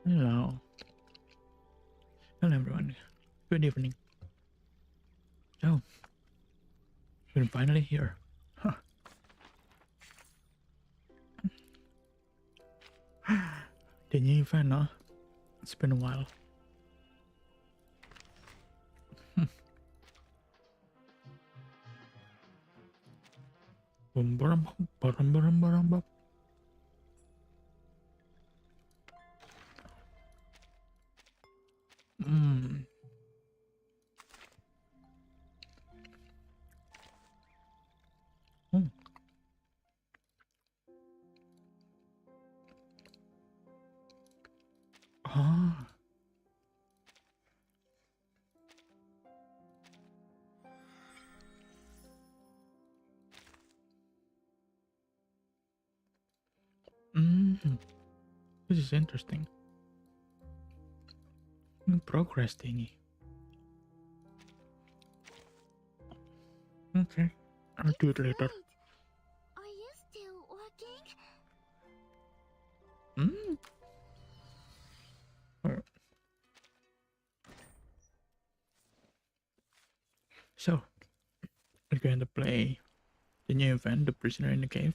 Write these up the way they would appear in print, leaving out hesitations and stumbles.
Hello. Hello everyone. Good evening. Oh, you're finally here. Huh. The new event, huh? It's been a while. Boom, boom, boom, boom, boom, boom, boom. Mm. Mm. Ah. Mm. This is interesting. Progress thingy. Okay. I'll do it later. Are you still working? Mm. So, we're going to play the new event, The Prisoner in the Cave.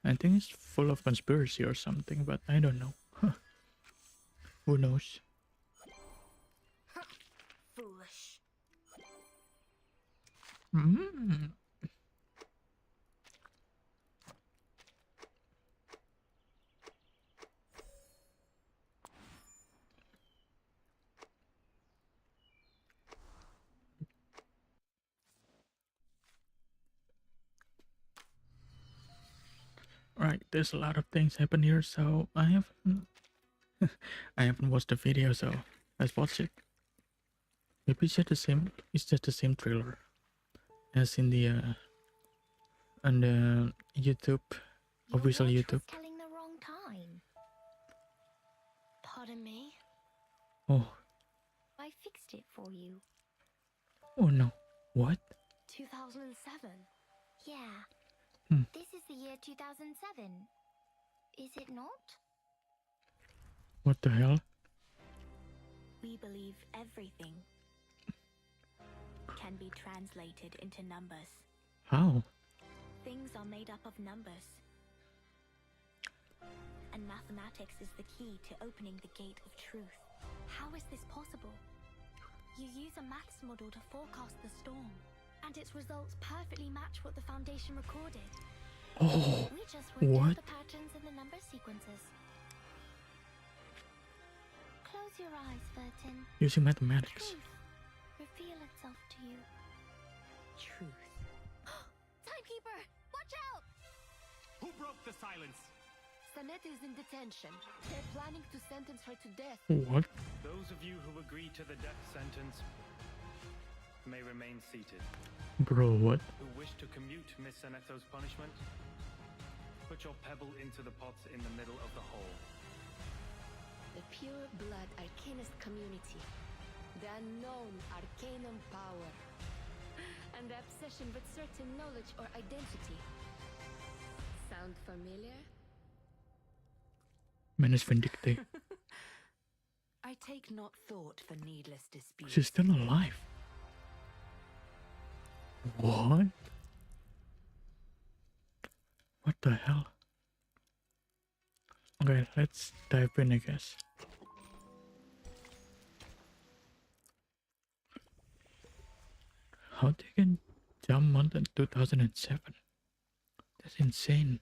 I think it's full of conspiracy or something, but I don't know. Who knows? Foolish. Mm. Right, there's a lot of things happen here, so I haven't I haven't watched the video, so let's watch it. Maybe it's just the same. It's just the same trailer as in the on the YouTube, official Your watch YouTube. was telling the wrong time. Pardon me. Oh, I fixed it for you. oh no! What? 2007. Yeah. Hmm. This is the year 2007. Is it not? What the hell? We believe everything can be translated into numbers. How? Things are made up of numbers. And mathematics is the key to opening the gate of truth. How is this possible? You use a maths model to forecast the storm, and its results perfectly match what the Foundation recorded. Oh, We just worked what? out the patterns in the number sequences. Close your eyes, Vertin. Using mathematics. Truth reveal itself to you. Truth. Timekeeper, watch out! Who broke the silence? Sanet is in detention. They're planning to sentence her to death. What? Those of you who agree to the death sentence may remain seated. Bro, what? Who wish to commute Miss Saneto's punishment? Put your pebble into the pot in the middle of the hole. The pure blood arcanist community. The unknown arcanum power. And the obsession with certain knowledge or identity. Sound familiar? Man is vindictive. I take not thought for needless dispute. She's still alive. What? What the hell? Okay, let's dive in, I guess. How they can jump more than 2007? That's insane.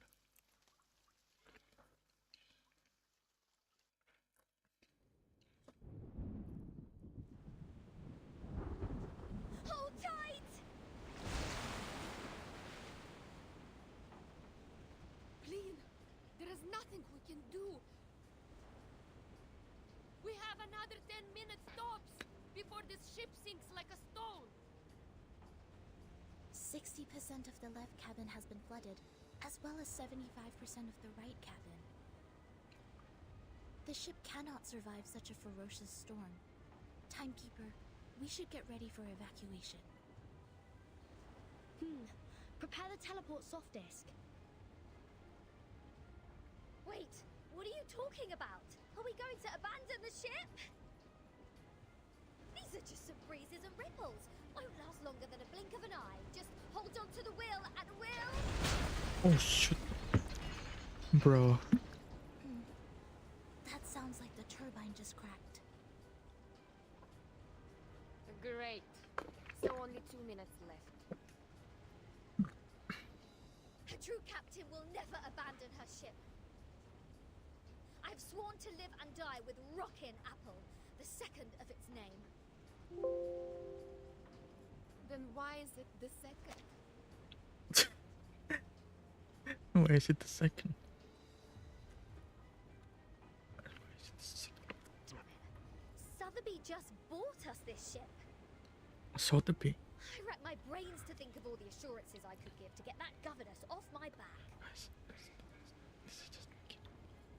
Hold tight! Clean. There is nothing we can do. We have another 10 minutes tops before this ship sinks like a stone. 60% of the left cabin has been flooded, as well as 75% of the right cabin. The ship cannot survive such a ferocious storm. Timekeeper, we should get ready for evacuation. Prepare the teleport soft disk. Wait, what are you talking about? Are we going to abandon the ship? These are just some breezes and ripples. Won't last longer than a blink of an eye. Just hold on to the wheel and we'll... Oh shit. Bro. That sounds like the turbine just cracked. Great. So only 2 minutes left. A true captain will never abandon her ship. I've sworn to live and die with Rockin' Apple, the second of its name. Then why is it the second? Why is it the second? Sotheby just bought us this ship. Sotheby. I racked my brains to think of all the assurances I could give to get that governess off my back.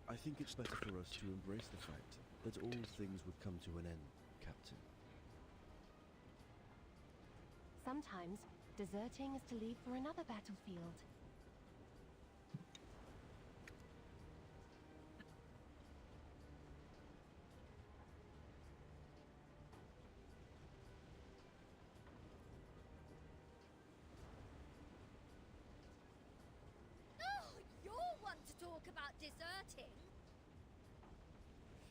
I think it's better for us to embrace the fact that all things would come to an end, Captain. Sometimes, deserting is to leave for another battlefield. Oh, you're one to talk about deserting.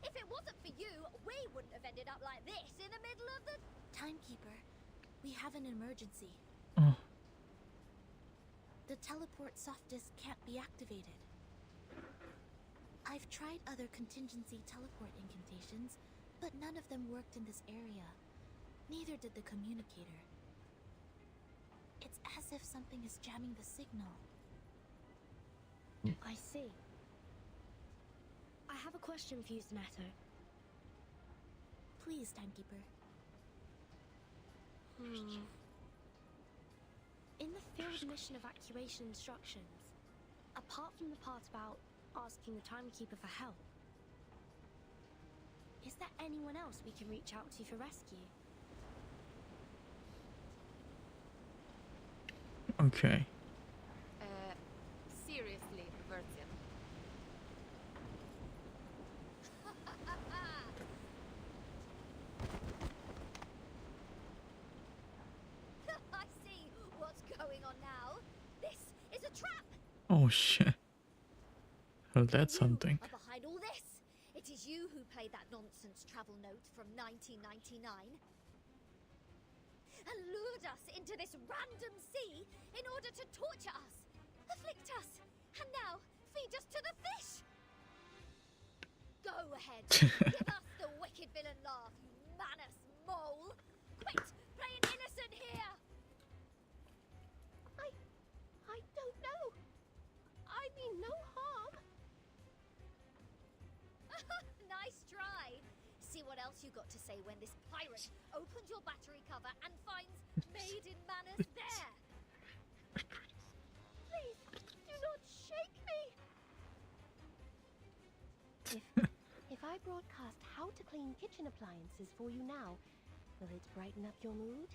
If it wasn't for you, we wouldn't have ended up like this in the middle of the... Timekeeper, we have an emergency. Oh. The teleport soft disk can't be activated. I've tried other contingency teleport incantations, but none of them worked in this area. Neither did the communicator. It's as if something is jamming the signal. I see. I have a question for you, Zanato. Please, Timekeeper. In the field mission evacuation instructions, apart from the part about asking the Timekeeper for help, is there anyone else we can reach out to for rescue? Okay. Seriously, Bertian. I see what's going on now. This is a trap. Oh shit. Well, that's You something. are behind all this. It is you who played that nonsense travel note from 1999 and lured us into this random sea in order to torture us, afflict us, and now feed us to the fish. Go ahead, give us the wicked villain laugh, you manus mole. Quit playing innocent here. I don't know. I mean no harm. Nice try. See what else you got to say when this pirate opens your battery cover and finds Made in Manus there. Please, do not shake me. If I broadcast how to clean kitchen appliances for you now, will it brighten up your mood?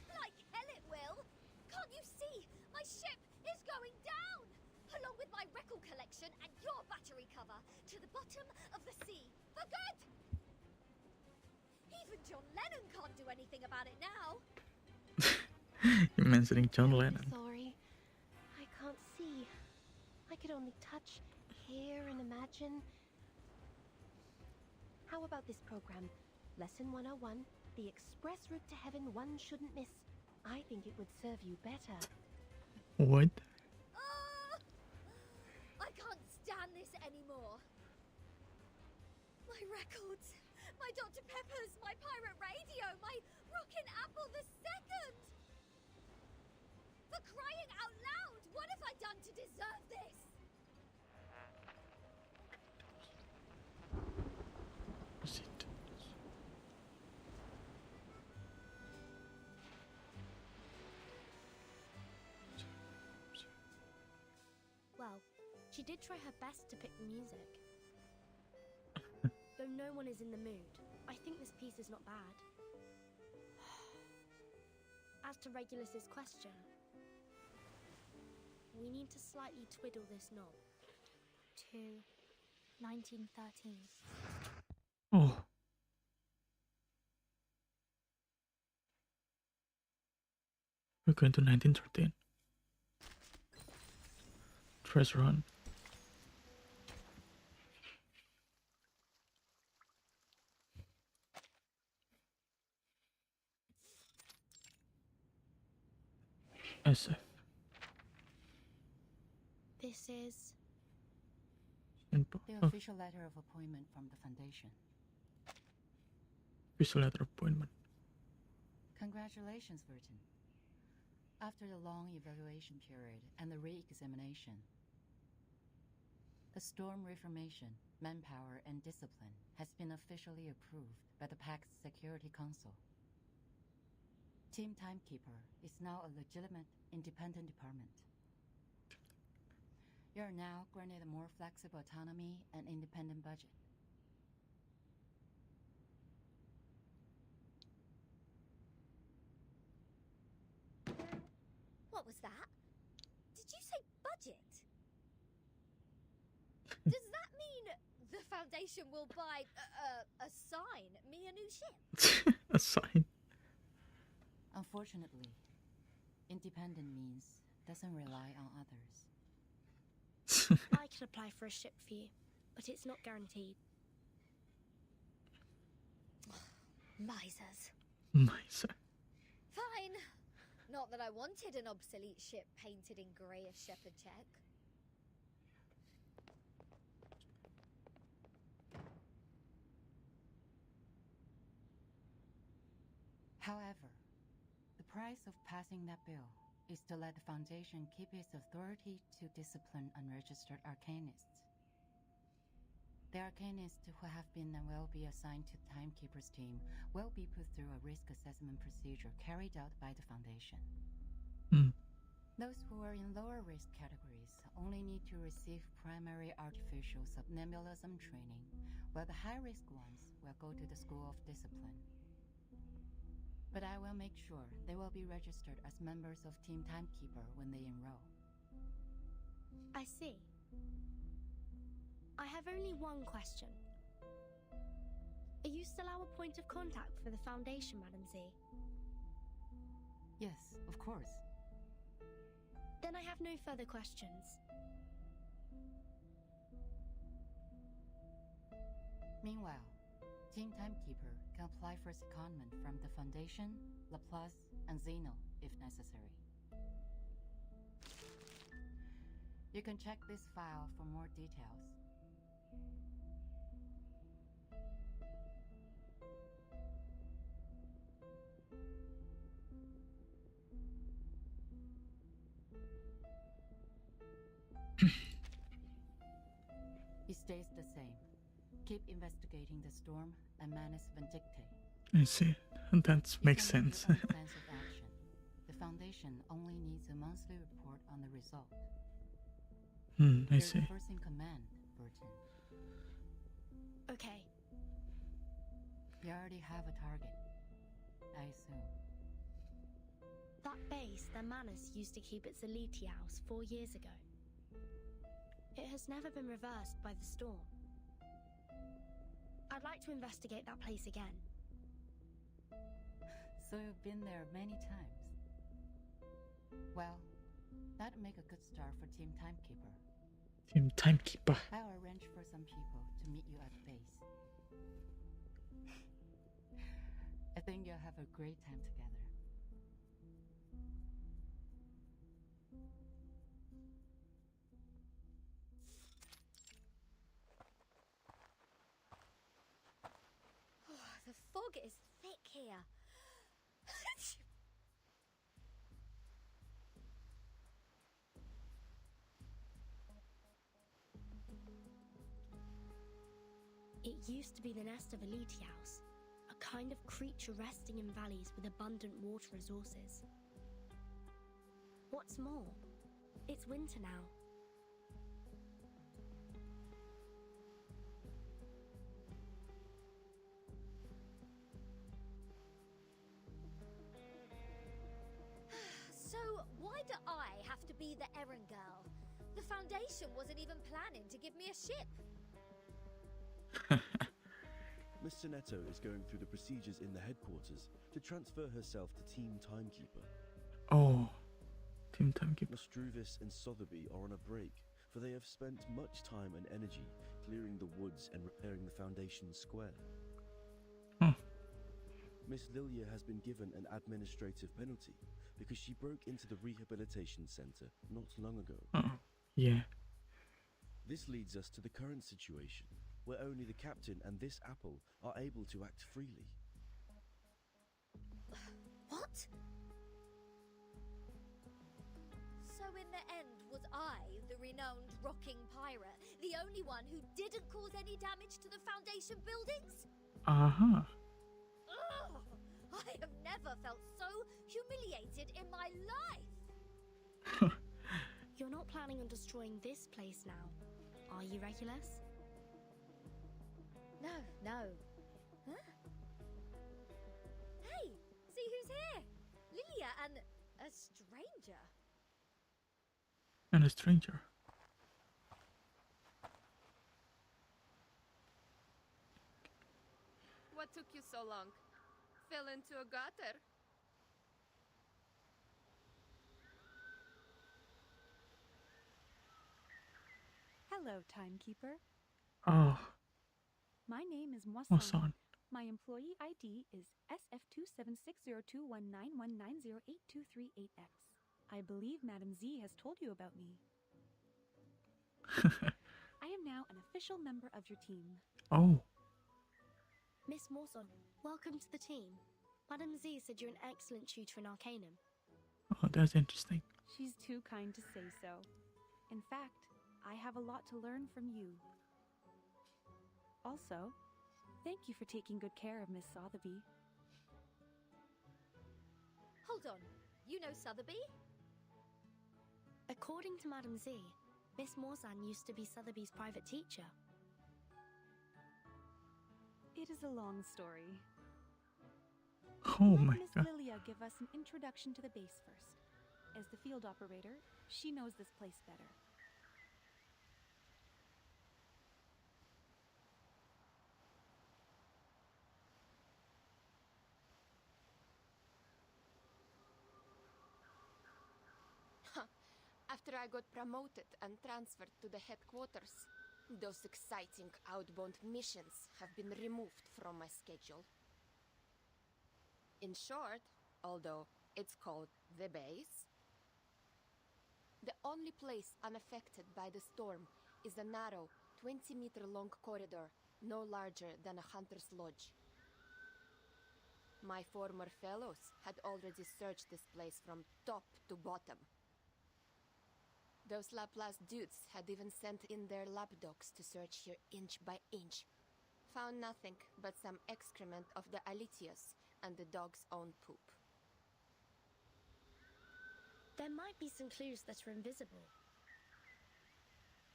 Like hell it will. Can't you see? My ship is going down, along with my record collection and your battery cover, to the bottom of the sea for good. Even John Lennon can't do anything about it now. You're mentioning John I'm Lennon. sorry. I can't see. I could only touch, hear, and imagine. How about this program? Lesson 101, the express route to heaven one shouldn't miss. I think it would serve you better. What? I can't stand this anymore. My records, my Dr. Peppers, my pirate radio, my Rockin' Apple the Second. For crying out loud, what have I done to deserve this? Well, she did try her best to pick the music. Though no one is in the mood, I think this piece is not bad. As to Regulus's question, we need to slightly twiddle this knob to 1913. Oh. We're going to 1913. Treasure hunt. SF. This is... Info. The Oh, official letter of appointment from the Foundation. official letter of appointment. Congratulations, Burton. After the long evaluation period and the re-examination, the Storm Reformation, Manpower and Discipline has been officially approved by the Pact's Security Council. Team Timekeeper is now a legitimate, independent department. You are now granted a more flexible autonomy and independent budget. What was that? Did you say budget? Does that mean the Foundation will buy assign me a new ship? A sign. Unfortunately, independent means doesn't rely on others. I can apply for a ship for you, but it's not guaranteed. Misers. Nice. Fine. Not that I wanted an obsolete ship painted in grey as shepherd check. However, the price of passing that bill is to let the Foundation keep its authority to discipline unregistered arcanists. The arcanists who have been and will be assigned to the Timekeeper's team will be put through a risk assessment procedure carried out by the Foundation. Hmm. Those who are in lower risk categories only need to receive primary artificial somnambulism training, while the high-risk ones will go to the School of Discipline. But I will make sure they will be registered as members of Team Timekeeper when they enroll. I see. I have only one question. Are you still our point of contact for the Foundation, Madam Z? Yes, of course. Then I have no further questions. Meanwhile, Team Timekeeper can apply for secondment from the Foundation, Laplace, and Zeno if necessary. You can check this file for more details. It stays the same. Keep investigating the storm and Manus Vindicte. I see. That makes You can sense. leave on plans of action. The Foundation only needs a monthly report on the result. I You're see. the first in command, Burton. Okay. You already have a target, I assume. That base their Manus used to keep its elite house 4 years ago. It has never been reversed by the storm. I'd like to investigate that place again. So you've been there many times. Well, that'd make a good start for Team Timekeeper. Team Timekeeper. I'll arrange for some people to meet you at the base. I think you'll have a great time together. The fog is thick here. It used to be the nest of a Litiaus, a kind of creature resting in valleys with abundant water resources. What's more, it's winter now. So, why do I have to be the errand girl? The Foundation wasn't even planning to give me a ship. Miss Sonetto is going through the procedures in the headquarters to transfer herself to Team Timekeeper. Oh, Team Timekeeper. Struvis and Sotheby are on a break, for they have spent much time and energy clearing the woods and repairing the Foundation Square. Hmm. Miss Lilia has been given an administrative penalty because she broke into the rehabilitation center not long ago. Oh, yeah. This leads us to the current situation, where only the captain and this apple are able to act freely. What? So in the end, was I, the renowned rocking pirate, the only one who didn't cause any damage to the Foundation buildings? Uh-huh. Ugh! I have never felt so humiliated in my life! You're not planning on destroying this place now, are you, Regulus? No. Huh? Hey, see who's here? Lilia and a stranger. And a stranger. What took you so long? Fell into a gutter? Hello, Timekeeper. Oh, My name is my Moisson. son. My employee ID is SF27602191908238X. I believe Madam Z has told you about me. I am now an official member of your team. Oh, Miss Morson, welcome to the team. Madam Z said you're an excellent tutor in Arcanum. oh, that's interesting. She's too kind to say so. In fact, I have a lot to learn from you. Also, thank you for taking good care of Miss Sotheby. Hold on, you know Sotheby? According to Madam Z, Miss Morzan used to be Sotheby's private teacher. It is a long story. Oh Let my Miss god. Lilia give us an introduction to the base first. As the field operator, she knows this place better. After I got promoted and transferred to the headquarters, those exciting outbound missions have been removed from my schedule. In short, although it's called the base, the only place unaffected by the storm is a narrow, 20-meter-long corridor, no larger than a hunter's lodge. My former fellows had already searched this place from top to bottom. Those Laplace dudes had even sent in their lapdogs to search here inch by inch. Found nothing but some excrement of the Alitius and the dog's own poop. There might be some clues that are invisible.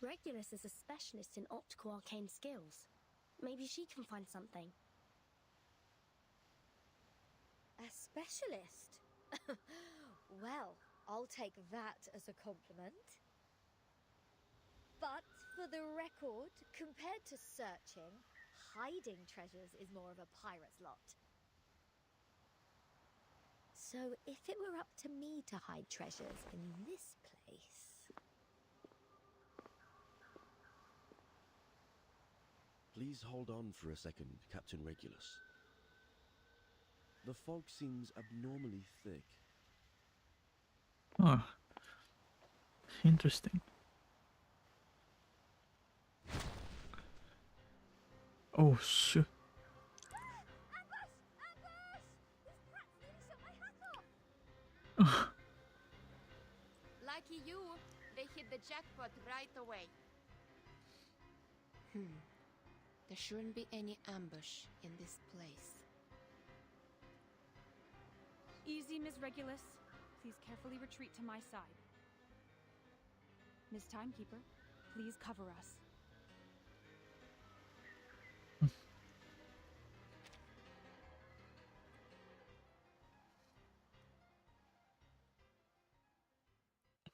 Regulus is a specialist in optical arcane skills. Maybe she can find something. A specialist? Well, I'll take that as a compliment. But for the record, compared to searching, hiding treasures is more of a pirate's lot. So if it were up to me to hide treasures in this place... Please hold on for a second, Captain Regulus. The fog seems abnormally thick. Oh, interesting. Oh shit. Ambush! Ambush! These brats nearly shot my hat off! Lucky you, they hit the jackpot right away. There shouldn't be any ambush in this place. Easy, Miss Regulus. Please carefully retreat to my side. Miss Timekeeper, please cover us.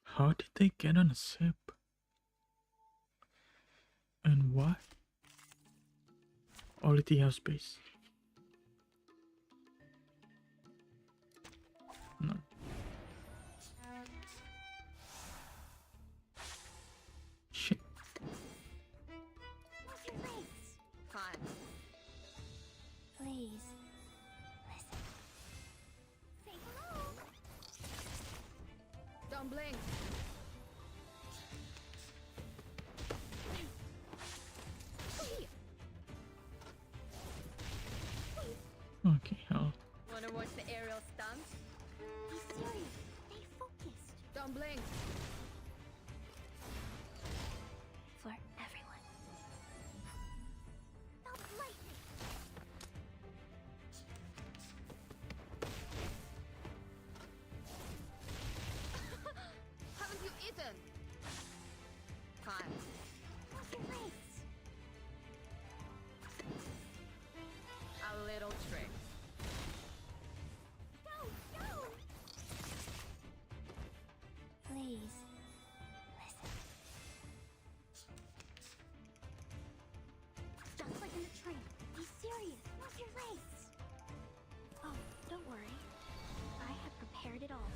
How did they get on a ship? And why? Only tea house space. No. Shit. What's your race? Fine. Please, listen. Say hello. Don't blink. Okay, I'll... Wanna watch the aerial stunt? Be serious. Stay focused. Don't blink. For everyone. That was lightning. Haven't you eaten? Fine. What's your race? A little trick. Go, go. Please, listen. Just like in the train. Be serious. What's your race? Oh, don't worry. I have prepared it all.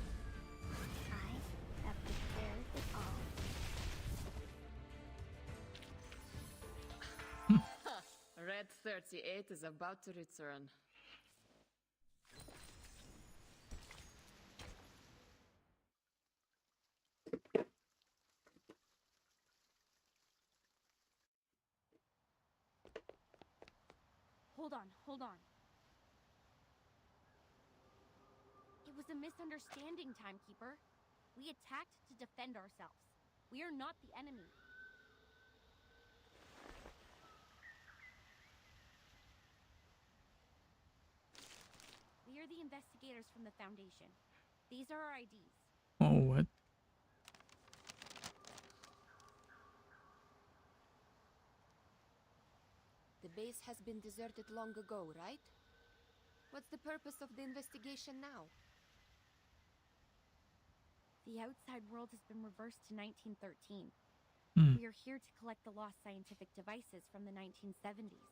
I have prepared it all. Red 38 is about to return. Hold on. It was a misunderstanding, Timekeeper. We attacked to defend ourselves. We are not the enemy. We are the investigators from the Foundation. These are our IDs. Oh, what? The base has been deserted long ago, right? What's the purpose of the investigation now? The outside world has been reversed to 1913. Hmm. We are here to collect the lost scientific devices from the 1970s.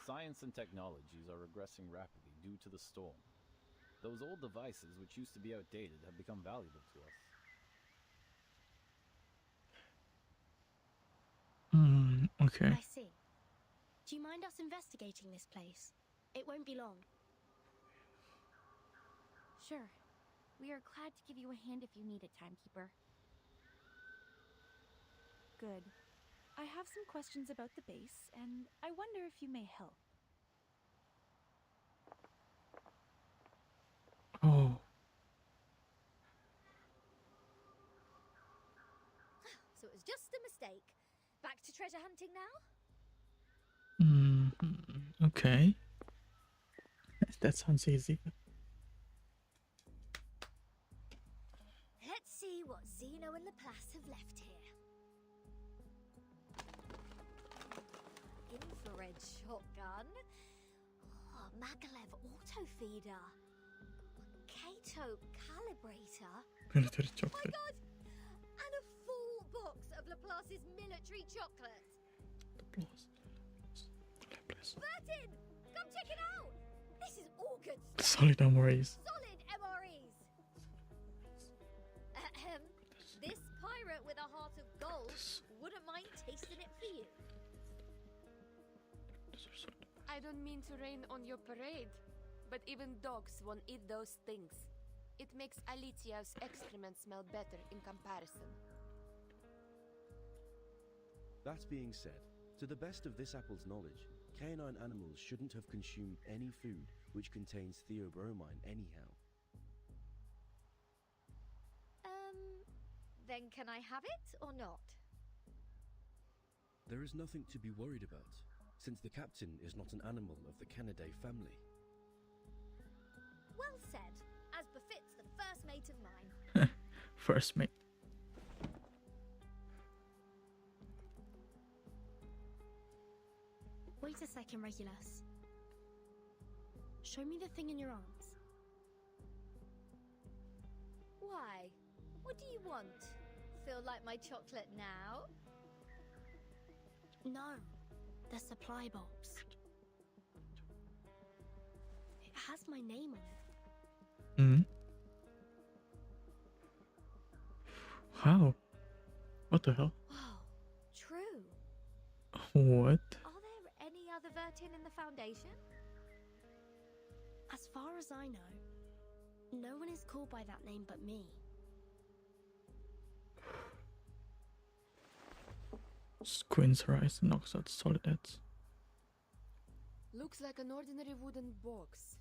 Science and technologies are regressing rapidly due to the storm. Those old devices, which used to be outdated, have become valuable to us. Okay. I see. Do you mind us investigating this place? It won't be long. Sure. We are glad to give you a hand if you need it, Timekeeper. Good. I have some questions about the base, and I wonder if you may help. Oh. So it was just a mistake. Back to treasure hunting now? Okay. That sounds easy. Let's see what Zeno and Laplace have left here. Infrared shotgun. Oh, Maglev auto feeder. Kato calibrator. Military Oh my chocolate. god! And a full box of Laplace's military chocolate. Bertin! Come check it out! This is all good stuff. Solid memories. Solid MREs. Ahem. This pirate with a heart of gold wouldn't mind tasting it for you. I don't mean to rain on your parade, but even dogs won't eat those things. It makes Alitia's excrement smell better in comparison. That being said, to the best of this apple's knowledge, canine animals shouldn't have consumed any food which contains theobromine anyhow. Then can I have it or not? There is nothing to be worried about, since the captain is not an animal of the Canidae family. Well said, as befits the first mate of mine. First mate. Wait a second, Regulus. Show me the thing in your arms. Why? What do you want? Feel like my chocolate now? No. the supply box. It has my name on it. Hmm. How? What the hell? Wow, true. What? Are there any other Vertin in the Foundation? As far as I know, no one is called by that name but me. Squints her eyes and knocks out solid heads. Looks like an ordinary wooden box.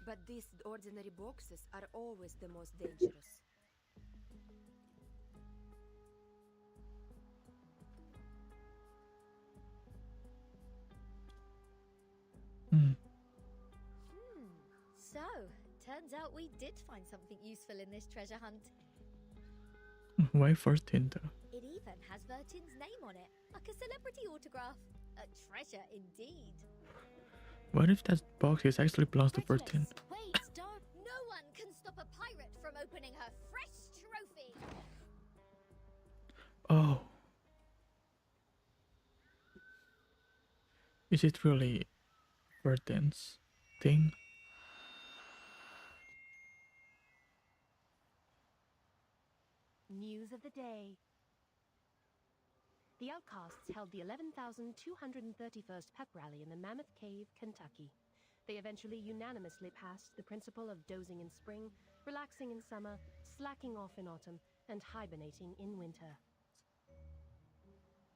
But these ordinary boxes are always the most dangerous. So, turns out we did find something useful in this treasure hunt. Why 14 though? It even has Vertin's name on it, like a celebrity autograph. A treasure indeed. What if that box is actually belongs to 14? Wait, don't. No one can stop a pirate from opening her fresh trophy. Oh. Is it really 14's thing? News of the day. The Outcasts held the 11,231st pep rally in the Mammoth Cave, Kentucky. They eventually unanimously passed the principle of dozing in spring, relaxing in summer, slacking off in autumn, and hibernating in winter.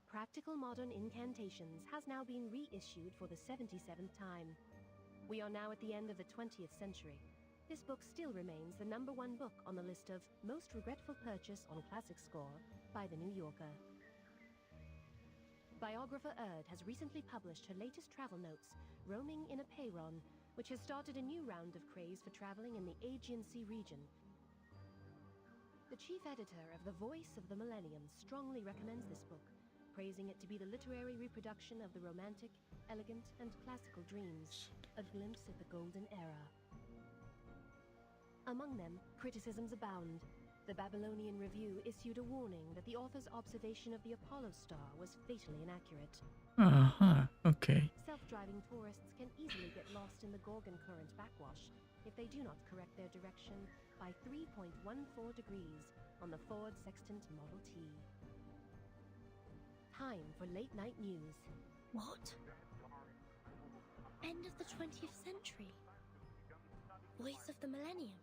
Practical Modern Incantations has now been reissued for the 77th time. We are now at the end of the 20th century. This book still remains the #1 book on the list of most regretful purchase on classic score by the New Yorker. Biographer Erd has recently published her latest travel notes, Roaming in a Peyron, which has started a new round of craze for traveling in the Aegean Sea region. The chief editor of The Voice of the Millennium strongly recommends this book, praising it to be the literary reproduction of the romantic, elegant, and classical dreams, a glimpse at the golden era. Among them, criticisms abound. The Babylonian Review issued a warning that the author's observation of the Apollo star was fatally inaccurate. Okay. Self-driving tourists can easily get lost in the Gorgon Current backwash if they do not correct their direction by 3.14 degrees on the Ford Sextant Model T. Time for late night news. What? End of the 20th century? Voice of the Millennium?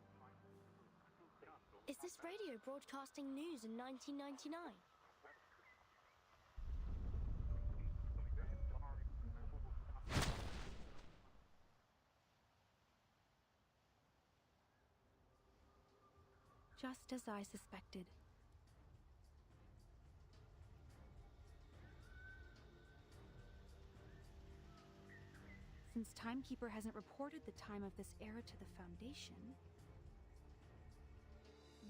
Is this radio broadcasting news in 1999? Just as I suspected. Since Timekeeper hasn't reported the time of this era to the Foundation,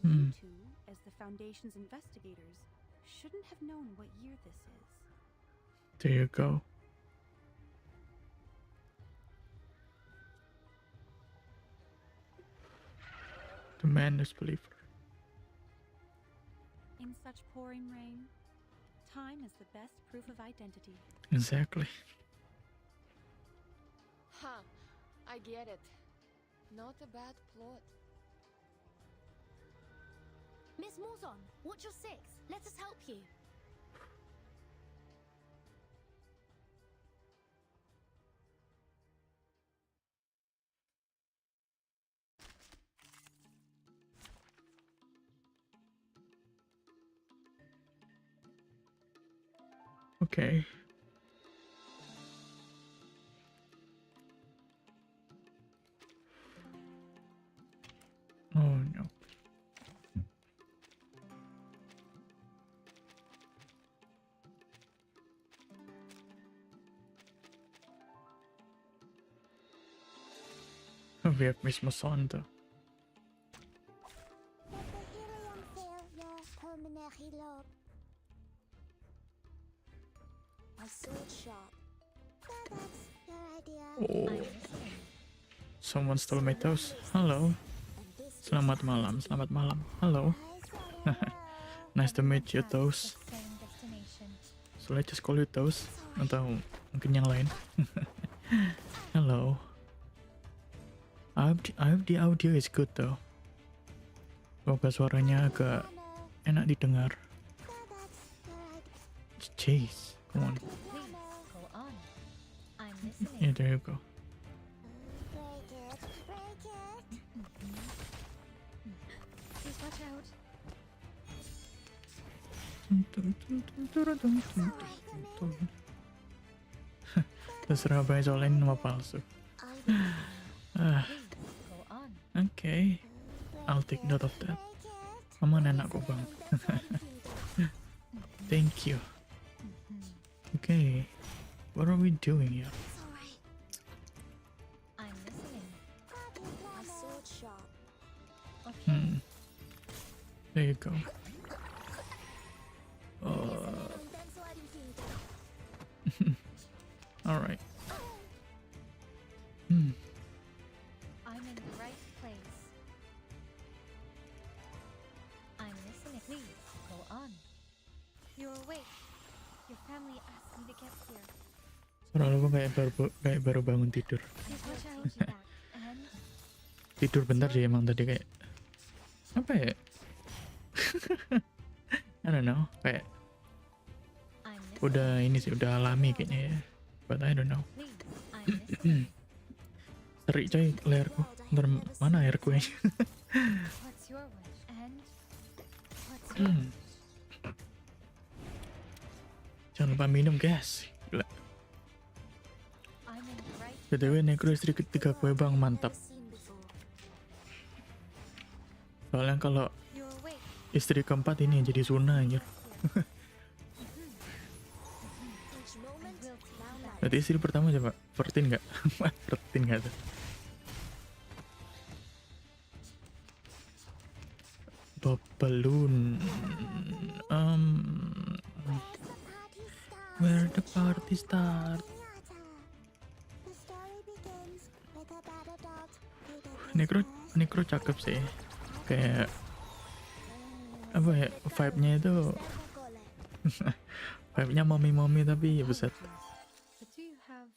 you two, as the Foundation's investigators, shouldn't have known what year this is. There you go. The madness believer. In such pouring rain, time is the best proof of identity. Exactly. Huh, I get it. Not a bad plot. Miss Morzon, watch your six. Let us help you. Okay. Oh no. We have Miss Masanta. My sword sharp. That's your idea. Oh. Someone stole my toast. Hello. Selamat malam. Selamat malam. Hello. Nice to meet you, toast. Same destination. So let's just call it those, atau mungkin yang lain. Hello. I hope the audio is good though. Semoga suaranya agak enak didengar. Jeez, come on. Please, go on. I'm listening. Yeah, there you go. Please watch out. Terserah Bang, soalnya ini nama palsu. Go on. Okay, I'll take note of that. Aman enak kok Bang. Thank you. Okay, what are we doing here? I'm listening. My sword sharp. Okay. There you go. All right. I'm in the right place. I'm listening. Please, go on. You're awake. Your family asked me to get here. Suara lu kayak baru bangun tidur. Please watch out. And Tidur bentar sih emang tadi kayak apa ya? I don't know, kayak I'm udah ini sih, udah alami kayaknya ya. But I don't know. please, I'm listening. Terik coy layarku. Ntar mana airku ya? What's your wish? And what's your wish? Jangan lupa minum guys. Gila. I'm in the right BTW nekro istri ketiga gue Bang, mantap. Soalnya kalau You're awake. istri keempat ini yang jadi Suna anjir. Each moment now life. Berarti istri pertama coba 14 nggak? 14 nggak tuh? Bob balloon. Where the party start? Nekro cakep sih. Kayak apa ya, vibe-nya itu vibe-nya mommy tapi ya buset. But do you have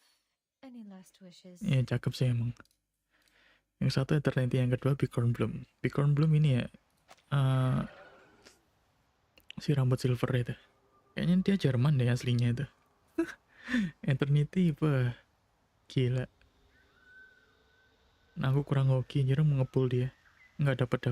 any last wishes? Iya cakep sih emang. Yang satu Eternity, yang kedua Bicorn Bloom. Bicorn Bloom ini ya si rambut silver itu. Kayaknya dia Jerman deh aslinya itu. Eternity apa? Gila. Nah, aku kurang hoki anjir mengepul dia. Nggak dapet ya.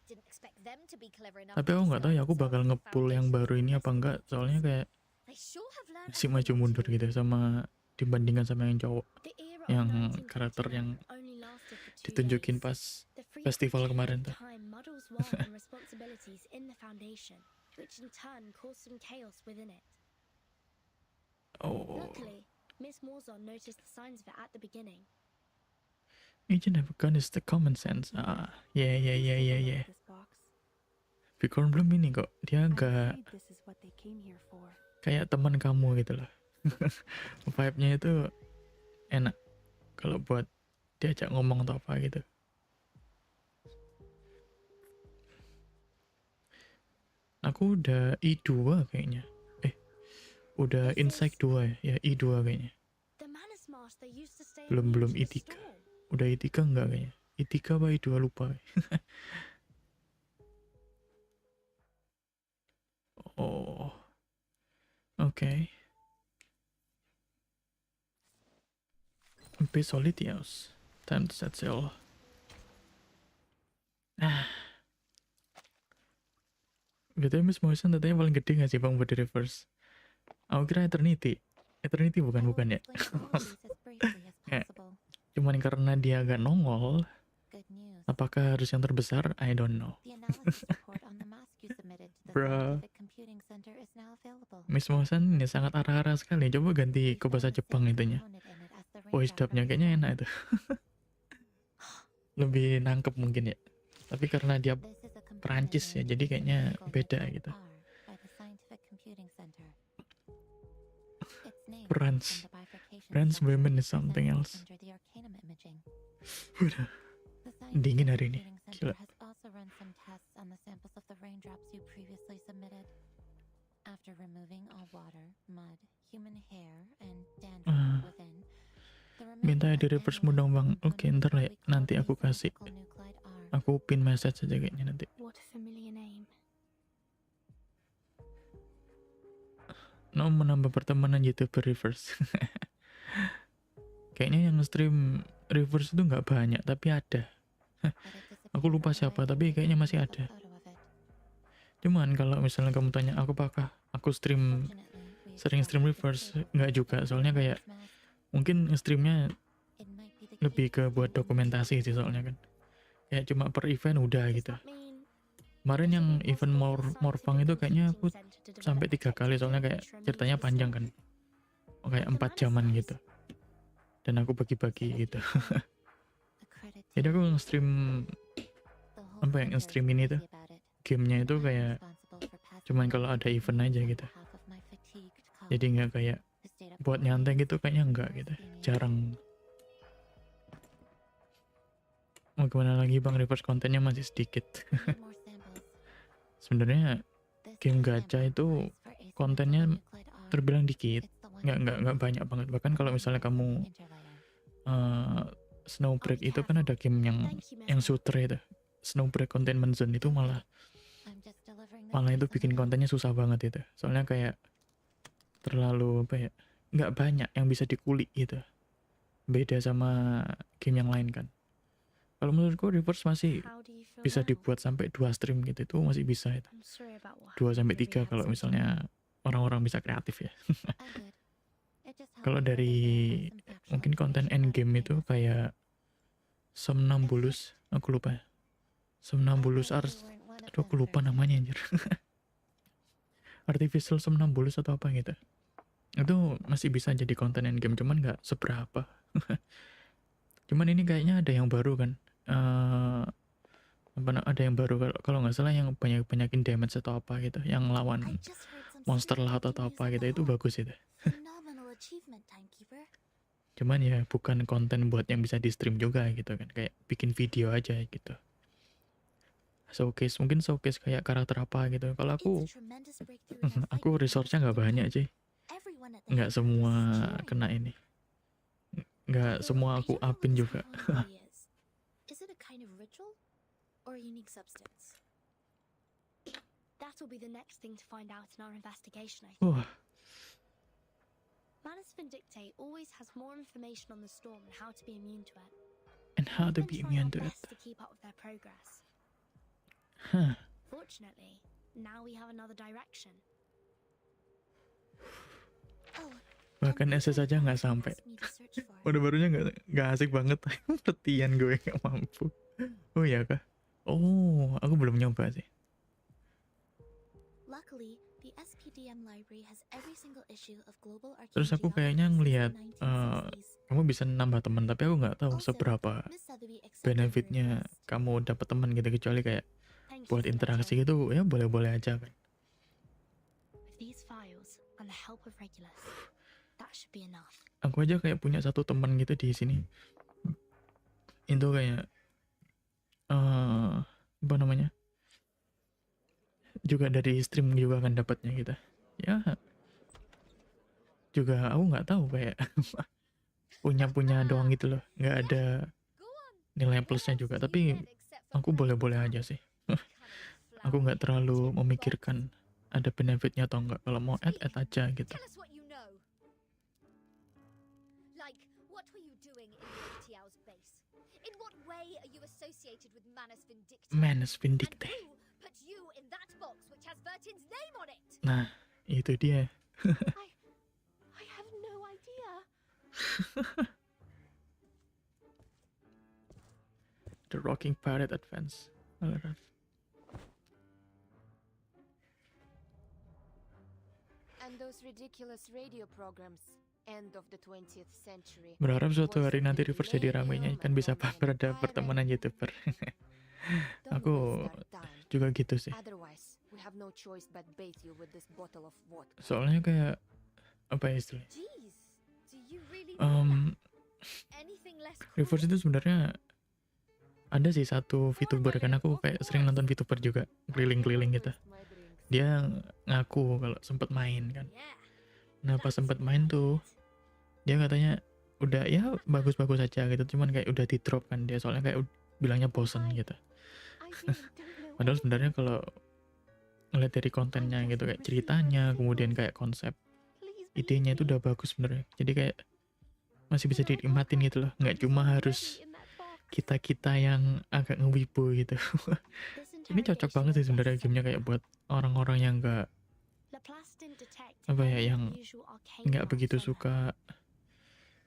Didn't expect them to be clever enough. Tapi aku nggak tahu ya aku bakal ngepul yang baru ini apa enggak. Soalnya kayak They sure have learned masih maju mundur gitu sama dibandingkan sama yang cowok. The era of Yang 1959 karakter yang only lasted for 2 ditunjukin days. pas The free festival exchange kemarin of tuh. time muddles role and responsibilities in the Foundation, which in turn caused some chaos within it. Oh, Luckily, Miss Morzon noticed the signs of it at the beginning. agent have a gun is the common sense. Yeah. This box. Bicorn Bloom ini kok dia I'm agak afraid this is what they came here for. kayak teman kamu gitu loh. Vibe-nya itu enak kalau buat diajak ngomong atau apa gitu. Aku udah I2 kayaknya. Udah Insight 2 ya, I2 kayaknya. The Manus Master used to stay Belum immune to the I3. storm. Udah I3 enggak kayaknya. I3 apa I2 lupa. Oh. Okay. MP Solitius. Time to set sail. Gitu Miss Motion datanya paling gede gak sih Bang buat di reverse? Aku kira Eternity. Eternity bukan ya? Kayak, cuman karena dia agak nongol. Apakah harus yang terbesar? I don't know. Bro. Miss Motion ini sangat arah-arah sekali. Coba ganti ke bahasa Jepang itunya. Voice dubnya kayaknya enak itu. Lebih nangkep mungkin ya. Tapi karena dia Perancis ya, jadi kayaknya beda gitu. France women is something else. Udah dingin hari ini, gila. After removing all water minta di reverse dong bang. Oke, ntar lah ya. Nanti aku kasih. Aku pin message aja kayaknya nanti. What a familiar name. No, menambah pertemanan YouTuber reverse. Kayaknya yang stream reverse itu nggak banyak, tapi ada. Aku lupa siapa, tapi kayaknya masih ada. Cuman kalau misalnya kamu tanya aku apakah aku sering stream reverse, nggak juga. Soalnya kayak mungkin streamnya lebih ke buat dokumentasi sih soalnya kan. Kayak cuma per event udah gitu. Kemarin yang event Morfang itu kayaknya aku sampai 3 kali soalnya kayak ceritanya panjang kan. Kayak 4 jaman gitu. Dan aku bagi-bagi gitu. Jadi aku nge-stream apa yang nge-stream ini tuh. Gamenya itu kayak cuman kalau ada event aja gitu. Jadi nggak kayak buat nyantai gitu kayaknya enggak gitu. Jarang. Mau gimana lagi bang, reverse kontennya masih sedikit. Sebenarnya game gacha itu kontennya terbilang dikit, nggak banyak banget. Bahkan kalau misalnya kamu Snowbreak itu kan ada game yang shooter itu, Snowbreak Containment Zone itu malah itu bikin kontennya susah banget itu. Soalnya kayak terlalu apa ya, nggak banyak yang bisa dikulik gitu. Beda sama game yang lain kan. Kalau menurutku reverse masih bisa dibuat sampai 2 stream gitu, itu masih bisa itu. 2-3 kalau misalnya orang-orang bisa kreatif ya. Kalau dari mungkin konten endgame itu kayak Somnambulus, aku lupa ya. Somnambulus Ars, aduh aku lupa namanya anjir. Artificial Somnambulus atau apa gitu. Itu masih bisa jadi konten endgame, cuman nggak seberapa. Cuman ini kayaknya ada yang baru kan. Ada yang baru kalau nggak salah yang banyakin damage atau apa gitu, yang lawan monster laut atau apa gitu, itu bagus itu. Cuman ya bukan konten buat yang bisa di stream juga gitu kan, kayak bikin video aja gitu. Mungkin showcase kayak karakter apa gitu. Kalau aku resource-nya nggak banyak sih, nggak semua kena ini, nggak semua aku upin juga. Is it a kind of ritual or a unique substance? That will be the next thing to find out in our investigation, I think. Manus Vindictae always has more information on the storm and how to be immune to it. And how to be immune to it. To keep up with their progress. Fortunately, now we have another direction. Bahkan SS aja nggak sampai. Baru-barunya nggak asik banget. Latihan gue nggak mampu. Oh iya kah? Oh, aku belum nyoba sih. Luckily, the SPDM library has every single issue of Global Archaeology. Terus aku kayaknya ngelihat kamu bisa nambah teman, tapi aku nggak tahu seberapa benefitnya kamu dapat teman gitu, kecuali kayak buat interaksi gitu ya boleh-boleh aja kan. With these files and the help of Regulus, that should be enough. Aku aja kayak punya satu teman gitu di sini. Itu kayak apa namanya? Juga dari stream juga kan dapatnya gitu. Ya. Juga aku nggak tahu kayak punya doang gitu loh. Nggak ada nilai plusnya juga, tapi aku boleh-boleh aja sih. Aku nggak terlalu memikirkan ada benefitnya atau enggak. Kalau mau add aja gitu. Manus Vindictae. Nah, itu dia. I have no idea. The Rocking Pirate Advance. And those ridiculous radio programs. End of the 20th century. Berharap suatu hari nanti reverse jadi ramainya kan bisa ada pertemanan YouTuber. Aku juga gitu sih. Soalnya kayak apa ya istilahnya? Reverse itu sebenarnya ada sih satu VTuber, kan aku kayak sering nonton VTuber juga keliling-keliling gitu. Dia ngaku kalau sempat main kan. Nah pas sempat main tuh dia katanya udah ya bagus-bagus aja gitu, cuman kayak udah di drop kan dia, soalnya kayak bilangnya bosen gitu. Padahal sebenarnya kalau ngeliat dari kontennya gitu, kayak ceritanya, kemudian kayak konsep idenya itu udah bagus sebenarnya, jadi kayak masih bisa dinikmatin gitu loh, nggak cuma harus kita yang agak ngewibu gitu. Ini cocok banget sih sebenarnya gamenya, kayak buat orang-orang yang nggak apa ya, yang nggak begitu suka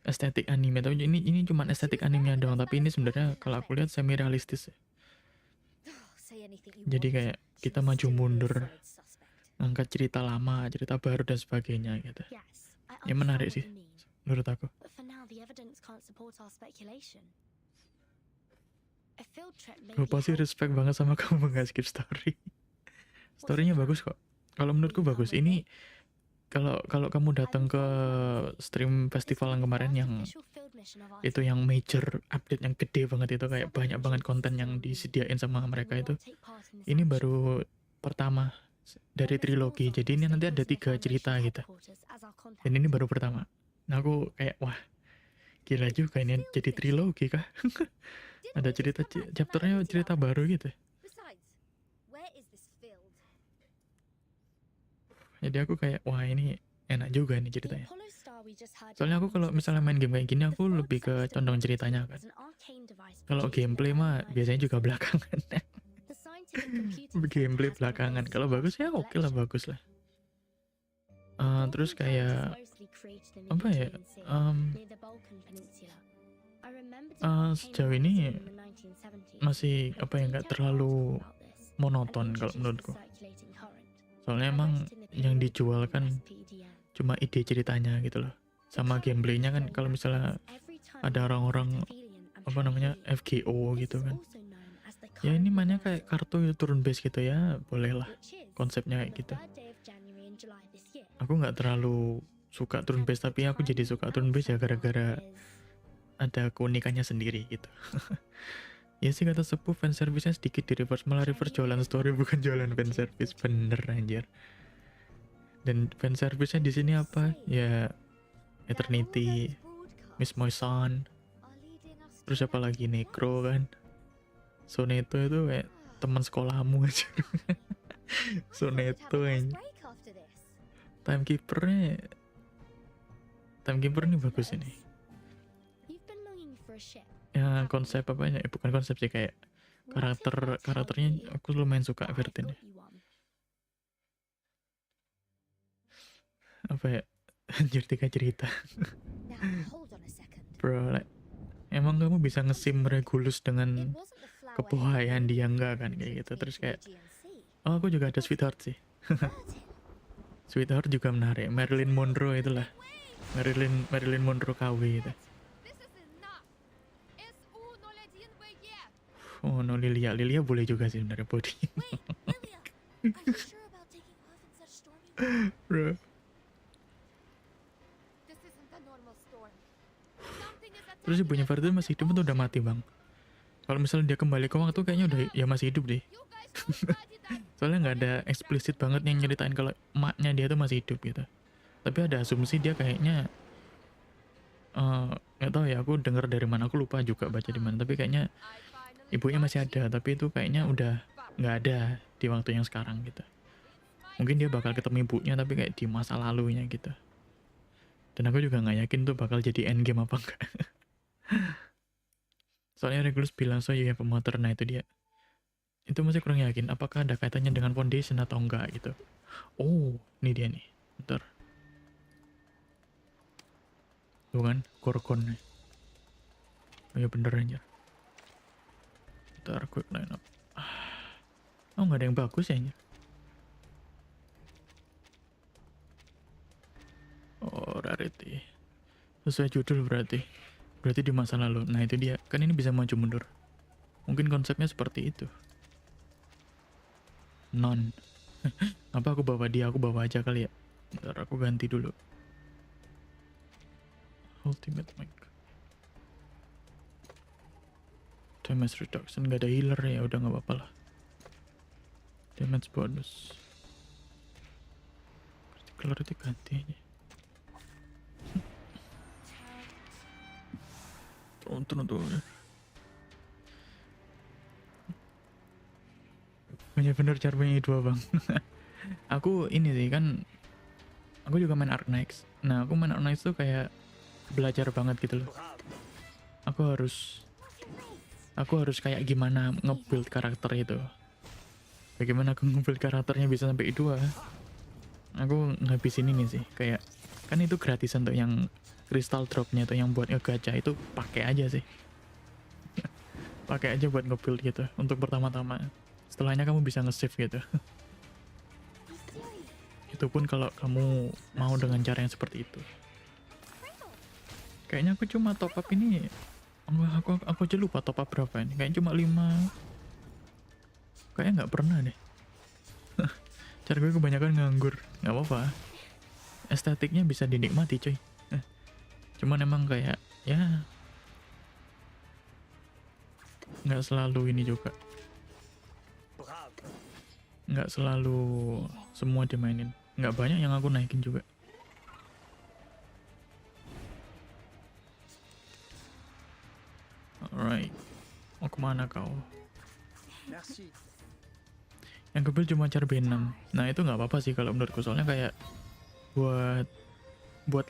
estetik anime. Tapi ini cuma estetik animenya doang, tapi ini sebenarnya kalau aku lihat semi realistis. Jadi kayak kita maju mundur, ngangkat cerita lama, cerita baru dan sebagainya gitu. Ya menarik sih menurut aku. Gue pasti respect banget sama kamu nggak skip story. Storynya bagus kok. Kalau menurutku bagus. Ini kalau kamu datang ke stream festival yang kemarin, yang itu yang major update yang gede banget itu, kayak banyak banget konten yang disediain sama mereka itu. Ini baru pertama dari trilogi. Jadi ini nanti ada 3 cerita gitu. Dan ini baru pertama. Nah aku kayak wah gila juga ini jadi trilogi kah? Ada cerita chapternya, cerita baru gitu. Jadi aku kayak wah ini enak juga nih ceritanya. Soalnya aku kalau misalnya main game kayak gini, aku lebih ke condong ceritanya kan. Kalau gameplay mah biasanya juga belakangan. Gameplay belakangan. Kalau bagus ya oke lah, bagus lah. Terus kayak apa ya? Sejauh ini masih apa ya, nggak terlalu monoton kalau menurutku. Soalnya emang yang dijual kan cuma ide ceritanya gitu loh, sama gameplaynya kan. Kalau misalnya ada orang-orang apa namanya FGO gitu kan, ya ini mainnya kayak kartu turun base gitu ya, boleh lah konsepnya kayak gitu. Aku nggak terlalu suka turun base, tapi aku jadi suka turun base ya gara-gara ada keunikannya sendiri gitu. Ya sih kata Sebuah, fanservice-nya sedikit di reverse, malah reverse jualan story bukan jualan fanservice. Bener anjir. Dan fanservice-nya di sini apa? Ya Eternity, Miss Moison, terus apa lagi, Necro kan. Soneto itu kayak teman sekolahmu aja. Soneto aja. Timekeeper ini bagus ini. Ya konsep apanya? Bukan konsep sih, kayak karakternya aku lumayan suka Vertin. Apa ya? Anjir 3 cerita. Bro, like, emang kamu bisa ngesim Regulus dengan kepohaian dia enggak kan kayak gitu. Terus kayak oh aku juga ada Sweetheart sih. Sweetheart juga menarik. Marilyn Monroe itulah. Marilyn Monroe KW gitu. Oh no, Lilia boleh juga sih sebenarnya body. Bro. Terus ibunya Ferdinand masih hidup atau udah mati bang? Kalau misalnya dia kembali ke waktu kayaknya udah ya masih hidup deh. Soalnya nggak ada eksplisit banget yang nyeritain kalau emaknya dia tuh masih hidup gitu. Tapi ada asumsi dia kayaknya nggak tahu ya, aku dengar dari mana, aku lupa juga baca di mana. Tapi kayaknya ibunya masih ada, tapi itu kayaknya udah nggak ada di waktu yang sekarang gitu. Mungkin dia bakal ketemu ibunya tapi kayak di masa lalunya gitu. Dan aku juga nggak yakin tuh bakal jadi endgame apa enggak. Soalnya Regulus bilang so you have a mother, nah itu dia. Itu masih kurang yakin apakah ada kaitannya dengan foundation atau enggak gitu. Oh, ini dia nih. Bentar. Tuh kan, Gorgon nih. Oh ya bener aja. Bentar, quick line up. Oh nggak ada yang bagus ya. Oh, rarity. Sesuai judul berarti di masa lalu. Nah itu dia, kan ini bisa maju mundur. Mungkin konsepnya seperti itu. Non. Apa aku bawa dia, aku bawa aja kali ya. Bentar aku ganti dulu. Ultimate mic. Damage reduction, gak ada healer ya, udah gak apa-apa lah. Damage bonus. Critical rate ganti aja. Tuh. Bener-bener caranya dua bang. Aku ini sih kan, aku juga main Arknights. Nah aku main Arknights tuh kayak belajar banget gitu loh. Aku harus kayak gimana nge-build karakter itu. Bagaimana aku nge-build karakternya bisa sampai I2. Aku ngabisin ini sih, kayak kan itu gratisan tuh yang crystal dropnya tuh yang buat ngegacha itu pakai aja sih. Pakai aja buat nge-build gitu untuk pertama-tama. Setelahnya kamu bisa nge-save gitu. Itu pun kalau kamu mau dengan cara yang seperti itu. Kayaknya aku cuma top up ini. Aku aja lupa top up berapa ini. Kayaknya cuma 5. Kayaknya nggak pernah deh. Cara gue kebanyakan nganggur. Nggak apa-apa. Estetiknya bisa dinikmati coy. Cuman emang kayak ya nggak selalu ini juga. Nggak selalu semua dimainin. Nggak banyak yang aku naikin juga. Alright. Mau kemana kau? Yang kebel cuma car B6. Nah itu nggak apa-apa sih kalau menurutku. Soalnya kayak buat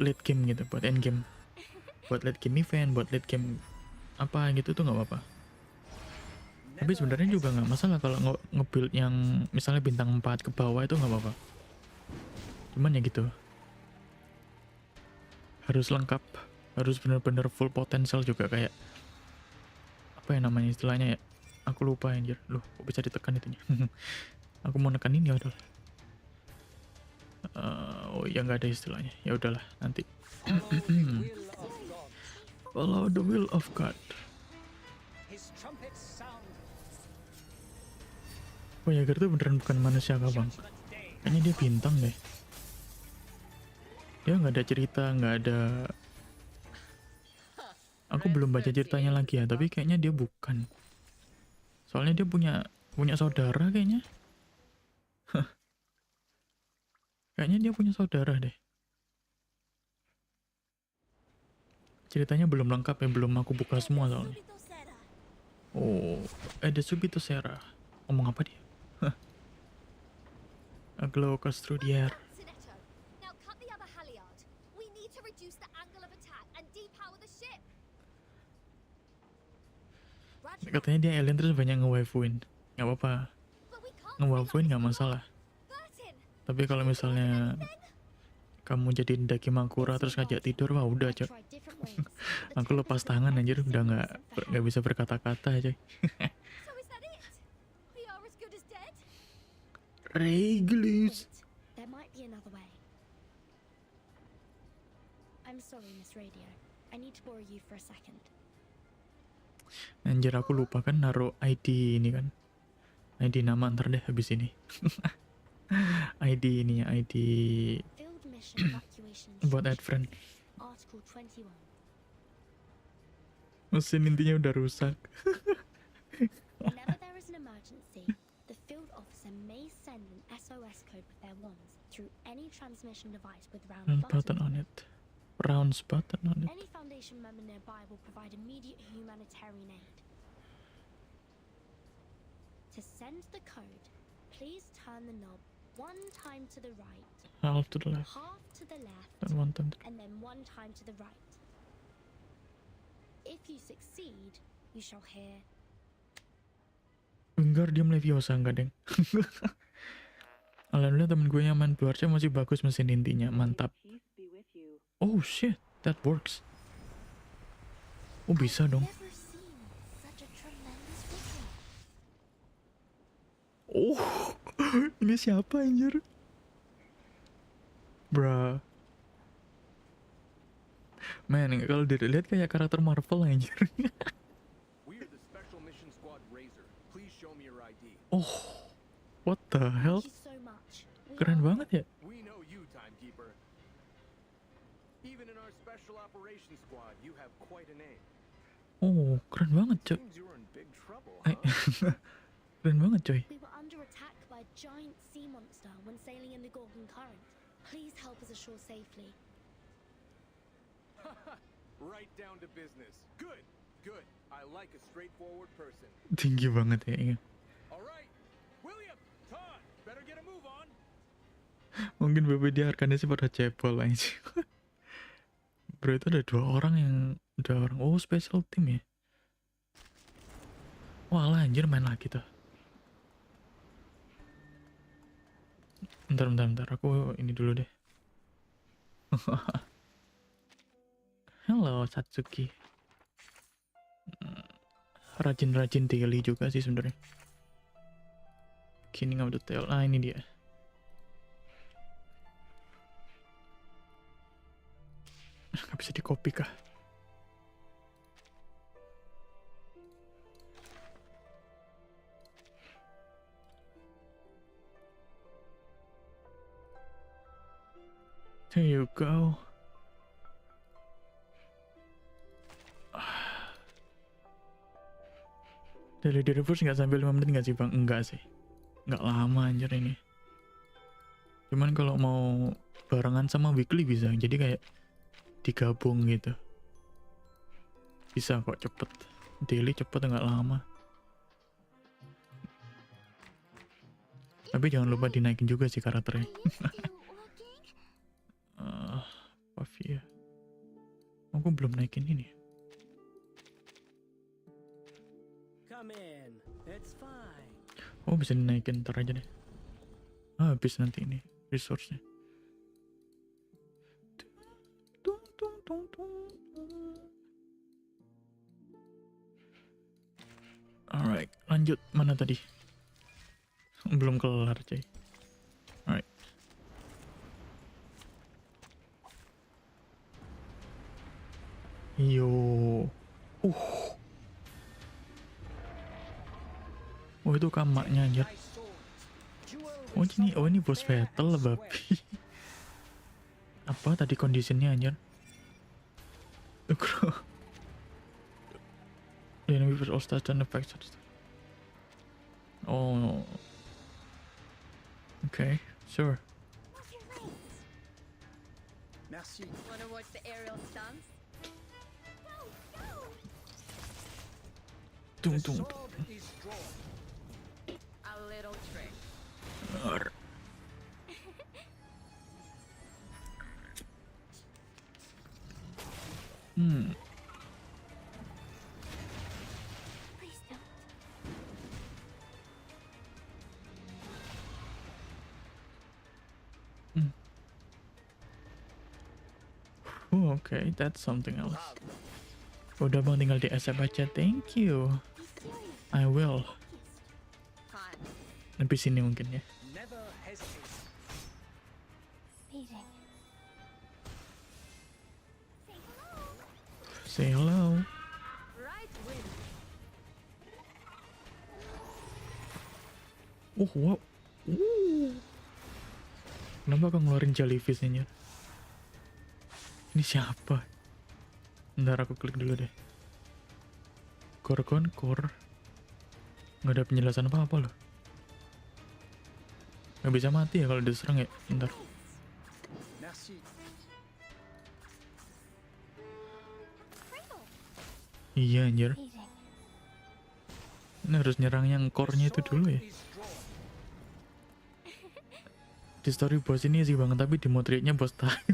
late game gitu. Buat end game. Buat late game event. Buat late game apa gitu tuh nggak apa-apa. Tapi sebenarnya juga nggak masalah kalau nge-build yang misalnya bintang 4 ke bawah itu nggak apa-apa. Cuman ya gitu. Harus lengkap. Harus bener-bener full potential juga kayak apa ya namanya istilahnya ya. Aku lupa anjir. Loh kok bisa ditekan itunya. Aku mau nekan ini ya udah. Oh ya nggak ada istilahnya. Ya udahlah nanti. Follow the will of God. Voyager tuh beneran bukan manusia kah bang? Kayaknya dia bintang deh. Dia nggak ada cerita, nggak ada. Aku belum baca ceritanya lagi ya, tapi kayaknya dia bukan. Soalnya dia punya saudara kayaknya. Kayaknya dia punya saudara deh. Ceritanya belum lengkap ya, belum aku buka semua soalnya. Oh, ada Subito Sera. Ngomong apa dia? A glow goes through the air. Now cut the other halyard. We need to reduce the angle of attack and depower the ship. Katanya dia alien terus banyak nge-waifuin. Nggak apa-apa. Nge-waifuin nggak masalah. Tapi kalau misalnya kamu jadi Daki Makura terus ngajak tidur, wah udah cok. Aku lepas tangan anjir, udah nggak bisa berkata-kata aja. Regulus. There might be another way. I'm sorry, Miss Radio. I need to borrow you for a second. Anjir aku lupa kan naruh ID ini kan. ID nama ntar deh habis ini. ID ini ya, ID Field mission evacuation buat add friend. Article 21. Mesin intinya udah rusak. Whenever there is an emergency, the field officer may send an SOS code with their wands through any transmission device with round Button on it. Rounds button on it. Any Foundation member nearby will provide immediate humanitarian aid. To send the code, please turn the knob 1 time to the right, Half to the left. half to the left, Dan 1 time to... and then 1 time to the right. If you succeed, you shall hear. Wingardium Leviosa enggak deng. Alhamdulillah temen gue yang main Bluarcha masih bagus mesin intinya, mantap. Oh shit, that works. Oh bisa dong. Never seen such a tremendous visual. Oh, ini siapa anjir? Bruh. Man, kalau dilihat kayak karakter Marvel anjir. Oh, what the hell? Thank you so much. Keren banget ya. We know you, timekeeper. Even in our special operations squad, you have quite a name. Oh, keren banget coy. Seems you're in big trouble, huh? Keren banget coy. We were under attack by a giant sea monster when sailing in the Gorgon Current. Please help us ashore safely. Right down to business. Good. Good. I like a straightforward person. Tinggi banget ya. Iya. All right. William, Todd, better get a move on. Mungkin BBD arkannya sih pada cebol aja. Bro, itu ada 2 orang yang oh special team ya. Walah anjir, main lagi tuh. Bentar, aku ini dulu deh. Halo Satsuki. Rajin-rajin daily juga sih sebenarnya. Beginning of the tale. Ah, ini dia. Gak bisa di-copy kah? There you go. Daily di reverse nggak sampai 5 menit nggak sih bang? Enggak sih, nggak lama anjir ini. Cuman kalau mau barengan sama weekly bisa, jadi kayak digabung gitu. Bisa kok cepet. Daily cepet nggak lama. Tapi jangan lupa dinaikin juga sih karakternya. Pavia. Aku belum naikin ini. Oh bisa dinaikin, ntar aja deh. Habis nanti ini resource-nya. Alright, lanjut. Mana tadi? Belum kelar cuy. Alright. Yo. Oh itu kamaknya anjir. Oh ini boss battle babi. Apa tadi conditionnya anjir? The enemy first all stats and effects. Oh. Okay, sure. Merci. Wanna watch the aerial stunts? Tung tung. A little trick. Please don't. Oh, okay, that's something else. Udah bang, tinggal di accept aja. Thank you. I will. Lebih sini mungkin ya. Meeting. Say hello. Oh wow. Kenapa kau ngeluarin jellyfish-nya? Ini siapa? Ntar aku klik dulu deh. Gorgon core. Nggak ada penjelasan apa-apa loh. Nggak bisa mati ya kalau diserang ya? Ntar. Iya anjir. Ini harus nyerang yang core-nya itu dulu ya. Di story boss ini sih banget, tapi di mode-nya boss time.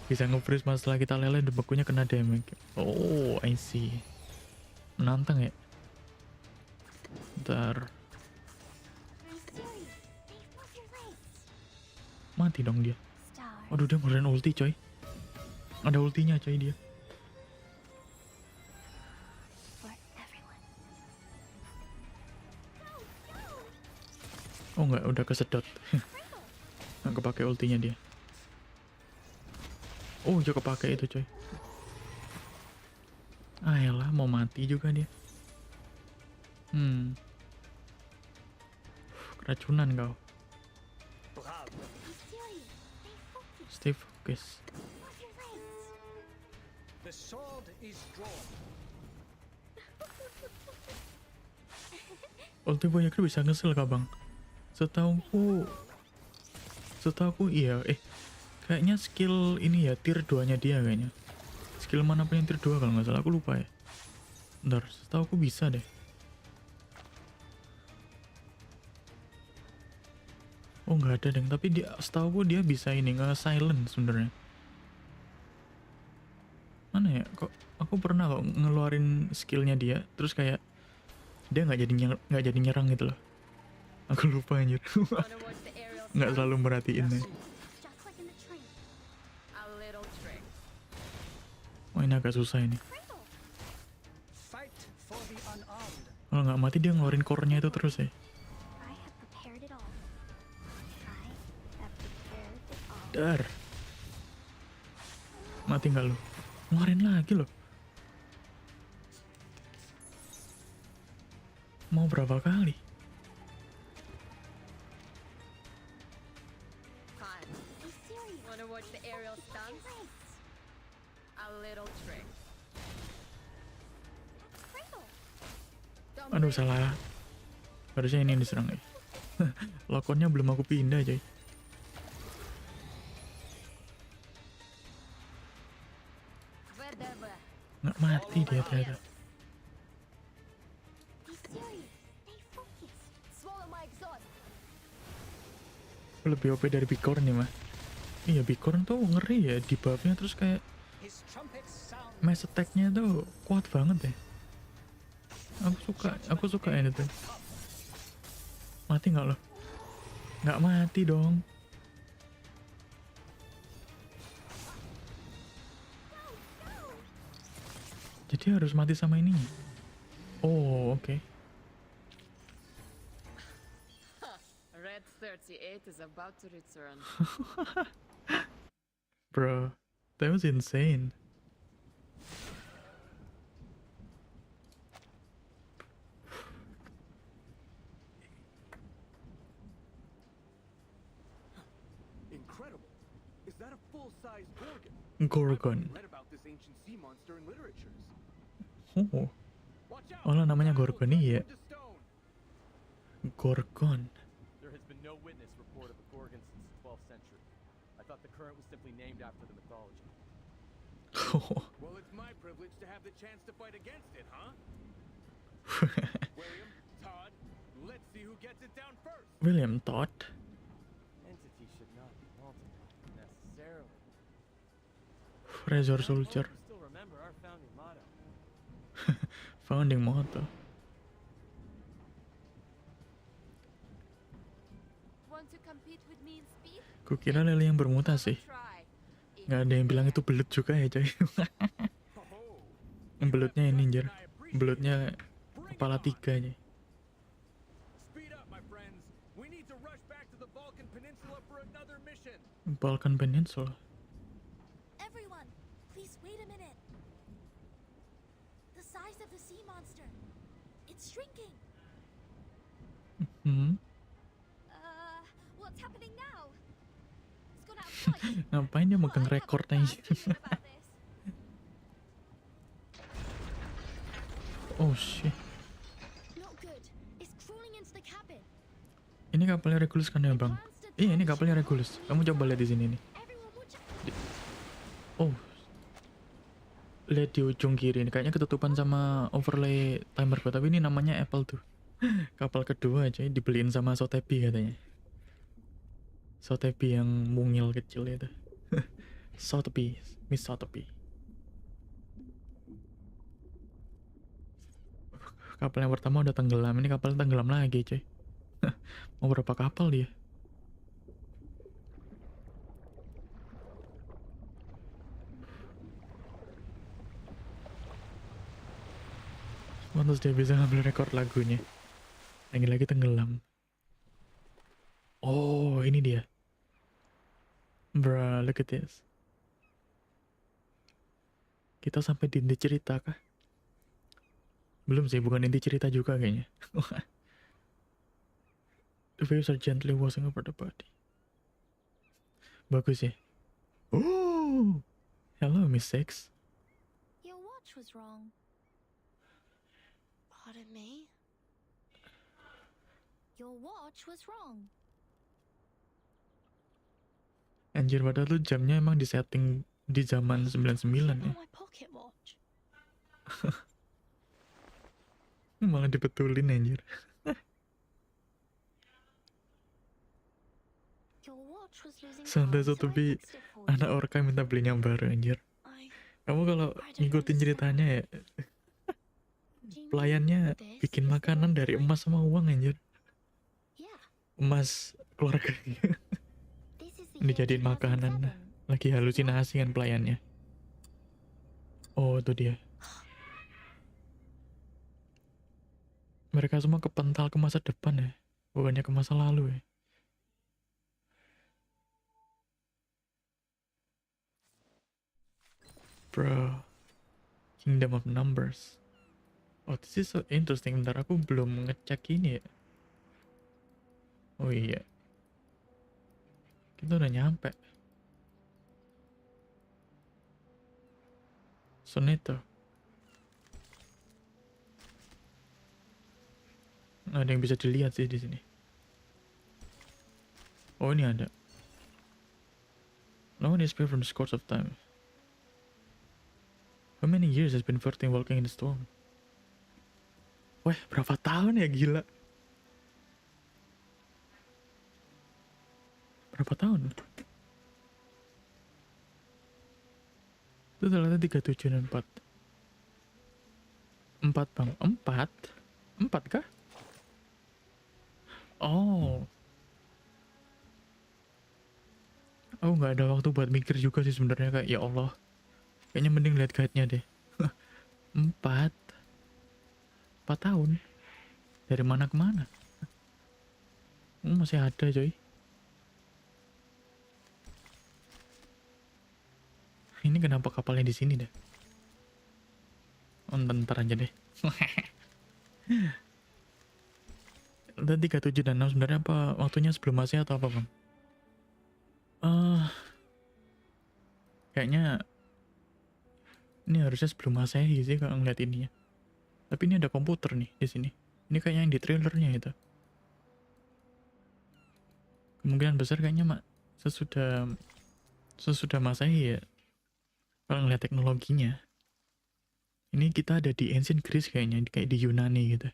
Bisa nge-freeze masalah kita lele dan bakunya kena damage. Oh, I see. Menantang ya. Ntar. Mati dong dia. Waduh, dia ngeluarin ulti coy. Ada ultinya coy dia. Oh enggak, udah kesedot. Nggak kepake ultinya dia. Oh ya kepake itu coy. Ayolah, mau mati juga dia. Keracunan kau. Stay focus. The sword is drawn. Ulti banyak bisa ngesel kah bang? Setauku iya. Kayaknya skill ini ya tier 2 nya dia kayaknya. Skill mana pun yang tier 2 kalau nggak salah, aku lupa ya. Bentar, setahu aku bisa deh. Oh nggak ada deng, tapi dia setahu aku dia bisa ini nge-silent sebenarnya. Mana ya? Kok aku pernah kok ngeluarin skillnya dia, terus kayak dia nggak jadi nyerang gitu loh. Aku lupa anjir. Nggak selalu merhatiin deh. Oh ini agak susah ini. Kalau nggak mati dia ngeluarin core-nya itu terus ya. Dar. Mati nggak lo? Ngeluarin lagi loh. Mau berapa kali? Aduh salah. Harusnya ini yang diserang ya. Lokonnya belum aku pindah coy. Nggak mati dia ternyata. Lebih OP dari Bicorn nih mah. Iya Bicorn tuh ngeri ya di buffnya, terus kayak mass attack-nya tuh kuat banget ya. Aku suka ini tuh. Mati nggak loh? Nggak mati dong. Jadi harus mati sama ini. Oh oke. Red 38 is about to return. Bro, that was insane. Incredible. Is that a full-size gorgon? Gorgon. I've read about this ancient sea monster in literatures. Oh. Oh lah namanya Gorgon nih ya. Gorgon. There has been no witness report of a gorgon since the 12th century. I thought the current was simply named after the mythology. Well, it's my privilege to have the chance to fight against it, huh? William, Todd, let's see who gets it down first. William Todd. Entity should not be multiplied necessarily. Razor Soldier. Still remember our founding motto. Founding motto. Want to compete with me in speed? Kukira lele yang bermutasi. Nggak ada yang bilang itu belut juga ya coy. Belutnya ini anjir. Belutnya kepala 3 nya. Speed up, my friends. We need to rush back to the Balkan Peninsula for another mission. Balkan Peninsula. Everyone, please wait a minute. The size of the sea monster. It's shrinking. What's happening now? It's gone out of sight. Ngapain dia megang rekornya? Oh shit. Not good. It's crawling into the cabin. Ini kapalnya Regulus kan ya bang? Iya ini kapalnya Regulus. Kamu coba lihat di sini nih. Oh, lihat di ujung kiri ini kayaknya ketutupan sama overlay timer gua, tapi ini namanya Apple tuh. Kapal kedua aja dibeliin sama Sotepi katanya. Sotepi yang mungil kecil itu. Sotepi, Miss Sotepi. Kapal yang pertama udah tenggelam, ini kapal tenggelam lagi coy. Mau berapa kapal dia? Terus dia bisa ngambil rekor lagunya. Lagi-lagi tenggelam. Oh ini dia. Bruh, look at this. Kita sampai di inti cerita kah? Belum sih, bukan inti cerita juga kayaknya. The waves are gently washing over the body. Bagus ya. Oh, hello Miss Six. Your watch was wrong. Pardon me? Your watch was wrong. Anjir, padahal tuh jamnya emang disetting di zaman 99 ya. My pocket watch. Malah dibetulin anjir. Your watch was losing Santai power, so satu I bi fixed it for anak you. orka minta belinya yang baru anjir. Kamu kalau ngikutin ceritanya ya, pelayannya bikin makanan dari emas sama uang anjir. Emas keluarganya. Dijadiin makanan. Lagi halusinasi kan pelayannya. Oh, itu dia. Mereka semua kepental ke masa depan ya, bukannya ke masa lalu ya. Bro, Kingdom of Numbers. Oh, this is so interesting. Bentar, aku belum ngecek ini ya. Oh iya, kita udah nyampe. Soneto. Nggak ada yang bisa dilihat sih di sini. Oh, ini ada. No one escaped from the scourge of time. How many years has been Verting walking in the storm? Wah, berapa tahun ya, gila. Berapa tahun? Itu ternyata 37 dan 4. 4 bang. 4? 4 kah? Oh. Aku nggak ada waktu buat mikir juga sih sebenarnya, kayak ya Allah. Kayaknya mending lihat guide-nya deh. 4 tahun. Dari mana ke mana? Masih ada coy. Ini kenapa kapalnya di sini deh? Oh, bentar aja deh. Dan 37 dan 6 sebenarnya apa waktunya sebelum Masehi atau apa, Bang? Kayaknya ini harusnya sebelum Masehi sih kalau ngeliat ininya. Tapi ini ada komputer nih di sini. Ini kayaknya yang di trailernya itu. Kemungkinan besar kayaknya sesudah Masehi ya. Kalau ngeliat teknologinya. Ini kita ada di Ancient Greece kayaknya, kayak di Yunani gitu.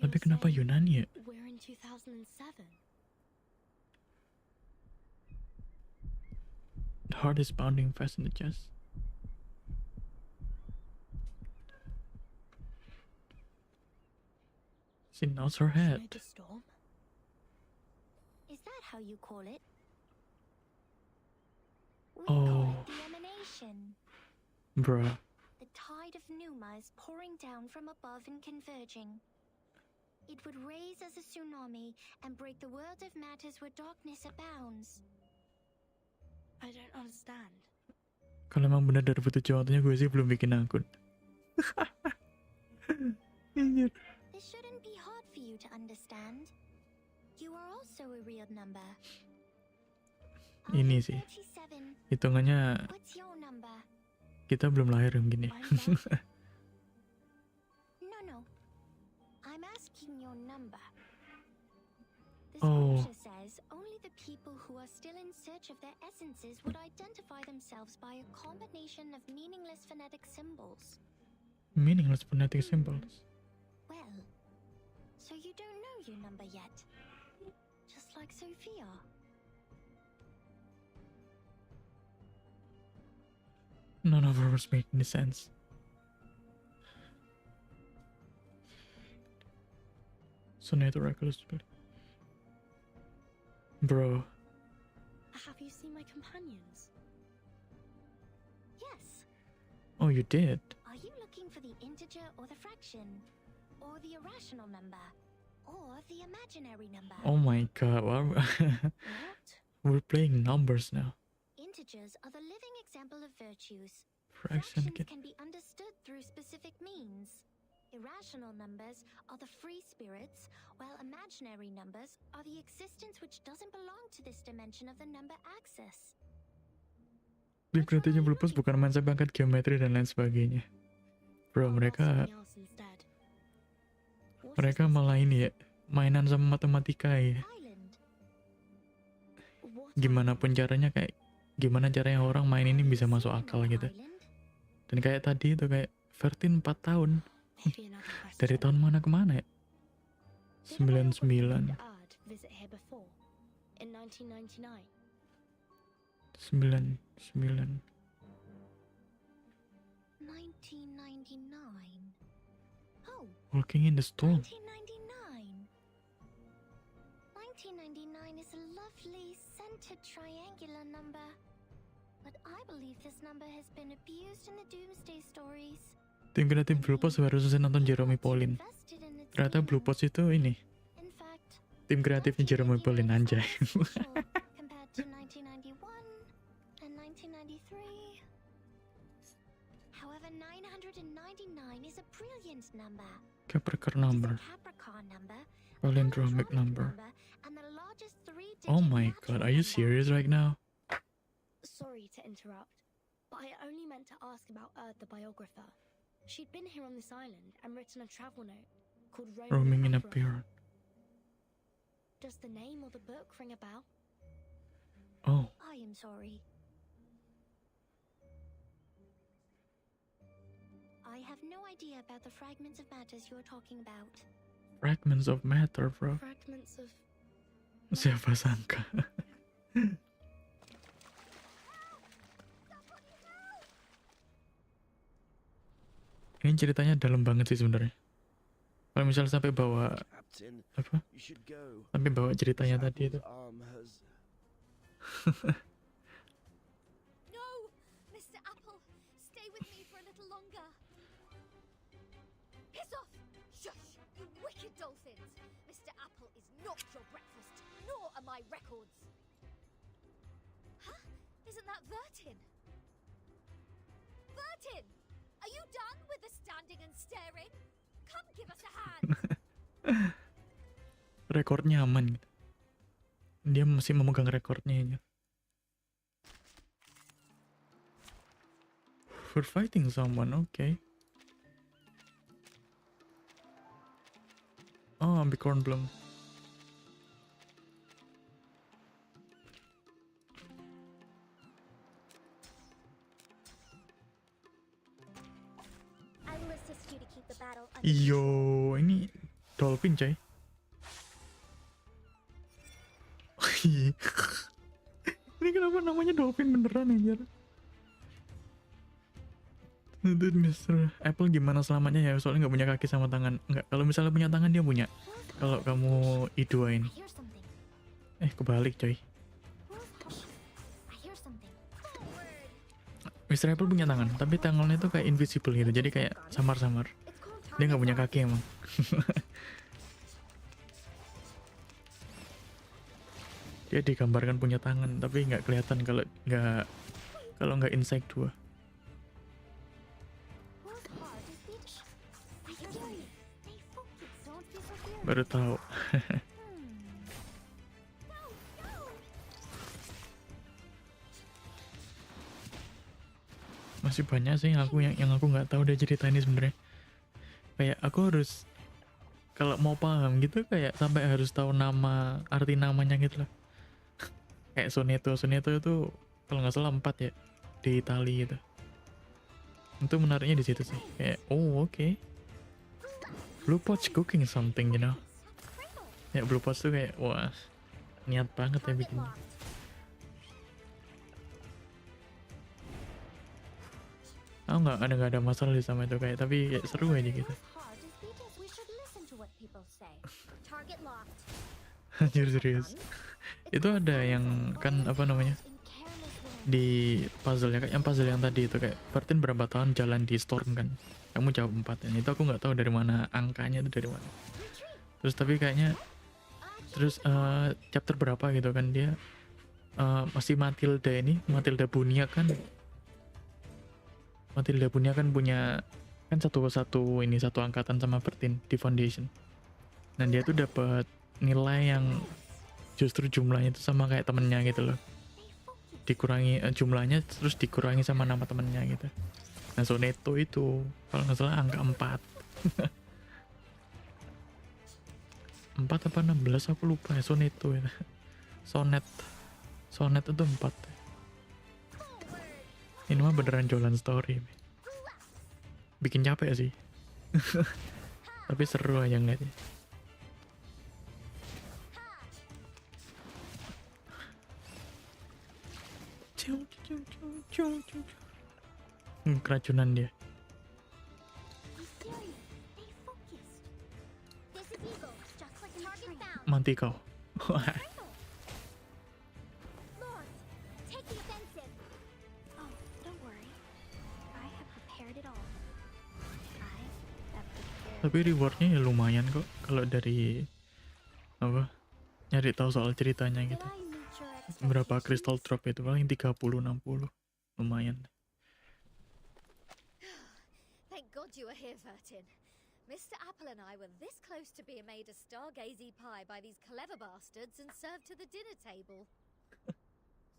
Tapi kenapa Yunani ya? We're in 2007. The heart is pounding fast in the chest. She nods her head. The storm? Is that how you call it? We call it the emanation. Bruh. The tide of Numa is pouring down from above and converging. It would raise as a tsunami and break the world of matters where darkness abounds. I don't understand. Kalau emang benar dari butuh waktunya, gue sih belum bikin akun. This shouldn't be hard for you to understand. You are also a real number. Ini sih hitungannya What's your number? kita belum lahir mungkin ya. No. I'm asking your number. The Oh. scripture says only the people who are still in search of their essences would identify themselves by a combination of meaningless phonetic symbols. Meaningless phonetic symbols. Well, so you don't know your number yet. Just like Sophia. None of our words make any sense. Sonato reckless. Bro. Have you seen my companions? Yes. Oh, you did? Are you looking for the integer or the fraction? Or the irrational number? Or the imaginary number? Oh my god. We're playing numbers now. Integers are the living example of virtues. Fraction Fractions can be understood through specific means. Irrational numbers are the free spirits, while imaginary numbers are the existence which doesn't belong to this dimension of the number axis. Kreatifnya Blupus bukan main sampai angkat geometri dan lain sebagainya. Bro, mereka malah ini ya, mainan sama matematika ya. Gimana pun caranya, kayak gimana caranya orang main ini bisa masuk akal gitu. Dan kayak tadi itu kayak 13 4 tahun. Maybe another question. Dari tahun mana ke mana ya? Did a biographer 99. named Ard visit here before? In 1999? 99. 1999. Oh, Walking in the Storm. 1999. 1999 is a lovely centered triangular number. But I believe this number has been abused in the Doomsday stories. Tim kreatif Blue Post baru selesai nonton Jeremy Pauline. Ternyata Blue Post itu ini. In fact, Tim kreatifnya Jeremy Pauline, anjay. compared to 1991 and 1993. However, 999 is a brilliant number. Capricorn number. Capricorn number, Palindromic number. and the largest three-digit Oh my natural god, are you number. serious right now? Sorry to interrupt, but I only meant to ask about Erd the biographer. She'd been here on this island and written a travel note called Roaming in a Abroad. Pier. Does the name or the book ring a bell? Oh, I am sorry. I have no idea about the fragments of matters you're talking about. fragments of matter, bro. Fragments of... Siapa sangka? Ini ceritanya dalam banget sih sebenarnya. Kalau misalnya sampai bawa Captain, apa? you should go. Sampai bawa ceritanya tadi itu. Arm has... No! Mr. Apple, stay with me for a little longer. Piss off! Shush! You wicked dolphins! Mr. Apple is not your breakfast, nor are my records. Huh? Isn't that Vertin? Vertin! Are you done with the standing and staring? Come give us a hand! Rekornya aman gitu. Dia masih memegang rekornya aja. For fighting someone, okay. Oh, Bicorn belum. I will assist you to keep the battle under Yo, ini dolphin coy. Ini kenapa namanya dolphin beneran anjir? Itu Mr. Apple gimana selamanya ya? Soalnya nggak punya kaki sama tangan. Nggak, kalau misalnya punya tangan dia punya. Kalau kamu iduain. I hear something. Kebalik coy. I hear something. Mr. Apple punya tangan, tapi tangannya tuh kayak invisible gitu. Jadi kayak samar-samar. Dia nggak punya kaki emang. Dia digambarkan punya tangan, tapi nggak kelihatan kalau nggak insect 2. I hear something. Stay focused. Don't be so fearful. Baru tahu. Masih banyak sih yang aku nggak tahu dia cerita ini sebenarnya. Kayak aku harus kalau mau paham gitu kayak sampai harus tahu nama, arti namanya gitu lah. Kayak Soneto itu kalau nggak salah 4 ya di Italia gitu. Itu menariknya di situ sih. Kayak oh oke. Blue Pots cooking something, you know. Ya Blue Pots tuh kayak wah niat banget ya bikin. Aku nggak ada masalah sih sama itu kayak tapi kayak seru aja gitu. We should listen to what people say. Target locked. Anjir serius. Itu ada yang kan apa namanya di puzzle ya, kayak yang puzzle yang tadi itu kayak Martin berapa tahun jalan di storm kan, kamu jawab 4 dan itu aku nggak tahu dari mana angkanya itu dari mana. Terus tapi kayaknya terus chapter berapa gitu kan dia masih Matilda Bunia kan punya kan satu angkatan sama Martin di foundation. Dan dia tuh dapat nilai yang justru jumlahnya itu sama kayak temennya gitu loh. Dikurangi jumlahnya terus dikurangi sama nama temennya gitu. Nah Soneto itu kalau nggak salah angka 4. 4 apa 16 aku lupa ya Soneto ya. Sonet itu 4. Ini mah beneran jualan story. Bikin capek sih. Tapi seru aja ngeliatnya. Keracunan dia. Be serious. Stay focused. This is Eagle. Just like target found. Mati kau. Lord, take the offensive. Oh, don't worry. I have prepared it all. I have prepared. Tapi rewardnya ya lumayan kok kalau dari apa nyari tahu soal ceritanya Did gitu. I meet your Berapa expectations? crystal drop itu paling 30-60 lumayan. Thank God you were here, Vertin. Mr. Apple and I were this close to being made a stargazy pie by these clever bastards and served to the dinner table.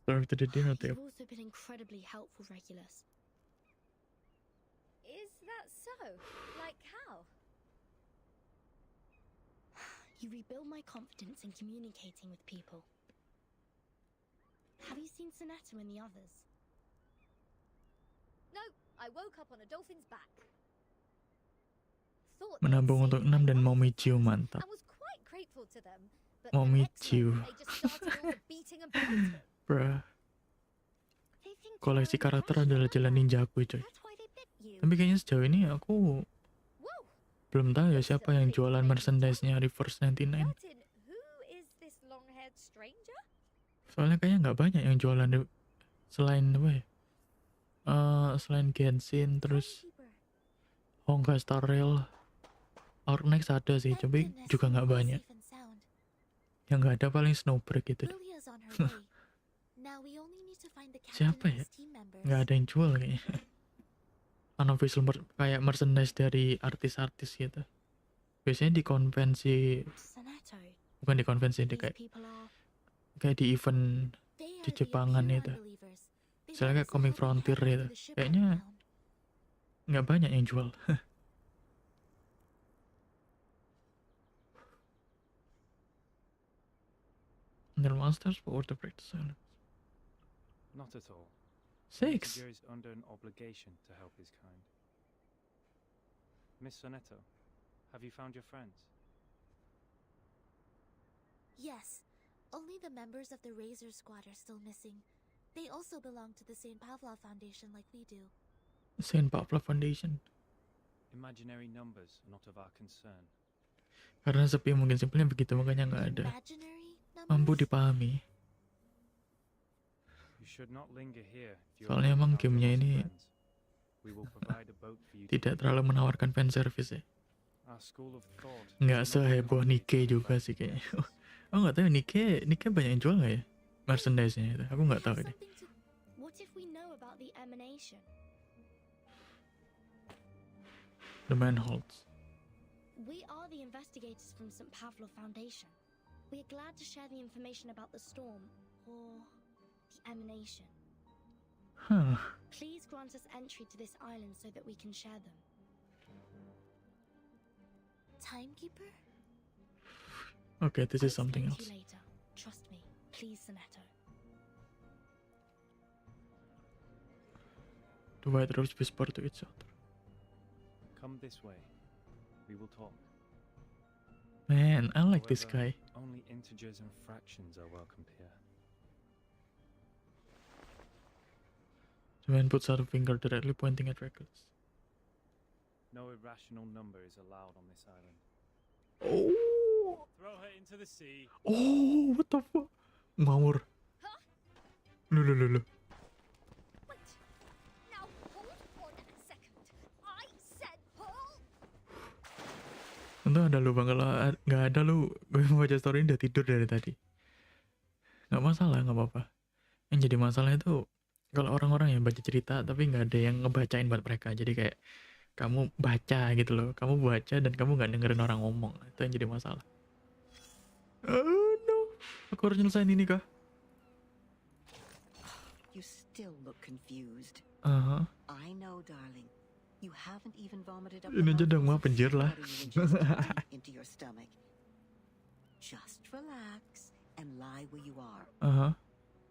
Serve to the dinner You've table. also been incredibly helpful, Regulus. Is that so? Like how? You rebuild my confidence in communicating with people. Have you seen Sonetto and the others? No, I woke up on a dolphin's back. Thought Menabung untuk 6 dan mau miciu, mantap. I was quite grateful to them, but Mau the next miciu. moment they just started all the beating and biting. Bruh. They think Koleksi you're karakter impressionable. adalah jalan ninjaku coy. That's why they bit you. Tapi kayaknya sejauh ini aku Whoa! belum tahu ya siapa yang jualan merchandise-nya Reverse 99. Martin, who is this long-haired stranger? Soalnya kayaknya nggak banyak yang jualan selain apa ya? Selain Genshin terus Timekeeper. Honkai Star Rail, Ornex ada sih, Thank tapi goodness juga nggak we're banyak. safe and sound. Yang nggak ada paling Snowbreak gitu. deh. Lily's on her way. Now we only need to find the captain Siapa and ya? his team members. Nggak ada yang jual kayaknya. Unofficial kayak merchandise dari artis-artis gitu. Biasanya di konvensi, Sonetto. bukan di konvensi, di These kayak people are. di event They di are the Jepangan Imperial itu. Unbelievers. They Misalnya let kayak us Comic all be Frontier headed itu. to the ship Kayaknya outbound. nggak banyak yang jual. The monsters for the break silence. Not at all. 6. Messenger is under an obligation to help his kind. Miss Sonetto, have you found your friends? Yes, only the members of the Razor Squad are still missing. They also belong to the St. Pavlov Foundation like we do. Saint Pavlov Foundation. Imaginary numbers are not of our concern. Karena sepi mungkin simpelnya begitu makanya nggak ada. Imaginary Mampu numbers? dipahami. You should not linger here if you Soalnya are emang worried about gamenya your lost ini friends. We will provide a boat for you to tidak use. terlalu menawarkan fan service ya. Our school of thought Nggak does not seheboh accommodate Nikkei your juga sih practical kayaknya. interests. Oh nggak tahu Nikkei banyak yang jual nggak ya merchandise-nya itu? Aku nggak We tahu have deh. something to- What if we know about the emanation? The Manholds. We are the investigators from St. Pavlov Foundation. We are glad to share the information about the storm, or the emanation. Huh. Please grant us entry to this island so that we can share them. Timekeeper? Okay, this is I'll something explain to else. you later. Trust me. Please, Sonetto. The white robes whisper to each other. Come this way. We will talk. Man, I like this However, guy. Only integers and fractions are welcome here. The man puts out a finger directly pointing at Reckless. No irrational number is allowed on this island. Oh, Throw her into the sea. oh, what the fuck? Ngawur. Loh. Wait. Now hold on a second. I said hold. Untung ada lu bang, kalau nggak ada lu, gue mau baca story ini udah tidur dari tadi. Nggak masalah, nggak apa-apa. Yang jadi masalah itu kalau orang-orang yang baca cerita tapi nggak ada yang ngebacain buat mereka. Jadi kayak kamu baca gitu loh, kamu baca dan kamu nggak dengerin orang ngomong. Itu yang jadi masalah. Oh no, aku harus nyelesain ini kah? You still look confused. Aha. I know, darling. You haven't even vomited up Ini aja the dong, Ma, mouthfuls of penjir lah. water you ingested deep into your stomach. Just relax and lie where you are. Aha.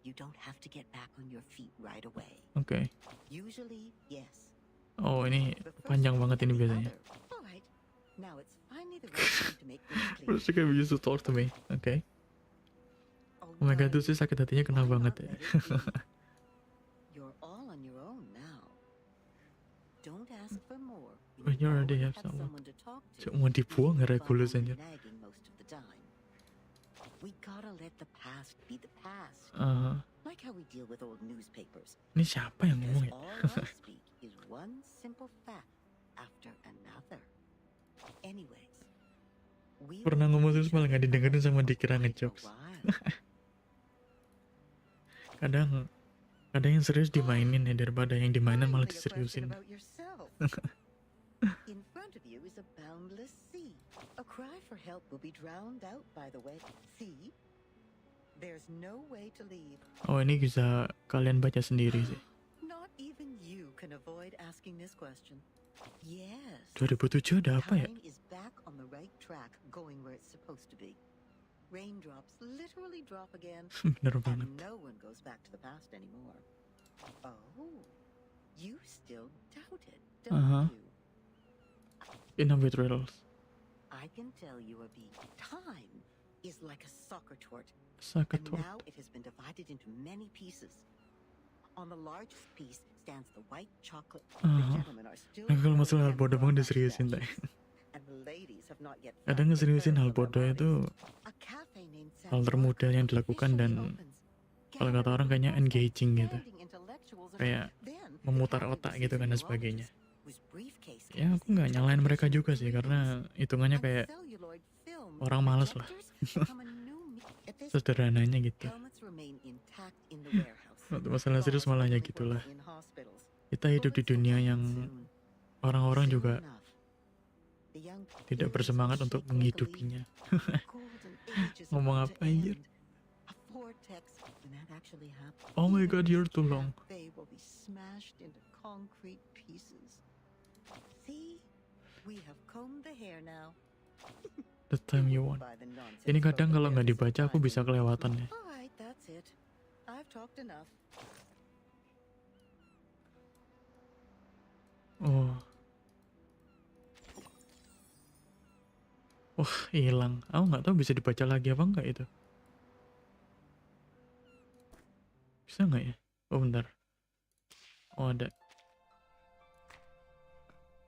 You don't have to get back on your feet right away. Oke. Usually, yes. Oh, ini panjang banget ini biasanya. All right. Now it's finally the right time to make things clear. Terus kayak used to talk to me. Okay. Oh my god, itu sih sakit hatinya kena banget ya. You're all on your own now. Don't ask for more. When you already have someone to talk to. Cuk, mau dibuang nggak regulus aja. Nagging most of the time. We gotta let the past be the past. Like how we deal with old newspapers. Ini siapa yang ngomong ya? All I speak is one simple fact after another. Anyways, we Pernah ngomong terus malah nggak didengerin sama dikira ngejokes. kadang yang serius dimainin ya daripada yang dimainin malah diseriusin. In front of you is a boundless sea. A cry for help will be drowned out by the way. See? There's no way to leave. Oh, ini bisa kalian baca sendiri sih. Not even you can avoid asking this question. Yes. 2007 ada apa ya? Time is back on the right track, going where it's supposed to be. Raindrops literally drop again. Bener banget. And no one goes back to the past anymore. Oh, you still doubt it, don't you? Enough with riddles. I can tell you, Abi, time is like a soccer tort. Soccer And tort. now it has been divided into many pieces. On the largest piece stands the white chocolate. The gentlemen are still Kalau masalah hal bodoh banget diseriusin deh. and the ladies have not yet Kadang ngeseriusin hal bodoh itu hal termudah yang dilakukan dan kalau kata orang kayaknya engaging gitu. Kayak memutar otak gitu kan dan sebagainya. Ya aku nggak nyalain mereka juga sih karena hitungannya kayak orang males lah. Sederhananya gitu. Waktu masalah serius malahnya gitulah. Kita hidup di dunia yang orang-orang juga tidak bersemangat untuk menghidupinya. Ngomong apa anjir? Oh my god, you're too long. They will be smashed into concrete pieces. See? We have combed the hair now. The time you want. Ini kadang kalau nggak dibaca aku bisa kelewatan ya. Alright, that's it. I've talked enough. Oh. Wah, hilang. Aku nggak tahu bisa dibaca lagi apa enggak itu. Bisa nggak ya? Oh, bentar. Oh, ada.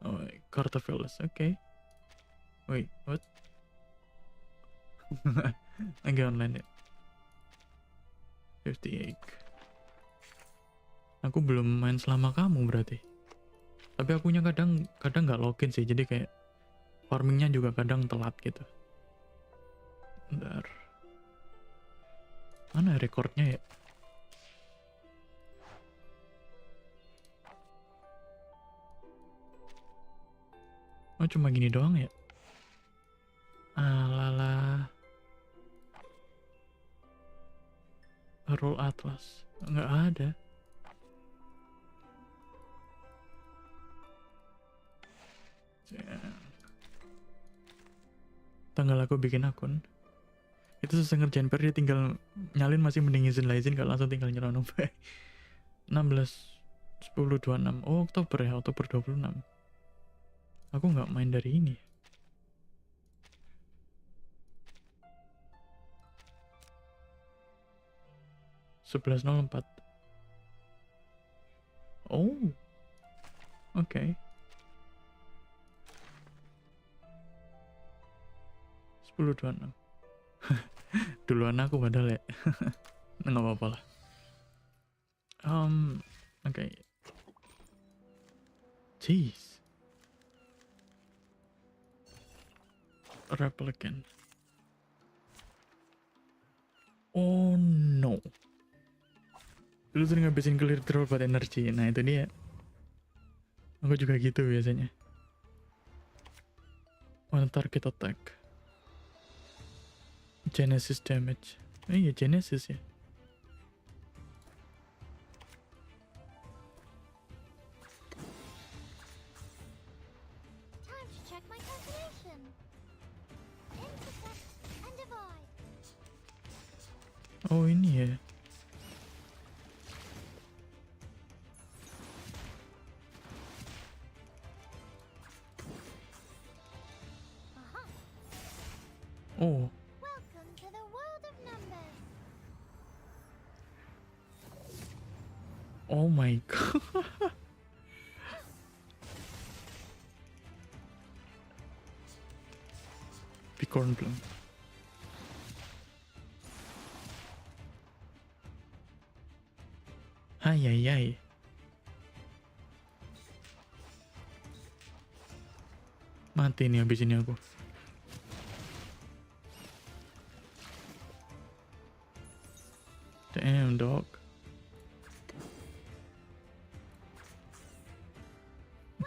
Oh, Cartafellas. Oke. Wait, what? Lagi online ya? 58. Aku belum main selama kamu berarti. Tapi akunya kadang nggak login sih, jadi kayak farmingnya juga kadang telat gitu. Bentar. Mana recordnya ya? Oh cuma gini doang ya? Alala. Roll Atlas. Nggak ada. Tanggal aku bikin akun. Itu selesai ngerjain PR dia tinggal nyalin masih mending izin kalau langsung tinggal nyelonong. 16 10 26. Oh Oktober ya, Oktober 26. Aku nggak main dari ini. Sebelas 04. Oh, oke. 10.26. Duluan aku padahal ya. Nggak apa-apa lah. Oke. Jeez. Replicant. Oh no. Dulu sering ngabisin clear throw buat energi. Nah itu dia. Aku juga gitu biasanya. One target attack. Genesis damage. Iya Genesis ya. Time to check my calculation. Intersect and divide. Oh ini ya. Oh. Welcome to the world of numbers. Oh my god. Bicorn belum. Hai. Mati nih habis ini aku. Damn dog.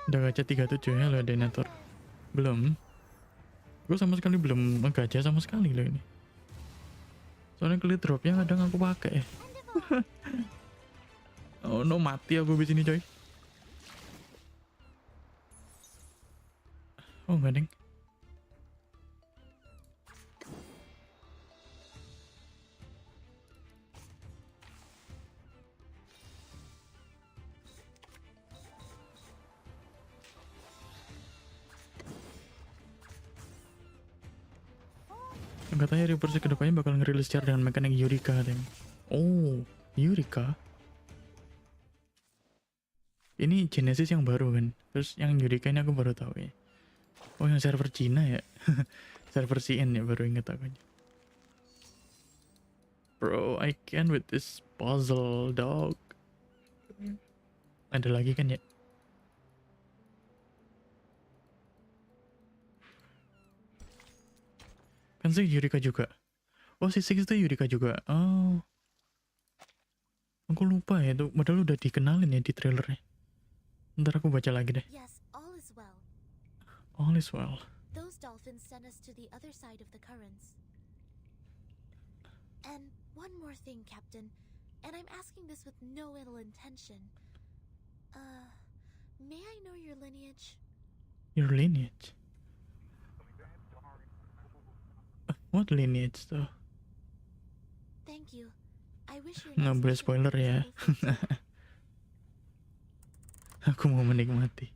Udah gacha 37 ya lo Denator. Belum. Gue sama sekali belum ngegacha sama sekali loh ini. Soalnya kali dropnya kadang aku pakai. Oh no, mati aku di sini coy. Oh enggak deng. Katanya reverse kedepannya bakal ngerilis char dengan mekanik Eureka katanya. Oh, Eureka? Ini Genesis yang baru kan? Terus yang Eureka ini aku baru tahu ya. Oh yang server Cina ya? Server CN ya, baru inget aku. Bro, I can with this puzzle dog. Ada lagi kan ya? Kan sih Eureka juga. Oh si Six itu Eureka juga. Oh. Aku lupa ya tuh. Padahal udah dikenalin ya di trailernya. Ntar aku baca lagi deh. Yes, all is well. All is well. Those dolphins sent us to the other side of the currents. And one more thing, Captain. And I'm asking this with no ill intention. May I know your lineage? Your lineage? What lineage though? Thank you. I wish your Nggak boleh spoiler ya. Aku mau menikmati.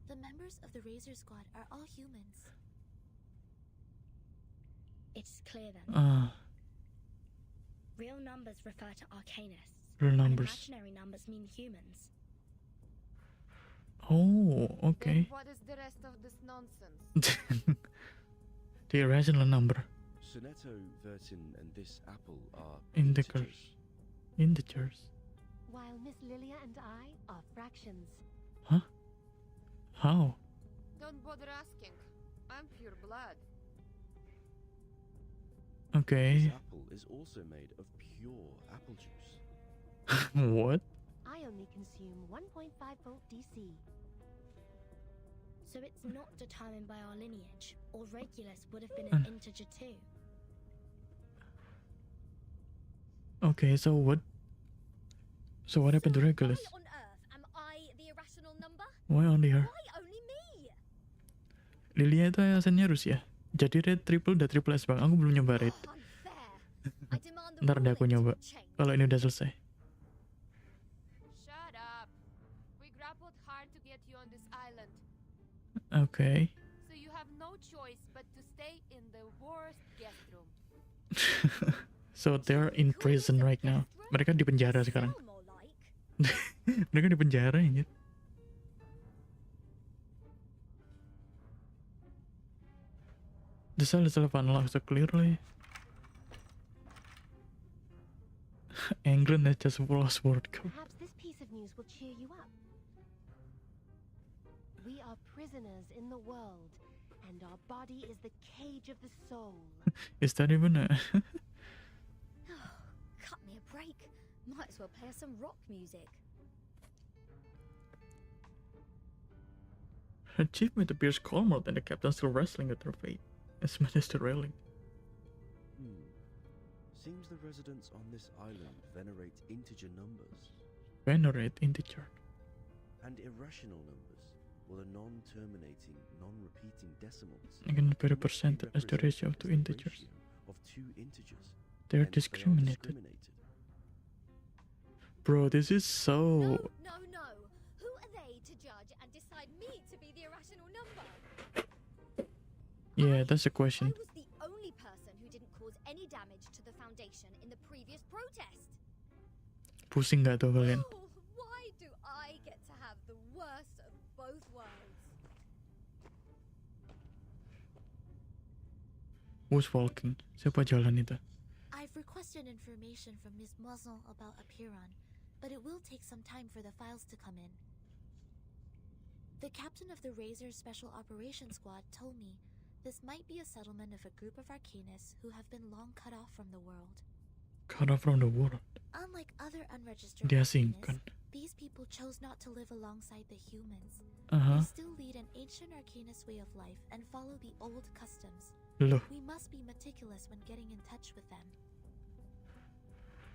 The members of the Razor Squad are all humans. It's clear then. Real numbers refer to arcanists. Real and numbers. imaginary numbers mean humans. Oh, okay. Then what is the rest of this nonsense? The irrational number. Sonetto, Vertin, and this apple are Integers. Integers. While Miss Lilia and I are fractions. Huh? How? Don't bother asking. I'm pure blood. Okay. This apple is also made of pure apple juice. What? I only consume 1.5 volt DC. So it's not determined by our lineage, or Regulus would have been an integer too. Okay, so what happened to Regulus? Why on earth am I the irrational number? Why only her? Why only me? Lilia itu asalnya Rusia. Jadi red triple udah triple S bang. Aku belum nyoba red. Ntar deh aku nyoba. Kalau ini udah selesai. Shut up. We grappled hard to get you on this island. Okay. So you have no choice but to stay in the worst guest room. So they're in prison right now. Mereka di penjara sekarang. Mereka di penjara ya. The cell itself unlocked so clearly. England has just lost World Cup. Perhaps this piece of news will cheer you up. We are prisoners in the world, and our body is the cage of the soul. Is that even a... Cut me a break. Might as well play us some rock music. Achievement appears calmer than the captain still wrestling with her fate. As much as the railing. Seems the residents on this island venerate integer numbers. Venerate integer. And irrational numbers, or the non-terminating, non-repeating decimals. Again, very percent as the ratio of two integers. Of two integers. They're discriminated. Bro, this is so... No. Who are they to judge and decide me to be the irrational number? Yeah, that's the question. I was the only person who didn't cause any damage to the Foundation in the previous protest. Pusing nggak tuh kalian? Oh, why do I get to have the worst of both worlds? Who's walking? Siapa jalan itu? I've requested information from Miss Moisson about Apiron, but it will take some time for the files to come in. The captain of the Razor Special Operations Squad told me this might be a settlement of a group of arcanists who have been long cut off from the world. Cut off from the world. Unlike other unregistered Diasingkan. arcanists, these people chose not to live alongside the humans. Uh-huh. They still lead an ancient arcanist way of life and follow the old customs. Loh. We must be meticulous when getting in touch with them.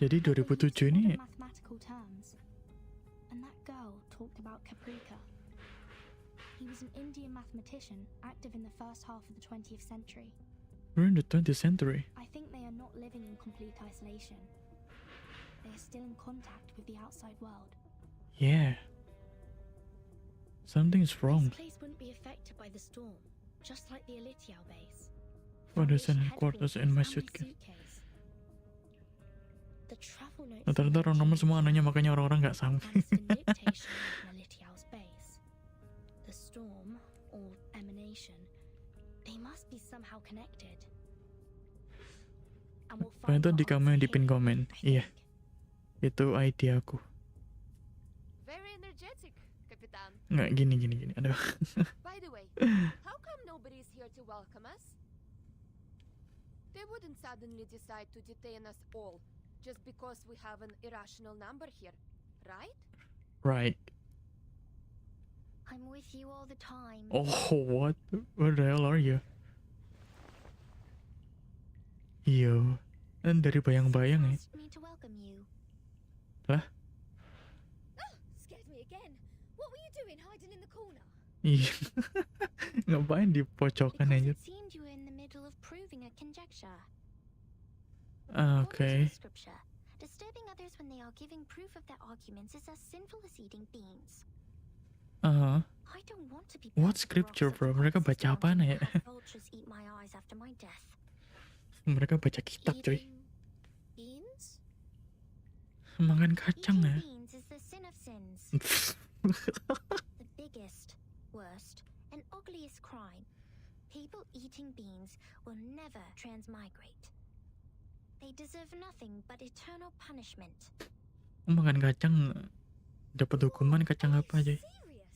Jadi 2007 ini Mathematical terms. And that girl talked about Caprica. He was an Indian mathematician active in the first half of the 20th century. we're in the 20th century. I think they are not living in complete isolation. They are still in contact with the outside world. Yeah. Something's wrong. This place wouldn't be affected by the storm, just like the Elitiao base. Foundation headquarters in my suitcase. The travel notes. Rata-rata orang nomor semua anehnya, makanya orang-orang nggak sanggup. Elitiao's base. The storm or emanation. They must be somehow connected. And we'll find Itu di the kamu yang answer di pin here. komen. Iya. Itu ID aku. Very energetic, Kapitan. Nggak gini. Aduh. By the way, how come nobody's here to welcome us? They wouldn't suddenly decide to detain us all just because we have an irrational number here, right? Right. I'm with you all the time. Oh, what? Where the hell are you? Yo. Kan dari bayang-bayang ya. Asked me to welcome you. Lah? Scared me again. What were you doing hiding in the corner? Iya. Ngapain di pojokan aja? It seemed you were in the middle of proving a conjecture. Okay. Scripture. Disturbing others when they are giving proof of their arguments is as sinful as eating beans. Uh-huh. I don't want to be What scripture, bro? Mereka baca apaan ya? vultures eat my eyes after my death. Mereka baca kitab, coy. Beans? Makan kacang ya. Beans is the sin of sins. The biggest, worst, and ugliest crime. People eating beans will never transmigrate. They deserve nothing but eternal punishment. Makan kacang dapat hukuman kacang apa aja? Serious?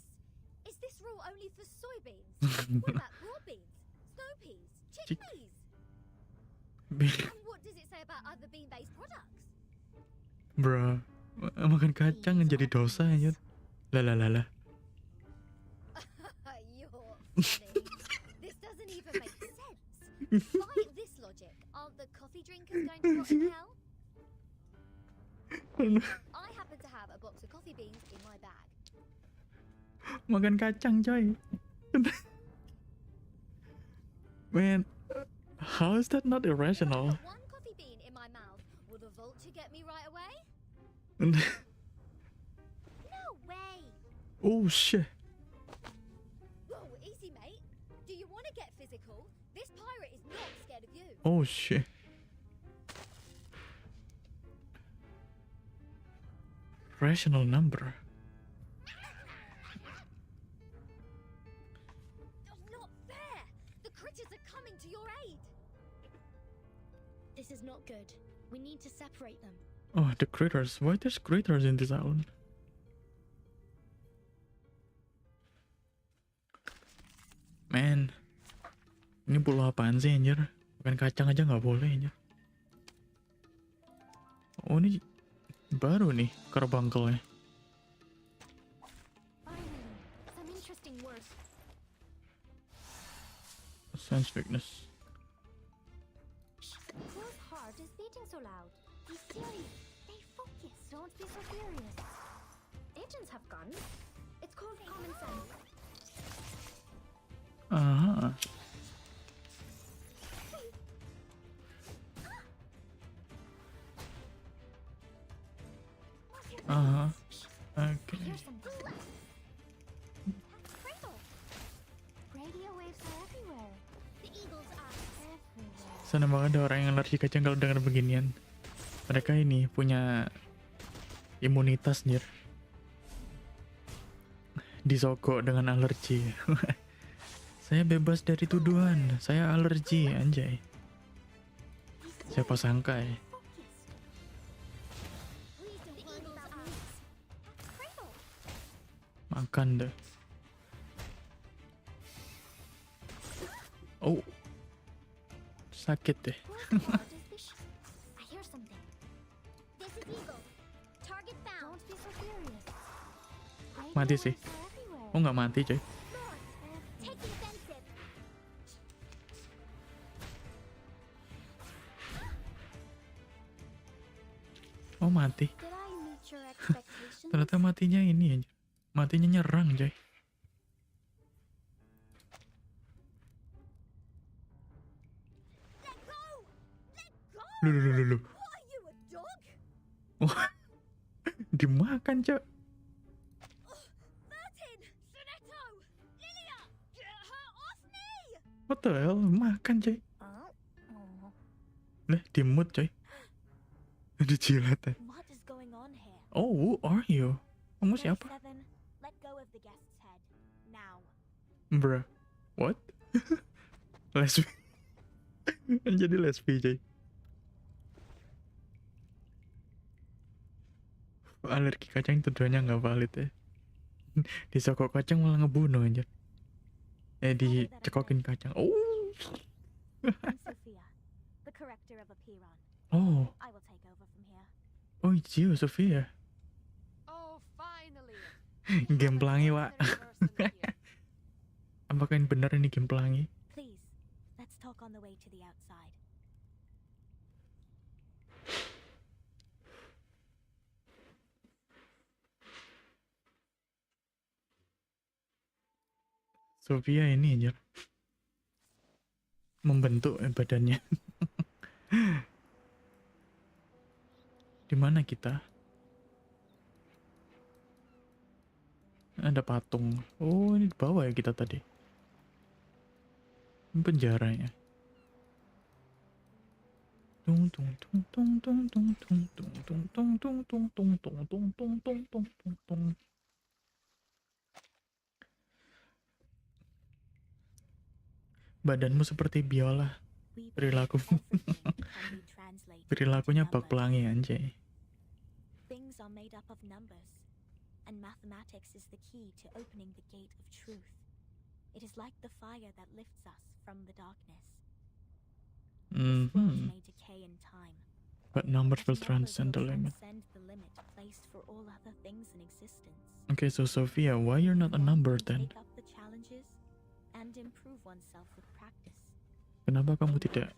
Is this rule only for soybeans? What about raw beans, snow peas, chickpeas? And what does it say about other bean-based products? Bro, makan kacang jadi dosa aja. Lah. You're funny. This doesn't even make sense. By this logic, aren't the coffee drinkers going to rot in hell? I happen to have a box of coffee beans in my bag. Makan kacang, coy. Man, how is that not irrational? One coffee bean in my mouth. Will the vulture get me right away? No way. Oh shit. Whoa, easy, mate. Do you want to get physical? This pirate is not scared of you. Oh shit. Rational number. Not fair. The critters are coming to your aid. This is not good. We need to separate them. Oh, the critters. Why there's critters in this island? Man, ini pulau apaan sih anjir? Makan kacang aja nggak boleh anjir. Oh, ini baru nih carbuncle-nya. Finally, some interesting words. Sense weakness. Whose heart is beating so loud? Be serious. Stay focused. Don't be so furious. Agents have guns. It's called common sense. Ah. Okay. Here's some cradle. Radio waves are everywhere. The Sana banget ada orang yang alergi kacang kalau dengar beginian. Mereka ini punya imunitas nir. Disogok dengan alergi. Saya bebas dari tuduhan. Saya alergi, anjay. Siapa sangka ya? Makan deh. Oh. Sakit deh. I hear something. This is Eagle. Target found. Don't be so furious. Mati sih. Oh nggak mati coy. Take the offensive. Oh mati. Did I meet your expectations? Ternyata matinya ini aja. Matinya nyerang coy. Lu. What are you, a dog? Wah. Dimakan cok. 13! Sonetto! Lilia! Get her off me! What the hell? Makan coy. Oh. Lah dimut coy. Dijilat ya. What is going on here? Oh, who are you? Kamu siapa? 7, let go of the guest's head. Now. Bruh. What? Lesbi. Jadi lesbi coy. Alergi kacang tuduhannya nggak valid ya. Disokok kacang malah ngebunuh aja. Dicekokin kacang. Oh. I'm Sophia, the corrector of Apiron. Oh. I will take over from here. Oh, it's you, Sophia. Oh, finally. Game pelangi, Wak. Apakah ini benar ini game pelangi? Please, let's talk on the way to the outside. Sophia ini aja membentuk badannya. Di mana kita? Ada patung. Oh, ini di bawah ya kita tadi. Ini penjaranya. Tung tung tung tung tung tung tung tung tung tung tung tung tung tung tung tung tung tung tung tung. Badanmu seperti biola. Perilaku. Perilakunya bak pelangi anjay. Things are made up of numbers, and mathematics is the key to opening the gate of truth. It is like the fire that lifts us from the darkness. This world may decay in time, but numbers will transcend the limit. the limit placed for all other things in existence. Okay, so Sophia, why you're not a number then? Take up the challenges and improve oneself with practice. Kenapa kamu tidak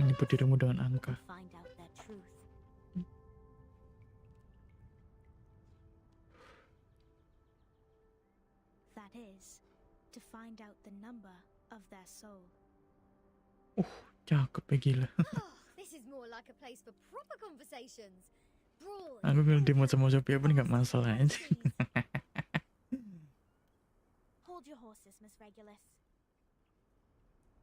menyebut dirimu dengan angka? Find out their truth. That is, to find out the number of their soul. Cakep ya gila. This is more like a place for proper conversations. Broad. Aku bilang dimut sama Sophia pun nggak masalah aja. Hold your horses, Miss Regulus.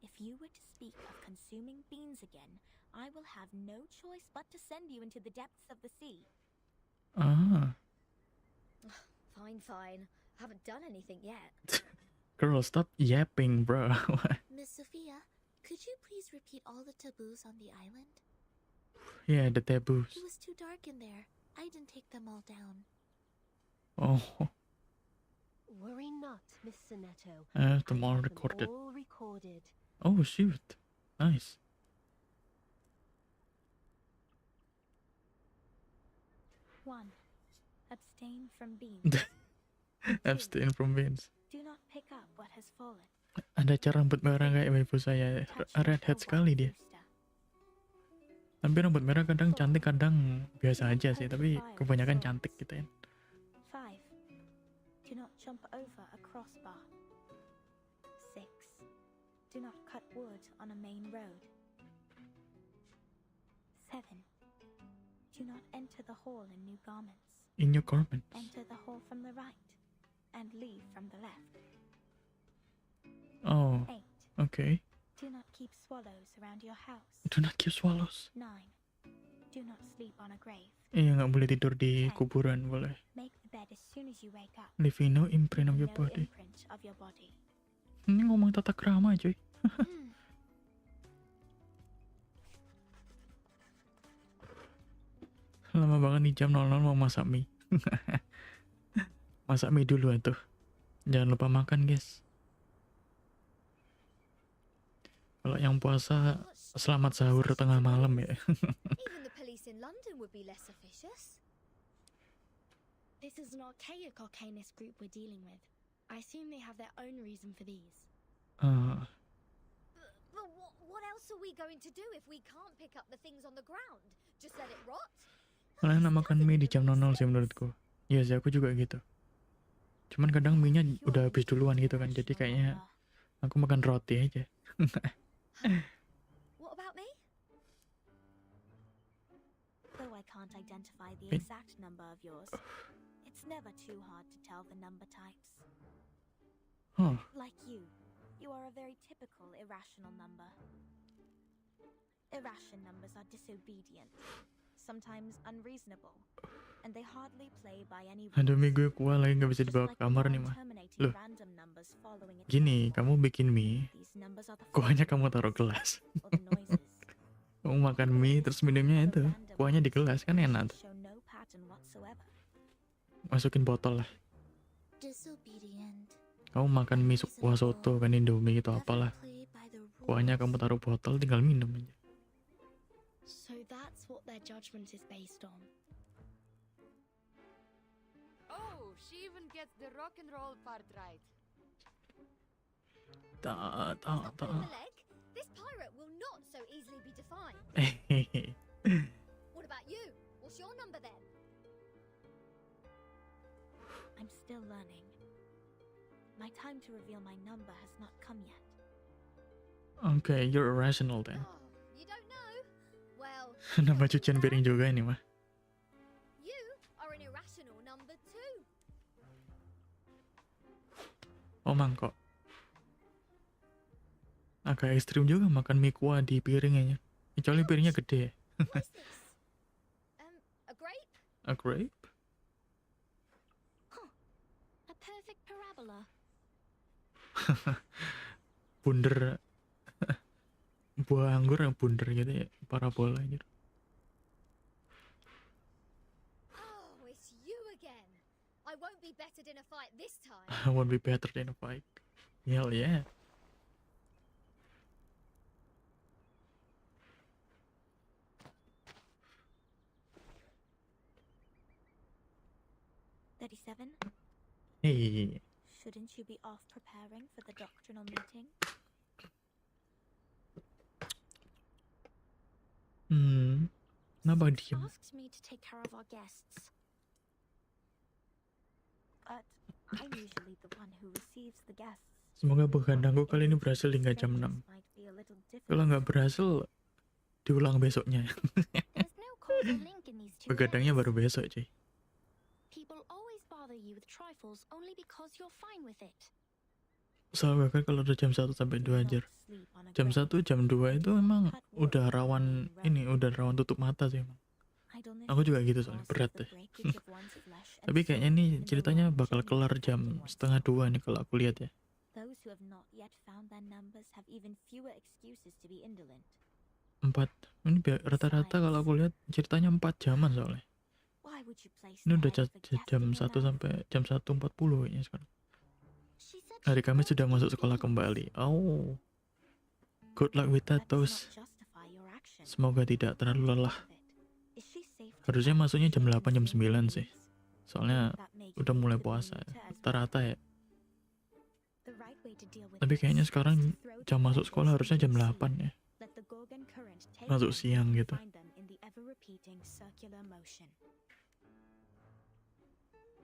If you were to speak of consuming beans again, I will have no choice but to send you into the depths of the sea. Ah. Fine, fine. Haven't done anything yet. Girl, stop yapping, bro. Miss Sophia, could you please repeat all the taboos on the island? Yeah, the taboos. It was too dark in there. I didn't take them all down. Oh. Worry not, Miss Sonetto. Them all recorded. All recorded. Oh, shoot. Nice. One, abstain from beans. Abstain from beans. Do not pick up what has fallen. Ada cara rambut merah kayak ibu saya. Redhead sekali dia. Tapi rambut merah kadang cantik, kadang biasa aja sih. Tapi kebanyakan cantik gitu ya. 5. Do not jump over a crossbar. 6. Do not cut wood on a main road. 7. Do not enter the hall in new garments. In your garments. Enter the hall from the right and leave from the left. Oh, 8. okay. Do not keep swallows around your house. Do not keep swallows. 9. Do not sleep on a grave. Nggak boleh tidur di kuburan, boleh. Make the bed as soon as you wake up. Leaving no imprint of your No body. imprint of your body. Ini ngomong tata krama, cuy. Lama banget nih, jam 00 mau masak mie. Masak mie dulu tuh. Jangan lupa makan, guys. Kalau yang puasa, selamat sahur tengah malam ya. Even the police in London would be less officious. This is an archaic arcanist group we're dealing with. I assume they have their own reason for these. But what else are we going to do if we can't pick up the things on the ground? Just let it rot? Kalian makan mie di jam 00 sih menurutku. Iya sih, aku juga gitu. Cuman kadang mie-nya udah habis duluan gitu kan. Jadi kayaknya aku makan roti aja. What about me? Though I can't identify the exact number of yours, it's never too hard to tell the number types. Huh. Like you are a very typical irrational number. Irrational numbers are disobedient, sometimes unreasonable, and they hardly play by any rules. Aduh, mie gue kuah lagi nggak bisa dibawa ke kamar nih, mah. Loh, gini, kamu bikin mie, kuahnya kamu taruh gelas. Kamu makan mie, terus minumnya itu, kuahnya di gelas, kan enak tuh. Masukin botol lah. Kamu makan mie kuah soto, kan Indomie gitu, apalah. Kuahnya kamu taruh botol, tinggal minum aja. So that's what their judgment is based on. Oh, she even gets the rock and roll part right. Stop pulling the leg. This pirate will not so easily be defined. What about you? What's your number then? I'm still learning. My time to reveal my number has not come yet. Okay, you're irrational then. Oh, you don't know? Well, Nambah cucian piring juga ini mah. you are an irrational number too. Oh, mangkok. Agak ekstrim juga makan mie kuah di piringnya. Kecuali piringnya gede. What is this? A grape? A grape? A perfect parabola. Bunder. Buah anggur yang bunder gitu ya, parabola gitu. Oh, it's you again. I won't be better in a fight this time. I won't be better than a fight. Hell yeah. $37. Hey. Shouldn't you be off preparing for the doctrinal meeting? Kenapa diem? Asked me to take care of our guests. But I'm usually the one who receives the guests. Semoga begadangku kali ini berhasil hingga jam 6. Kalau nggak berhasil, diulang besoknya. Begadangnya baru besok, cuy. People always bother you with trifles only because you're fine with it. Soalnya kan kalau udah jam 1 sampai 2 aja. Jam 1, jam 2 itu emang udah rawan tutup mata sih emang. Aku juga gitu soalnya, berat deh. Tapi kayaknya nih ceritanya bakal kelar jam setengah 2 nih kalau aku lihat ya. Those who have not yet found their numbers have even fewer excuses to be indolent. 4. Ini rata-rata kalau aku lihat ceritanya 4 jaman soalnya. Ini udah jam 1 sampai jam 1.40 kayaknya sekarang. Hari Kamis sudah masuk sekolah kembali. Oh. Good luck with that, Tos. Semoga tidak terlalu lelah. Harusnya masuknya jam 8, jam 9 sih. Soalnya udah mulai puasa. Rata-rata ya. Tapi kayaknya sekarang jam masuk sekolah harusnya jam 8 ya. Masuk siang gitu.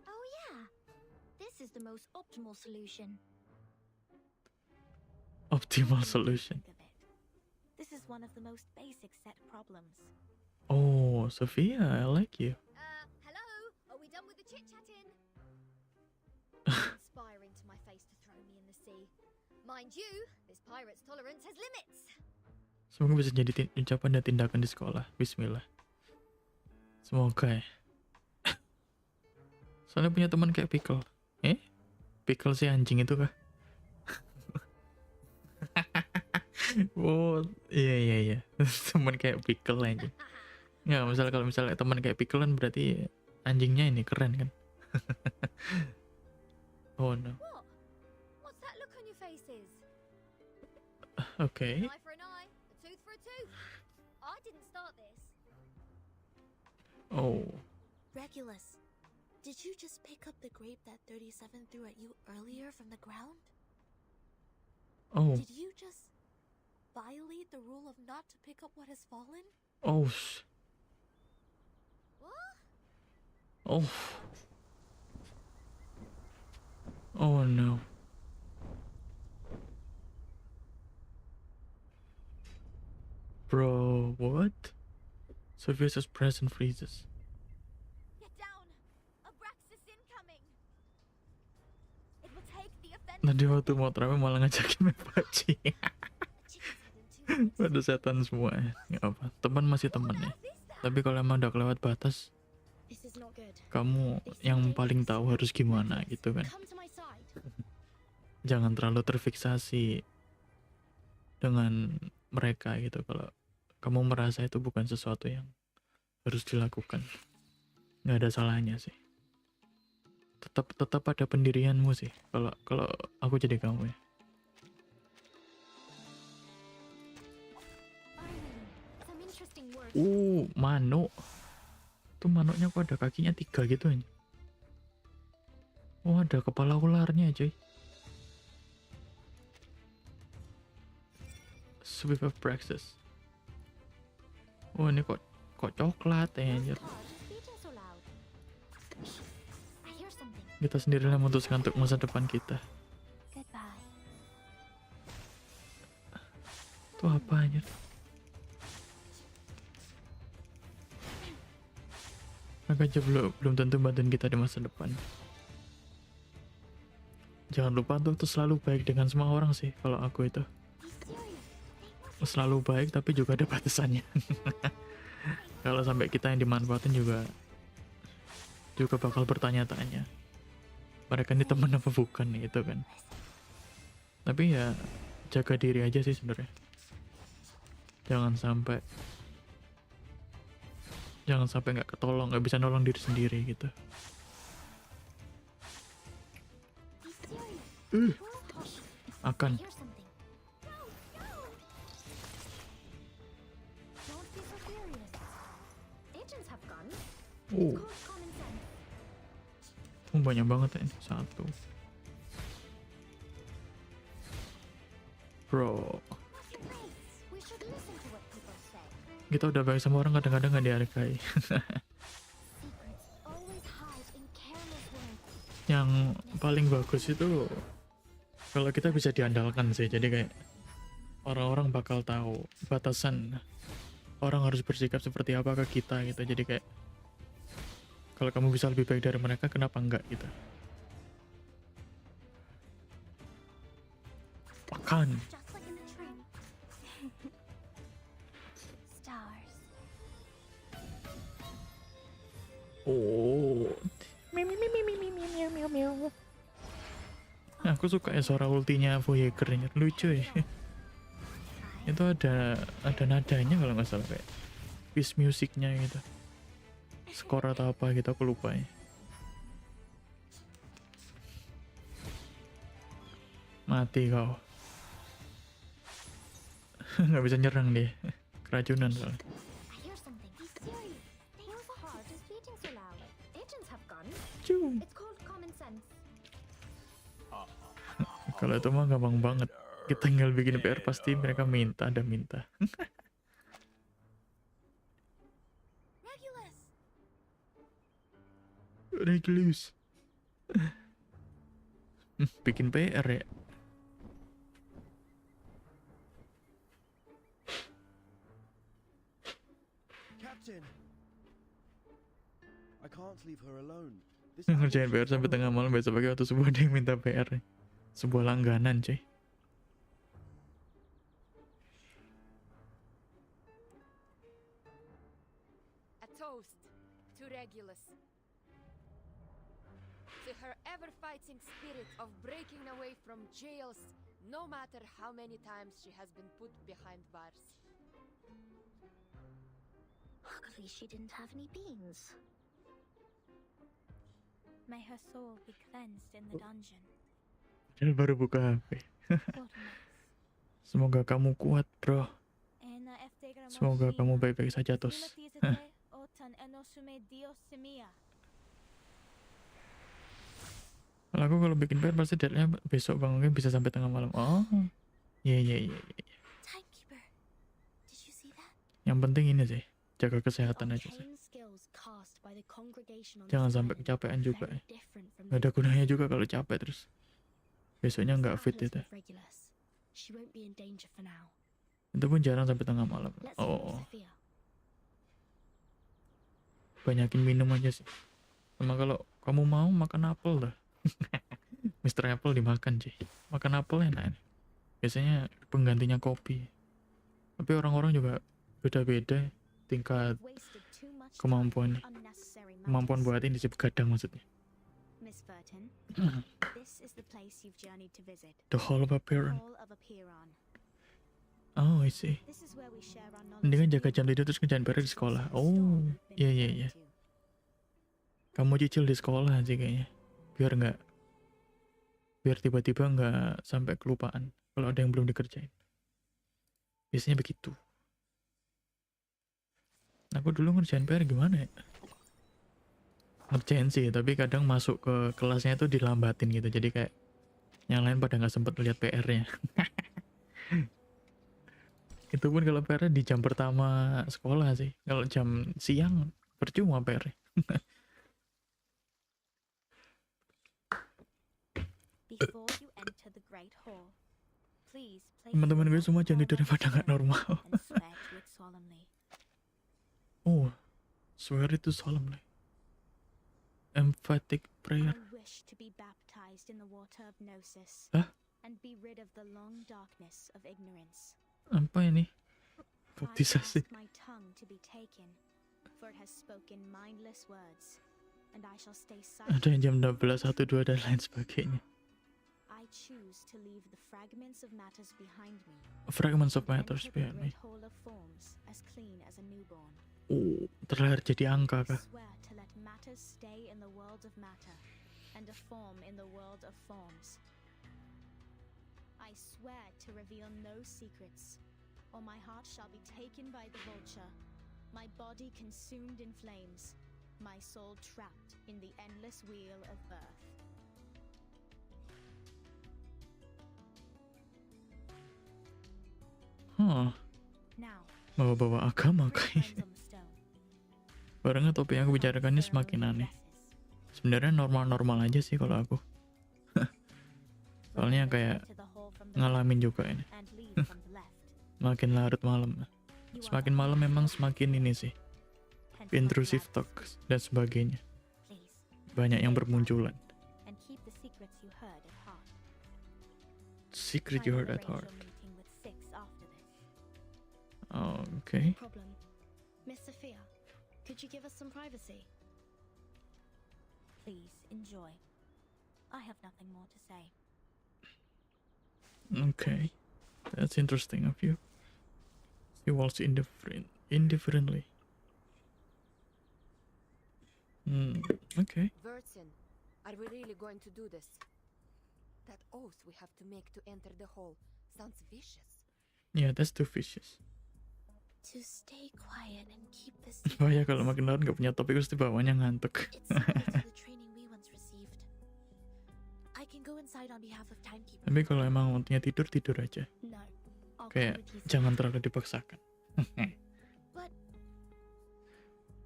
Oh yeah. This is the most optimal solution. Optimal solution. This is one of the most basic set problems. Oh, Sophia, I like you. Hello? Are we done with the chit-chatting? Inspiring to my face to throw me in the sea. Mind you, this pirate's tolerance has limits. Semoga bisa jadi ucapan dan tindakan di sekolah. Bismillah. Semoga ya. Soalnya punya teman kayak Pickle. Pickle si anjing itu kah? Oh, iya. Teman kayak Pickle aja. Nggak, kalau misalnya teman kayak Pickle kan berarti anjingnya ini keren kan? Oh no. What? What's that look on your faces? Okay. An eye for an eye, a tooth for a tooth. I didn't start this. Oh. Regulus, did you just pick up the grape that 37 threw at you earlier from the ground? Oh. Did you just violate the rule of not to pick up what has fallen? Oh. What? Oh. Oh no. Bro, what? Sylvia's present freezes. Get down! Abraxas incoming! It will take the offender. Tadi waktu mau terawih malah ngajakin main PUBG. Pada setan semua ya. Nggak apa. Teman masih teman ya. Tapi kalau emang udah kelewat batas, kamu yang paling tahu harus gimana gitu kan. Jangan terlalu terfiksasi dengan mereka gitu. Kalau kamu merasa itu bukan sesuatu yang harus dilakukan, nggak ada salahnya sih. Tetap ada pendirianmu sih. Kalau aku jadi kamu ya. Manuk. Tuh manuknya kok ada kakinya 3 gitu aja. Oh, ada kepala ularnya cuy. Swift of Praxis. Oh, ini kok coklat ya anjir. Kita sendiri yang memutuskan untuk masa depan kita. Itu apa anjir? Maka aja belum tentu bantuin kita di masa depan. Jangan lupa untuk selalu baik dengan semua orang sih. Kalau aku itu selalu baik tapi juga ada batasannya. Kalau sampai kita yang dimanfaatin juga bakal bertanya-tanya, mereka ini teman apa bukan gitu kan. Tapi ya jaga diri aja sih sebenarnya. Jangan sampai nggak ketolong, nggak bisa nolong diri sendiri gitu. Akan. Banyak banget ya ini. 1. Bro. Kita udah baik sama orang kadang-kadang nggak dihargai. Yang paling bagus itu kalau kita bisa diandalkan sih. Jadi kayak orang-orang bakal tahu batasan orang harus bersikap seperti apa ke kita gitu. Jadi kayak kalau kamu bisa lebih baik dari mereka, kenapa enggak gitu. Makan. Oh. Aku suka ya suara ultinya Voyager-nya, lucu ya. Itu ada nadanya kalau nggak salah, kayak piece musiknya gitu. Skor atau apa gitu aku lupa ya. Mati kau. Nggak bisa nyerang dia. Keracunan soalnya. Kalau itu mah gampang banget. Kita tinggal bikin PR pasti mereka minta. Regulus. Bikin PR ya. Captain, I can't leave her alone. Ngerjain PR sampai tengah malam, besok pagi waktu subuh ada yang minta PR. Sebuah langganan cuy. Regulus. To her ever-fighting spirit of breaking away from jails, no matter how many times she has been put behind bars. Luckily, she didn't have any beans. May her soul be cleansed in the dungeon. Dia baru buka HP. Semoga kamu kuat, bro. Semoga kamu baik-baik saja, Tos. Kalau bikin PR pasti deadline besok bangunnya bisa sampai tengah malam. Oh, iya. Yang penting ini sih, jaga kesehatan aja sih. Jangan sampai kecapean juga ya. Gak ada gunanya juga kalau capek terus. Besoknya nggak fit itu. Itu pun jarang sampai tengah malam. Oh. Banyakin minum aja sih. Sama kalau kamu mau makan apel dah. Mr. Apple dimakan sih. Makan apel enak. Biasanya penggantinya kopi. Tapi orang-orang juga beda-beda tingkat kemampuan buat ini sih, begadang maksudnya. The Hall of Apeiron. Oh, I see. Mendingan jaga jam tidur terus kerjaan PR di sekolah. Oh, iya. Kamu cicil di sekolah sih kayaknya. Biar tiba-tiba nggak sampai kelupaan kalau ada yang belum dikerjain. Biasanya begitu. Aku dulu ngerjain PR gimana ya? Ngerjain sih, tapi kadang masuk ke kelasnya itu dilambatin gitu. Jadi kayak yang lain pada nggak sempet lihat PR-nya. Itu pun kalau PR di jam pertama sekolah sih. Kalau jam siang percuma PR. Teman-teman gue semua jam tidurnya pada nggak normal. Oh, swear itu solemnly. Emphatic prayer. Hah? Apa ini? Baptisasi. Ada yang jam 12, 1, 2 dan lain sebagainya. Fragments of matters behind me. Oh, terlahir jadi angka kah? I swear to reveal no secrets, or my heart shall be taken by the vulture, my body consumed in flames, my soul trapped in the endless wheel of birth. Bawa-bawa agama kayaknya. Barangnya topik yang aku bicarakan ini semakin aneh. Sebenarnya normal-normal aja sih kalau aku. Soalnya kayak ngalamin juga ini. Makin larut malam. Semakin malam memang semakin ini sih. Intrusive talks dan sebagainya. Banyak yang bermunculan. Secret you heard at heart. Okay. Miss Sophia, could you give us some privacy? Please enjoy. I have nothing more to say. Okay, that's interesting of you. She walks indifferently. Okay. Vertin, are we really going to do this? That oath we have to make to enter the hall sounds vicious. Yeah, that's too vicious. To stay quiet and keep this. Bahaya kalau makin larut nggak punya topik pasti bawahnya ngantuk. Tapi kalau emang waktunya tidur aja. Kayak jangan terlalu dipaksakan. But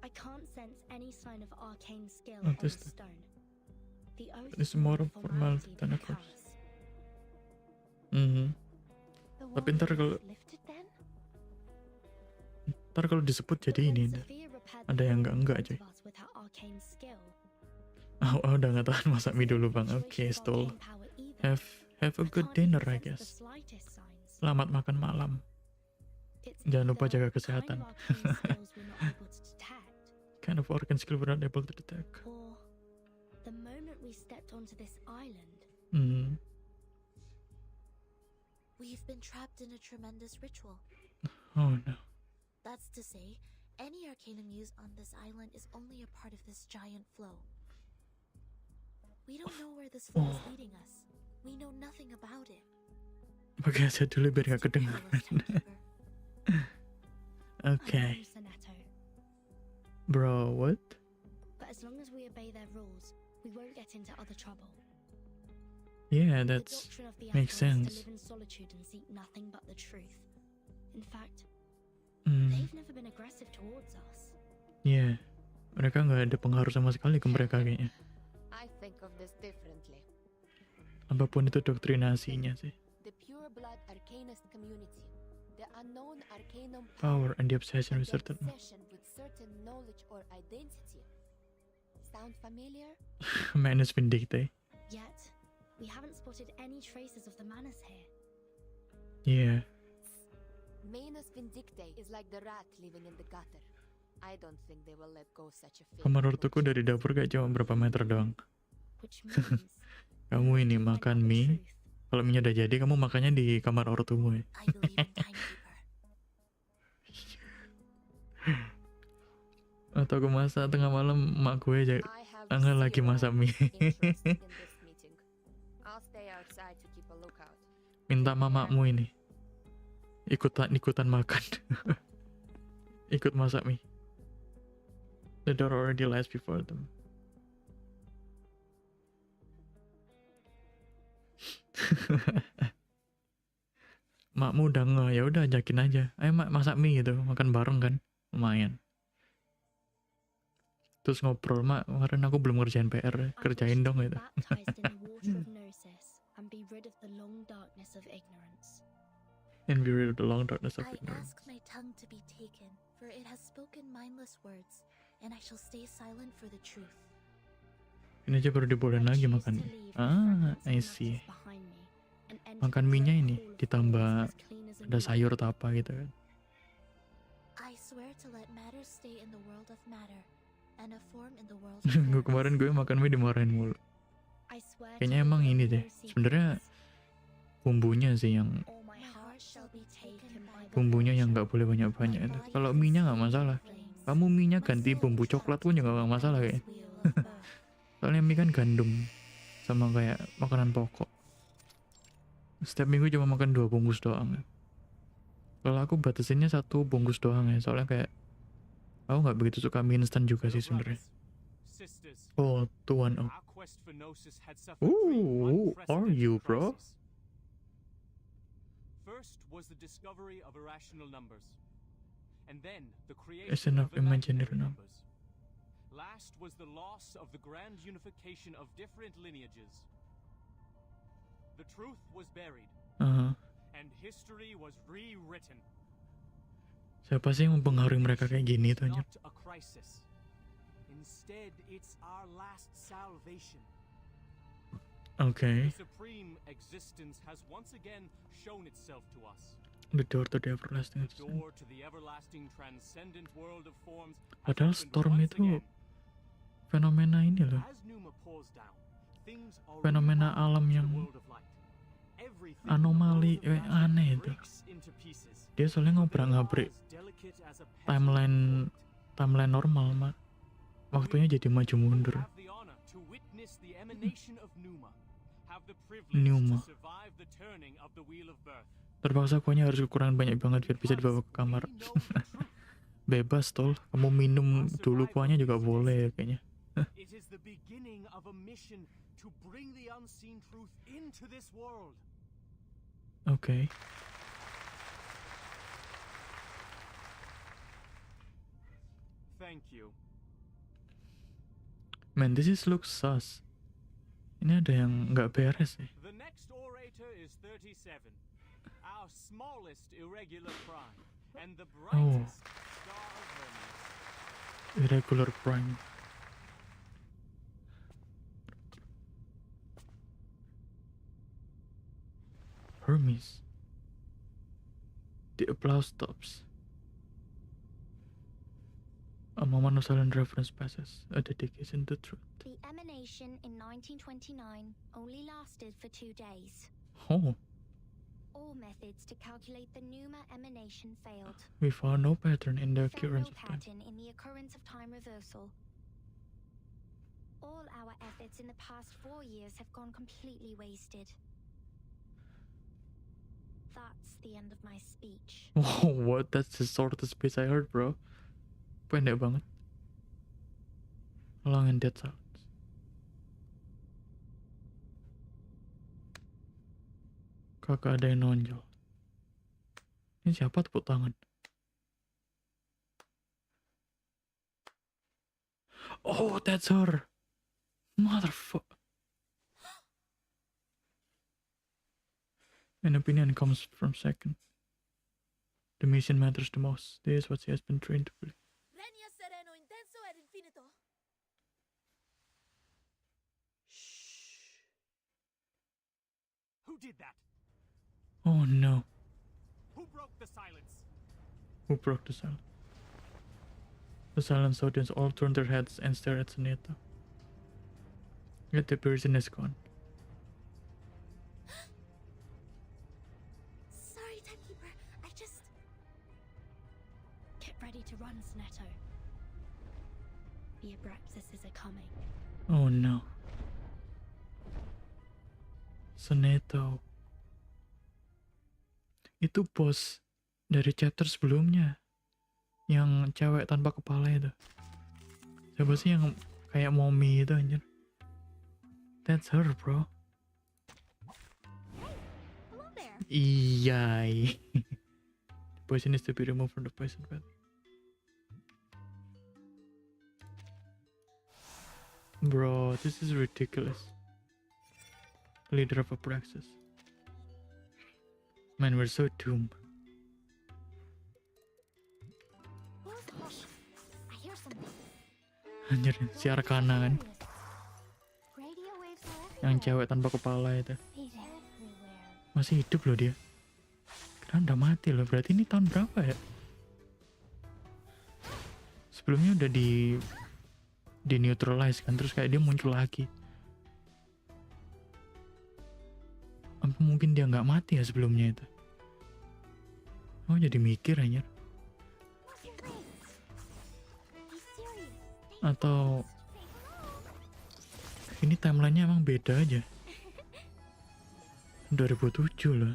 I can't sense any sign of arcane skill on the stone. The oath is more of formality than a course. Tapi ntar kalau disebut jadi ini, ada yang enggak aja. Udah nggak tahan masak mie dulu bang. Okay, stall. Have a good dinner, I guess. Selamat makan malam. Jangan lupa jaga kesehatan. kind of organ skill we're not able to detect. Or the moment we stepped onto this island, We've been trapped in a tremendous ritual. Oh no. That's to say, any arcanum used on this island is only a part of this giant flow. We don't know where this flow is leading us. We know nothing about it. Pakai aja dulu biar gak kedengaran. Okay. Bro, what? But as long as we obey their rules, we won't get into other trouble. Yeah, The that doctrine of the makes Apple is sense. to live in solitude and seek nothing but the truth. In fact, Hmm. they've never been aggressive towards us. Yeah, mereka nggak ada pengaruh sama sekali ke mereka kayaknya. I think of this differently. Apapun itu doktrinasinya sih. The pure blood arcanist community, the unknown arcanum Power and the obsession and with the certain. obsession with certain knowledge or identity. Sound familiar? Manus Vindicte. Yet, we haven't spotted any traces of the Manus here. Yeah. Manus Vindicte is like the rat living in the gutter. I don't think they will let go such a fate. Kamar ortuku dari dapur kayak cuma berapa meter doang. Which means Kamu ini makan mie. Kalau mie udah jadi, kamu makannya di kamar ortumu ya. I believe in timekeeper. Atau aku masak tengah malam, mak gue aja lagi masak mie. I'll stay outside to keep a lookout. Minta mamamu ini ikutan makan. Ikut masak mie. The door already lies before them. Makmu udah ya udah ajakin aja. Ayo mak masak mie gitu, makan bareng kan, lumayan. Terus ngobrol, mak kemarin aku belum ngerjain PR, kerjain dong gitu. baptized in the water of gnosis and be rid of the long darkness of ignorance. And be rid of the long darkness of I ignorance. ask my tongue to be taken, for it has spoken mindless words, and I shall stay silent for the truth. Ini aja baru dibolehin lagi makan. I see. Makan mie-nya ini ditambah ada sayur atau apa gitu kan. I swear to let matter stay in the world of matter, and a form in the world of Gue forms. kemarin gue makan mie dimarahin mulu. I swear Kayaknya emang ini deh. Sebenarnya bumbunya sih yang My heart shall be taken by the bumbunya yang nggak boleh banyak-banyak itu. Kalau mie-nya nggak masalah. Kamu mie-nya ganti bumbu coklat pun juga nggak masalah kayaknya. Soalnya mie kan gandum sama kayak makanan pokok. Setiap minggu cuma makan 2 bungkus doang. Kalau aku batasinnya 1 bungkus doang ya. Soalnya kayak aku nggak begitu suka mie instan juga sih sebenarnya. Oh, tuan oh. Ooh, are you bro? First was the discovery of irrational numbers, and then the It's creation enough of imaginary imaginary numbers. numbers. Last was the loss of the grand unification of different lineages. The truth was buried, and history was rewritten. Siapa sih yang mempengaruhi mereka kayak gini tuh anjir? Not a crisis. Instead, it's our last salvation. Okay. The supreme existence has once again shown itself to us. The door to the everlasting. The door to the everlasting transcendent world of forms has Padahal opened storm once itu again. fenomena ini loh. As Numa pours down, things are Fenomena alam yang world of light. Everything anomali aneh itu. breaks into pieces. Dia soalnya ngobrak-ngabrik Delicate as a timeline normal, Mak. Waktunya jadi maju mundur. have the honor to witness the emanation of Numa. Have the privilege Numa. to survive the turning of the wheel of birth. Terpaksa kuahnya harus kekurangan banyak banget biar bisa dibawa ke kamar. Bebas tol, kamu minum dulu kuahnya juga boleh kayaknya. It is the beginning of a mission to bring the unseen truth into this world. Okay. Thank you. Man, this is looks sus. Ini ada yang nggak beres ya. The next orator is 37, our smallest irregular prime, and the brightest star of Hermes. Irregular prime. Hermes. The applause stops. A moment of silent reference passes, a dedication to truth. The emanation in 1929 only lasted for 2 days. Oh, All methods to calculate the Numa emanation failed. we found no pattern in the We found occurrence no of time. pattern in the occurrence of time reversal. All our efforts in the past 4 years have gone completely wasted. That's the end of my speech. Oh, what? That's the shortest speech I heard, bro. Pendek banget. Long and dead silence. Kakak ada yang nonjol. Ini siapa tepuk tangan? Oh, that's her. Motherfucker. An opinion comes from second. The mission matters the most. This is what she has been trained to believe. Regna sereno intenso ed infinito. Who did that? Oh no. Who broke the silence? Who broke the silence? The silence audience all turn their heads and stare at Suneta. Yet the person is gone. Sorry, timekeeper. I just... Get ready to run, Sneto. The Abraxas are coming. Oh no. Suneto. Itu bos dari chapter sebelumnya. Yang cewek tanpa kepala itu. Siapa sih yang kayak mommy itu anjir? That's her, bro. Hello there. Iya. The poison is to be removed from the poison bed. Bro, this is ridiculous. Leader of a praxis. Man, we're so doomed. I hear something. Anjir, si Arkana kan. Radio waves are Yang cewek tanpa kepala itu. everywhere. Masih hidup loh dia. Kira udah mati loh. Berarti ini tahun berapa ya? Sebelumnya udah di neutralize kan. Terus kayak dia muncul lagi. Apa mungkin dia nggak mati ya sebelumnya itu? Oh, jadi mikir anjir. Atau ini timelinenya emang beda aja. 2007 loh.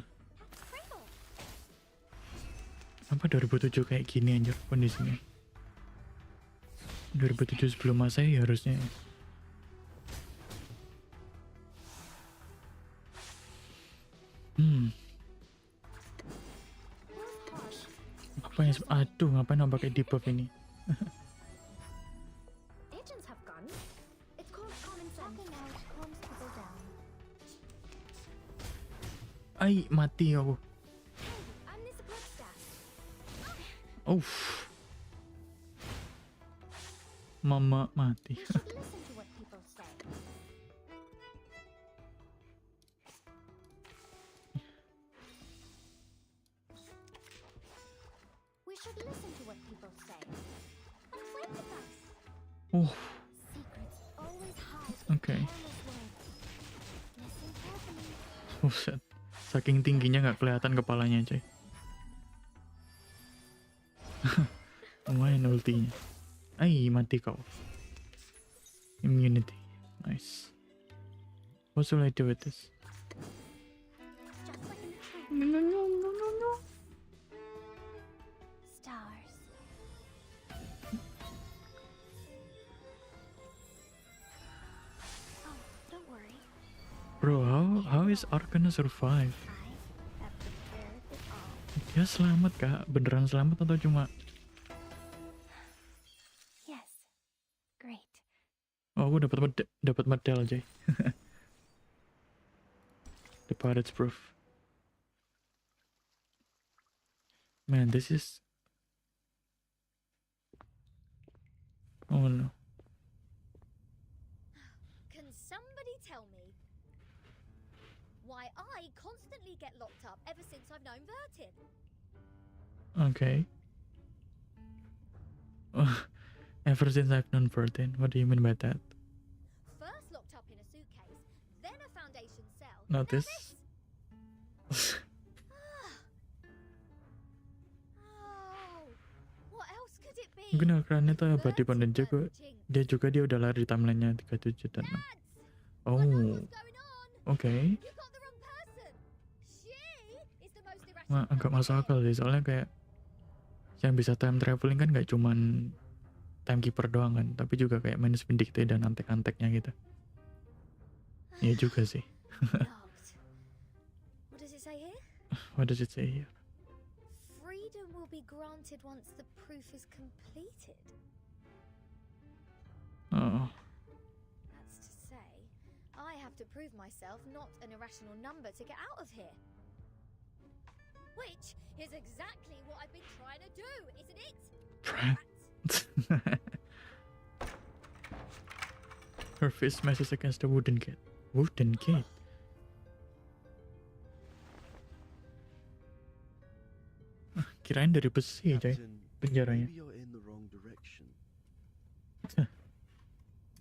Apa 2007 kayak gini anjir kondisinya? 2007 sebelum Masehi harusnya. Apa yang aduh ngapain nggak pakai debuff ini? Agents have guns. It's called common sense. Talking out calms people down. Ay, mati aku. I'm the support staff. Uff. Mama mati. We should listen to what people say. We should listen to what people say. A flame device. Secrets always hide in Okay. careless words. Listen carefully. Buset. Saking tingginya nggak kelihatan kepalanya coy. Lumayan ultinya. Ay, mati kau. Immunity. Nice. What should I do with this? Just like in the tree. Stars. Oh, don't worry. Bro, how is Ark gonna survive? I have prepared it all. Dia selamat kak? Beneran selamat atau cuma? Yes. Great. Oh, aku dapat medal coy. The pirate's proof. Man, this is. Oh no. Can somebody tell me why I constantly get locked up ever since I've known Vertin? Okay. Ever since I've known 14. What do you mean by that? First locked up in a suitcase, then a foundation cell. Not now this. Oh, what else could it be? Mungkin akarnya tuh abadi dan juga dia udah lari timelinenya 37 dan 6. Oh, okay. Agak masuk akal sih, soalnya kayak yang bisa time traveling kan gak cuman timekeeper doang kan, tapi juga kayak minus vindicte dan antek-anteknya gitu. Iya juga sih. What does it say here? What does it say here? Freedom will be granted once the proof is completed. Oh. That's to say, I have to prove myself not an irrational number to get out of here. Which is exactly what I've been trying to do, isn't it? Her face smashes against the wooden gate. Wooden gate? Kirain dari besi, coy. Penjaranya. Maybe you're in the wrong direction.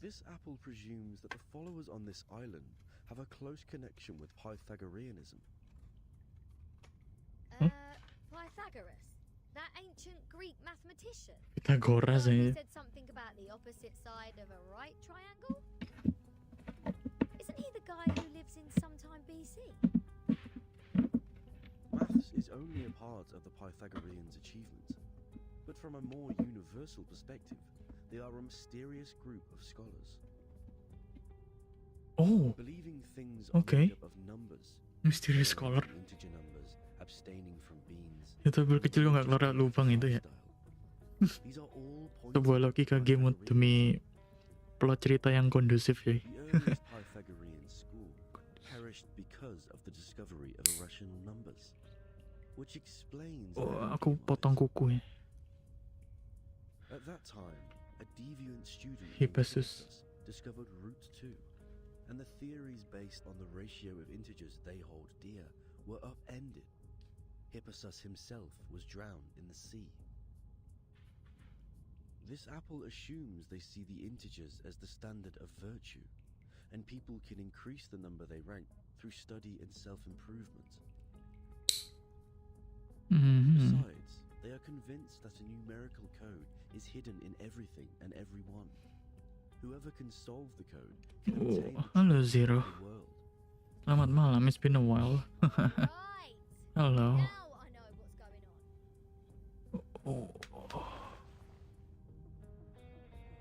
This apple presumes that the followers on this island have a close connection with Pythagoreanism. Pythagoras, that ancient Greek mathematician. Pythagoras, He said something about the opposite side of a right triangle. Isn't he the guy who lives in sometime BC? Maths is only a part of the Pythagoreans' achievement, but from a more universal perspective, they are a mysterious group of scholars. Oh, believing things are okay. made up of numbers. Mysterious scholar. Integer numbers, abstaining from beans. Youtuber kecil kok nggak keluar lubang itu ya. These are all Sebuah logika game demi plot cerita yang kondusif ya. The earliest Pythagorean school perished because of the discovery of irrational numbers, which explains. Oh, aku potong kuku ya. At that time, a deviant student Hippasus discovered root 2, and the theories based on the ratio of integers they hold dear were upended. Hippasus himself was drowned in the sea. This apple assumes they see the integers as the standard of virtue, and people can increase the number they rank through study and self-improvement. Besides, they are convinced that a numerical code is hidden in everything and everyone. Whoever can solve the code can obtain the halo truth Zero. of the world. Selamat malam, it's been a while. Halo. Oh.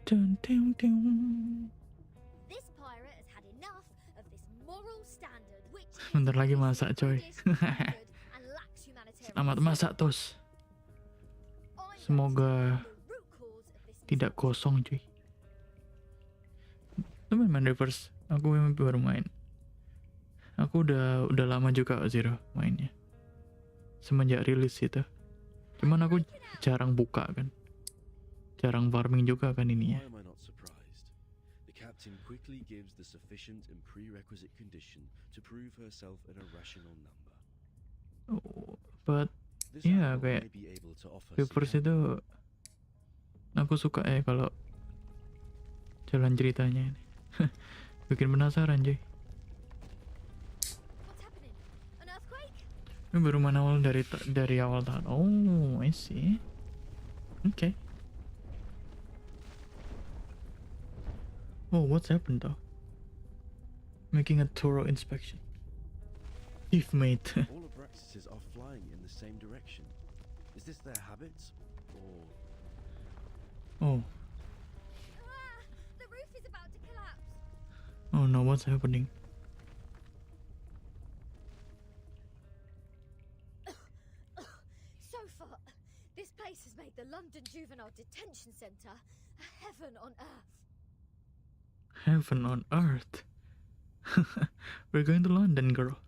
Dun, dun, dun. This pirate has had enough of this moral standard which Bentar lagi masak coy. and lacks humanitarian. Selamat masak tos. Semoga tidak kosong cuy. Itu main reverse. Aku baru main. Aku udah lama juga Zero mainnya. Semenjak rilis itu. Cuman aku jarang buka kan. Jarang farming juga kan ini ya. Why am I not surprised? The captain quickly gives the sufficient and prerequisite condition to prove herself an irrational number. Oh, but ya kayak reverse itu aku suka ya kalau jalan ceritanya ini. Bikin penasaran cuy. Ini baru main awal dari awal tahun. Oh, I see. Okay. Oh, what's happened though? Making a thorough inspection. If mate. All Abraxases are flying in the same direction. Is this their habit, or? Oh. The roof is about to collapse. Oh no, what's happening? So far, this place has made the London Juvenile Detention Centre a heaven on earth. Heaven on earth. We're going to London, girl.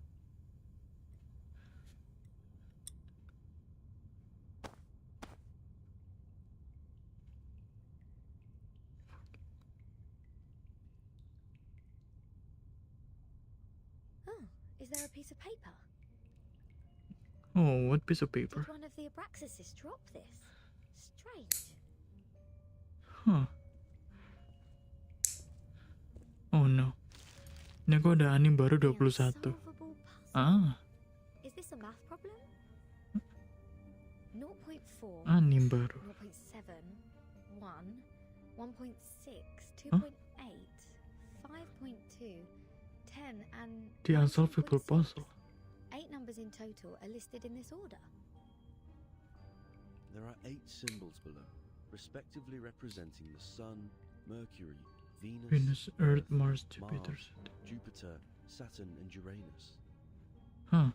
Oh, is there a piece of paper? Oh, what piece of paper? Did one of the Abraxases drop this? Strange. Huh. Oh no. Ini kok ada anime baru 21. Ah, Is this a math problem? 0.4, anime baru. 0.7, 1, 1.6, Huh? 2.8, 5.2, 10, and The unsolvable 19.6. puzzle. 8 numbers in total are listed in this order. There are 8 symbols below, respectively representing the Sun, Mercury, Venus, Earth, Mars, Jupiter. Jupiter, Saturn, and Uranus. Huh.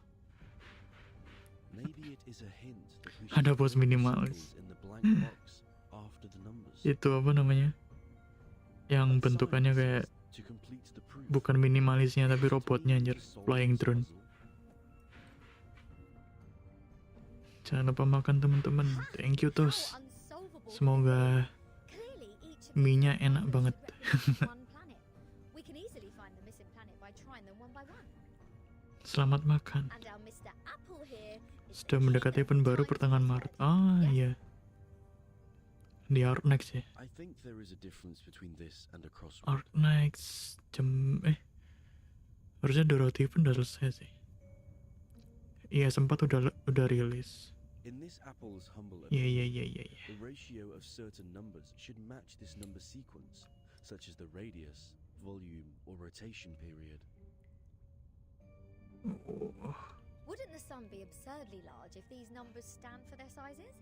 Maybe it is a hint that we Ada should bos fill the minimalis. symbols in the blank box after the numbers. Itu apa namanya? Yang bentukannya kayak To complete the proof, bukan minimalisnya tapi robotnya anjir, flying drone. Jangan lupa makan teman-teman. Thank you Tos. Semoga Clearly, each of mie-nya these enak puzzles banget. represents one planet. We can easily find the missing planet by trying them one by one. Selamat makan. And our Mr. Apple here is Sudah mendekati event baru pertengahan Maret. Ah iya. Di Arc Next ya. I think there is a difference between this and a crossword. Arc Next jam harusnya Dorothy event udah selesai sih. Iya sempat udah rilis. In this apple's humble Iya. the ratio of certain numbers should match this number sequence, such as the radius, volume, or rotation period. Wouldn't the sun be absurdly large if these numbers stand for their sizes?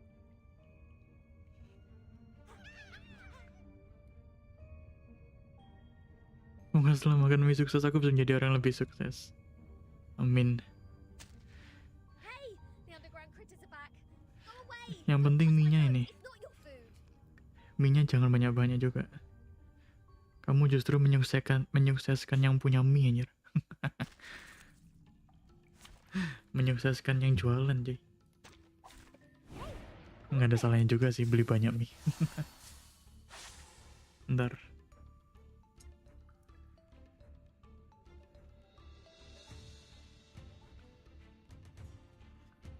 Semoga setelah makan mie sukses aku bisa menjadi orang yang lebih sukses. Amin. Hey, the underground critters are back. Go away. Yang penting mie-nya ini. It's not your food. Mie-nya jangan banyak-banyak juga. Kamu justru menyukseskan yang punya mie anjir. Menyukseskan yang jualan, cuy. Nggak ada salahnya juga sih beli banyak mie. Ntar.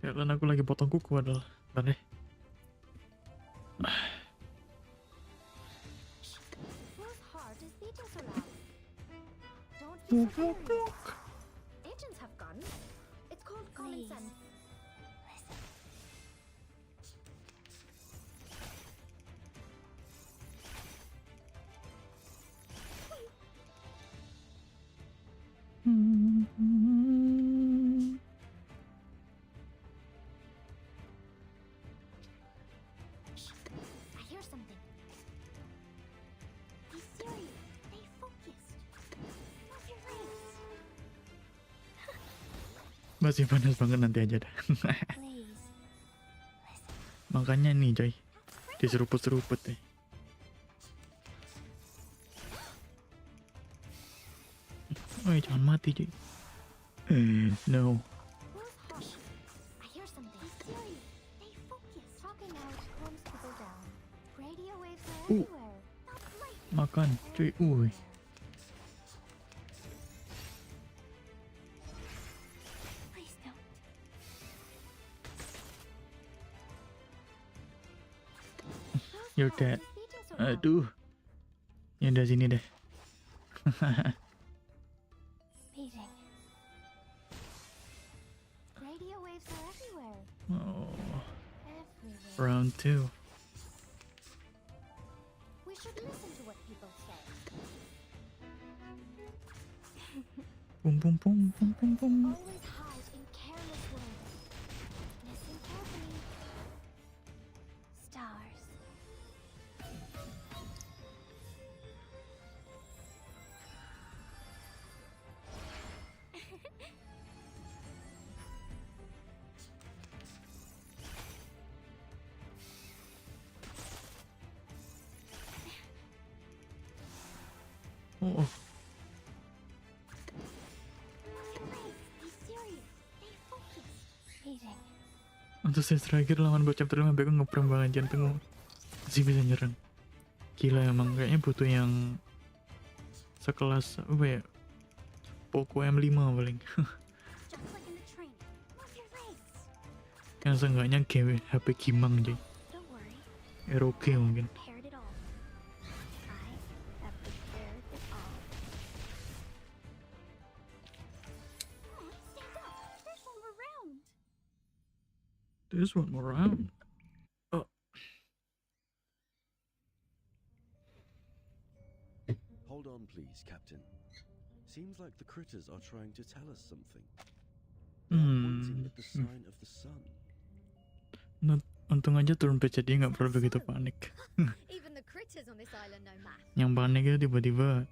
Ya kan aku lagi potong kuku adalah. Bentar deh. Whose heart is beating so loud? Don't be so curious. Agents have guns. It's called common Please. sense. I hear something. Be serious. Stay focused. Move your legs. Masih panas banget nanti aja dah. Please. Makanya nih coy, diseruput-seruput deh. Woi jangan mati coy. No. Whose heart? I hear something. Be serious. Stay focused. Talking out calms people down. Radio waves are everywhere. That's right. Makan cuy. Please don't. You're dead. Aduh. Ya udah sini deh. Beating. Radio waves are everywhere. Oh, Everywhere. round 2. We should listen to what people say. Pum pum pum pum pum pum. Always hide in careless words. Listen carefully. Stars. Oh, Be serious. Stay focused. Beating. untuk stage terakhir lawan buat chapter 5 beko ngeprem banget jantung masih bisa nyerang. Gila emang kayaknya butuh yang sekelas apa ya? Poco M5 paling. Just like in the train. Move your legs. Yang seenggaknya HP Gimang cuy. Don't worry. ROG mungkin. Prepared it all. There's one more round. Oh. Hold on, please, Captain. Seems like the critters are trying to tell us something. They are pointing at the sign of the sun. Untung aja turun PC dia nggak perlu begitu panik. Even the critters on this island know math. Yang panik itu tiba-tiba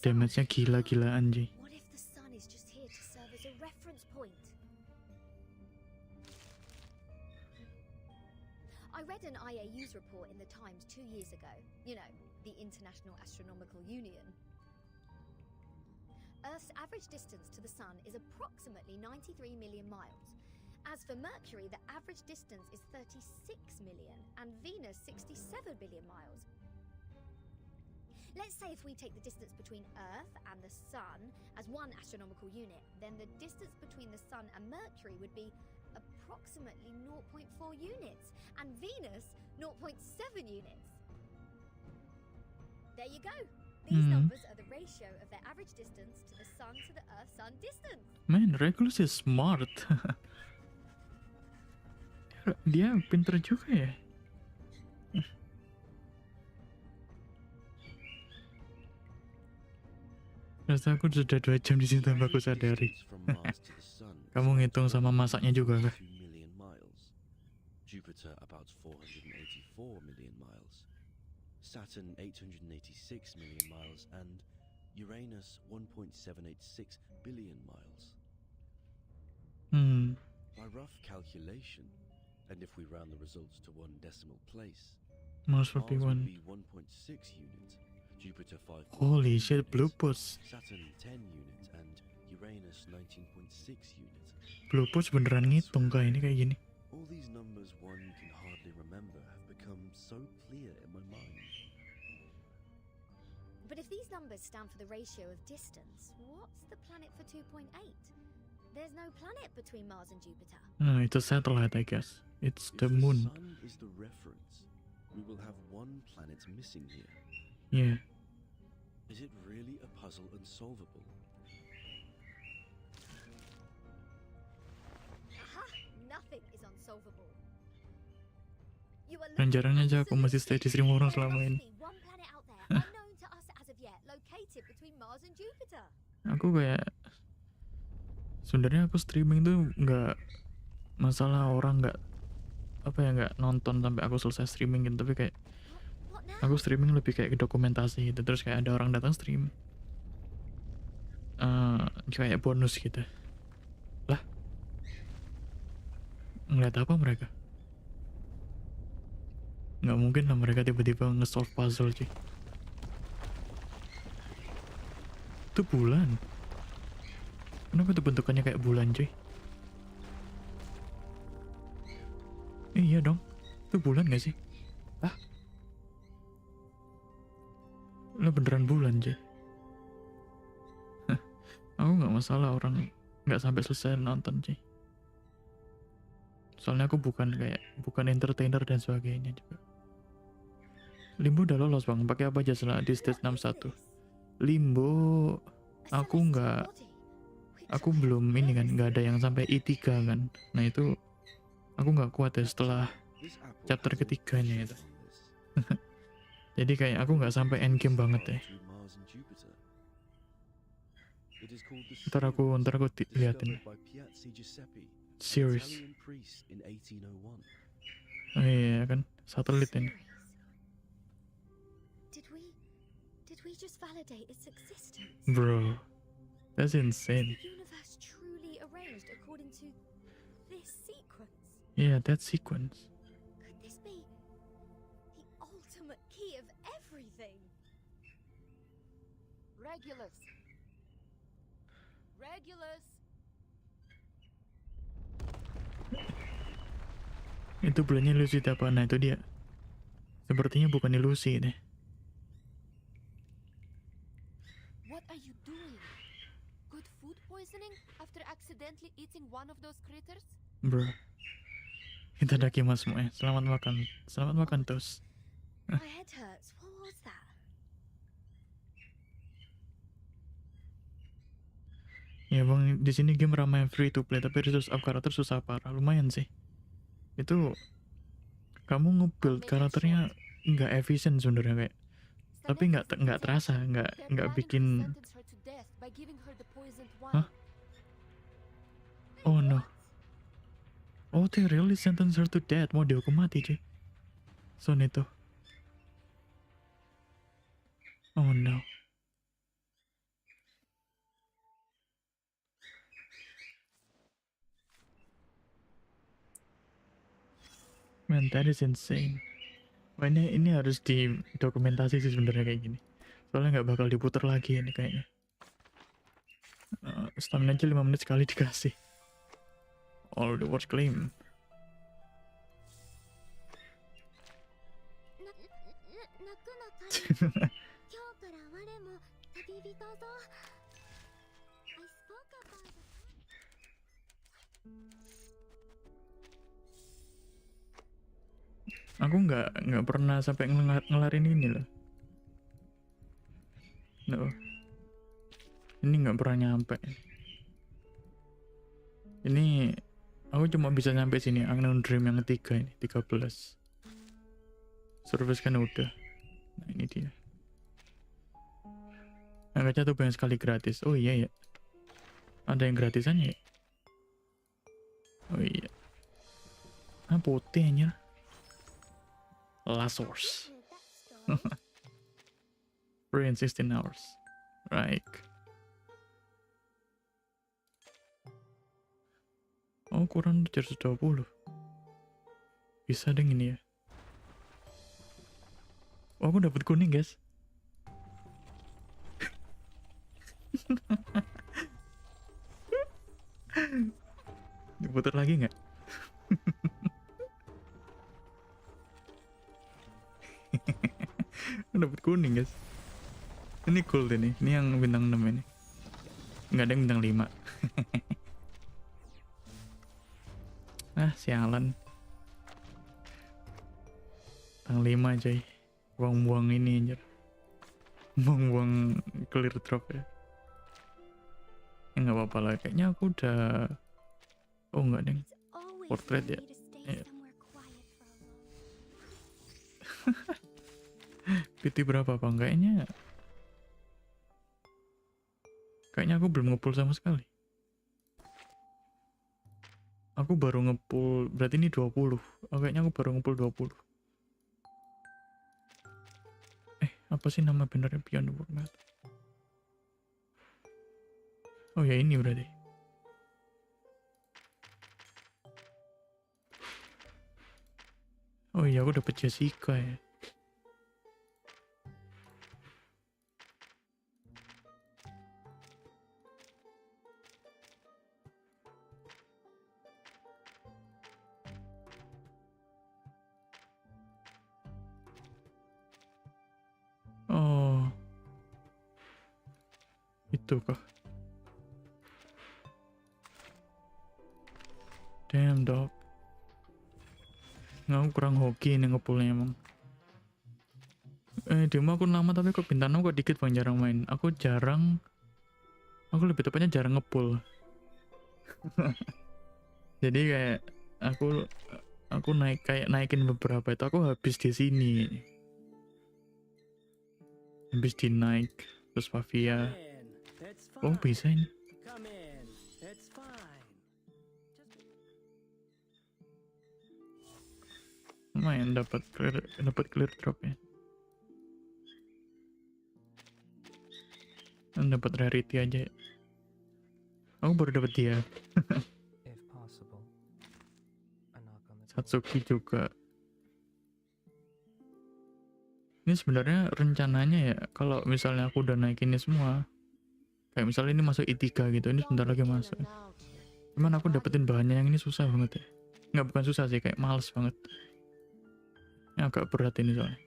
damage-nya gila-gilaan, Ji. What if the sun is just here to serve as a reference point? I read an IAU's report in the Times 2 years ago. You know, the International Astronomical Union. Earth's average distance to the sun is approximately 93 million miles. As for Mercury, the average distance is 36 million, and Venus 67 billion miles. Let's say if we take the distance between Earth and the Sun as one astronomical unit, then the distance between the Sun and Mercury would be approximately 0.4 units, and Venus 0.7 units. There you go. These numbers are the ratio of their average distance to the Sun to the Earth-Sun distance. Man, Regulus is smart. Dia pinter juga ya. Rasa aku sudah 2 jam di sini tanpa aku sadari. Kamu ngitung sama masaknya juga kah? Jupiter about 484 million miles. Saturn 886 million miles, and Uranus 1.786 billion miles. By rough calculation, and if we round the results to one decimal place, Mars would be 1.6 units, Jupiter 5. Holy shit, blue puss. Saturn 10 units, and Uranus 19.6 units. Blue puss beneran ngitung kayak gini. All these numbers one can hardly remember have become so clear in my mind. But if these numbers stand for the ratio of distance, what's the planet for 2.8? There's no planet between Mars and Jupiter. It's a satellite, I guess. It's the moon. If the sun is the reference, we will have one planet missing here. Yeah. Is it really a puzzle unsolvable? Aha! Nothing is unsolvable. Dan jarang aja aku masih stay di stream orang selama ini. One planet out there, unknown to us as of yet, located between Mars and Jupiter. Aku kayak sebenarnya aku streaming tuh nggak masalah orang nggak nonton sampai aku selesai streaming gitu, tapi kayak aku streaming lebih kayak ke dokumentasi gitu, terus kayak ada orang datang stream kayak bonus gitu lah. Ngeliat apa mereka? Nggak mungkin lah mereka tiba-tiba nge-solve puzzle cuy. Itu bulan. Kenapa itu bentukannya kayak bulan cuy? Iya dong, itu bulan gak sih? Ah, lo beneran bulan cuy. Aku nggak masalah orang nggak sampai selesai nonton cuy. Soalnya aku bukan entertainer dan sebagainya juga. Limbo udah lolos bang, pakai apa aja setelah di stage 61? Limbo, aku belum ini kan, nggak ada yang sampai I3 kan. Nah itu aku nggak kuat ya setelah chapter ketiganya itu. Jadi kayak aku nggak sampai endgame banget ya. Ntar aku liatin series. Oh iya kan, satelit ini. Did we just validate its existence? Bro, that's insane. The universe truly arranged according to this sequence. Yeah, that sequence. Could this be the ultimate key of everything? Regulus. Regulus. Itu bulannya ilusi apa? Nah itu dia. Sepertinya bukan ilusi deh. What are you doing? Got food poisoning after accidentally eating one of those critters? Bro. Itadakimasu semua ya. Selamat makan. Selamat makan tos. My head hurts. What was that? Ya bang, di sini game ramai free to play, tapi resource up karakter susah parah. Lumayan sih. itu kamu nge-build karakternya nggak efisien sebenarnya kayak, tapi nggak terasa, nggak bikin. Hah? Oh no. Oh, they really sentence her to death. Mau dihukum mati cuy. Son itu. Oh no. Man, that is insane. Wah, ini harus didokumentasi sih sebenarnya kayak gini. Soalnya nggak bakal diputar lagi ini kayaknya. Stamina aja 5 menit sekali dikasih. All the words claim. Aku nggak pernah sampai ngelarin ini loh. No. Ini nggak pernah nyampe. Ini aku cuma bisa sampai sini. Unknown Dream yang ketiga ini 13. Service kan udah. Nah ini dia. Angkatnya tuh banyak sekali gratis. Oh iya ya. Ada yang gratisan ya? Oh iya. Ah putihnya. Last source. Free in 16 hours. Right. Oh kurang 720. Bisa deh ini ya. Oh aku dapat kuning guys. Diputar lagi nggak? Dapat kuning guys. Ini gold ini yang bintang 6 ini. Nggak ada yang bintang 5. Ah sialan. Bintang 5 coy. Buang-buang ini anjir. Buang-buang clear drop ya. Nggak apa-apa lah, kayaknya aku udah. Oh nggak deng. Portrait ya. PT berapa bang? Kayaknya aku belum ngepull sama sekali. Aku baru ngepull, berarti ini 20. Kayaknya aku baru ngepull 20. Apa sih nama benernya Beyond the World Map? Oh ya ini berarti. Oh iya aku dapet Jessica ya. Oh. Itu kah? Damn dog. Nggak, aku kurang hoki nih ngepullnya emang. Demo aku lama tapi kok bintang 6 kok dikit bang, jarang main. Aku lebih tepatnya jarang ngepull. Jadi kayak aku naikin beberapa itu aku habis di sini. Habis di naik terus Pavia. Oh bisa ini. Lumayan dapat clear drop ya. Dan dapat rarity aja. Aku baru dapat dia. Satsuki juga. Ini sebenarnya rencananya ya, kalau misalnya aku udah naikin ini semua, kayak misalnya ini masuk I3 gitu, ini sebentar lagi masuk. Cuman aku dapetin bahannya yang ini susah banget ya. Nggak, bukan susah sih, kayak males banget. Ini agak berat ini soalnya.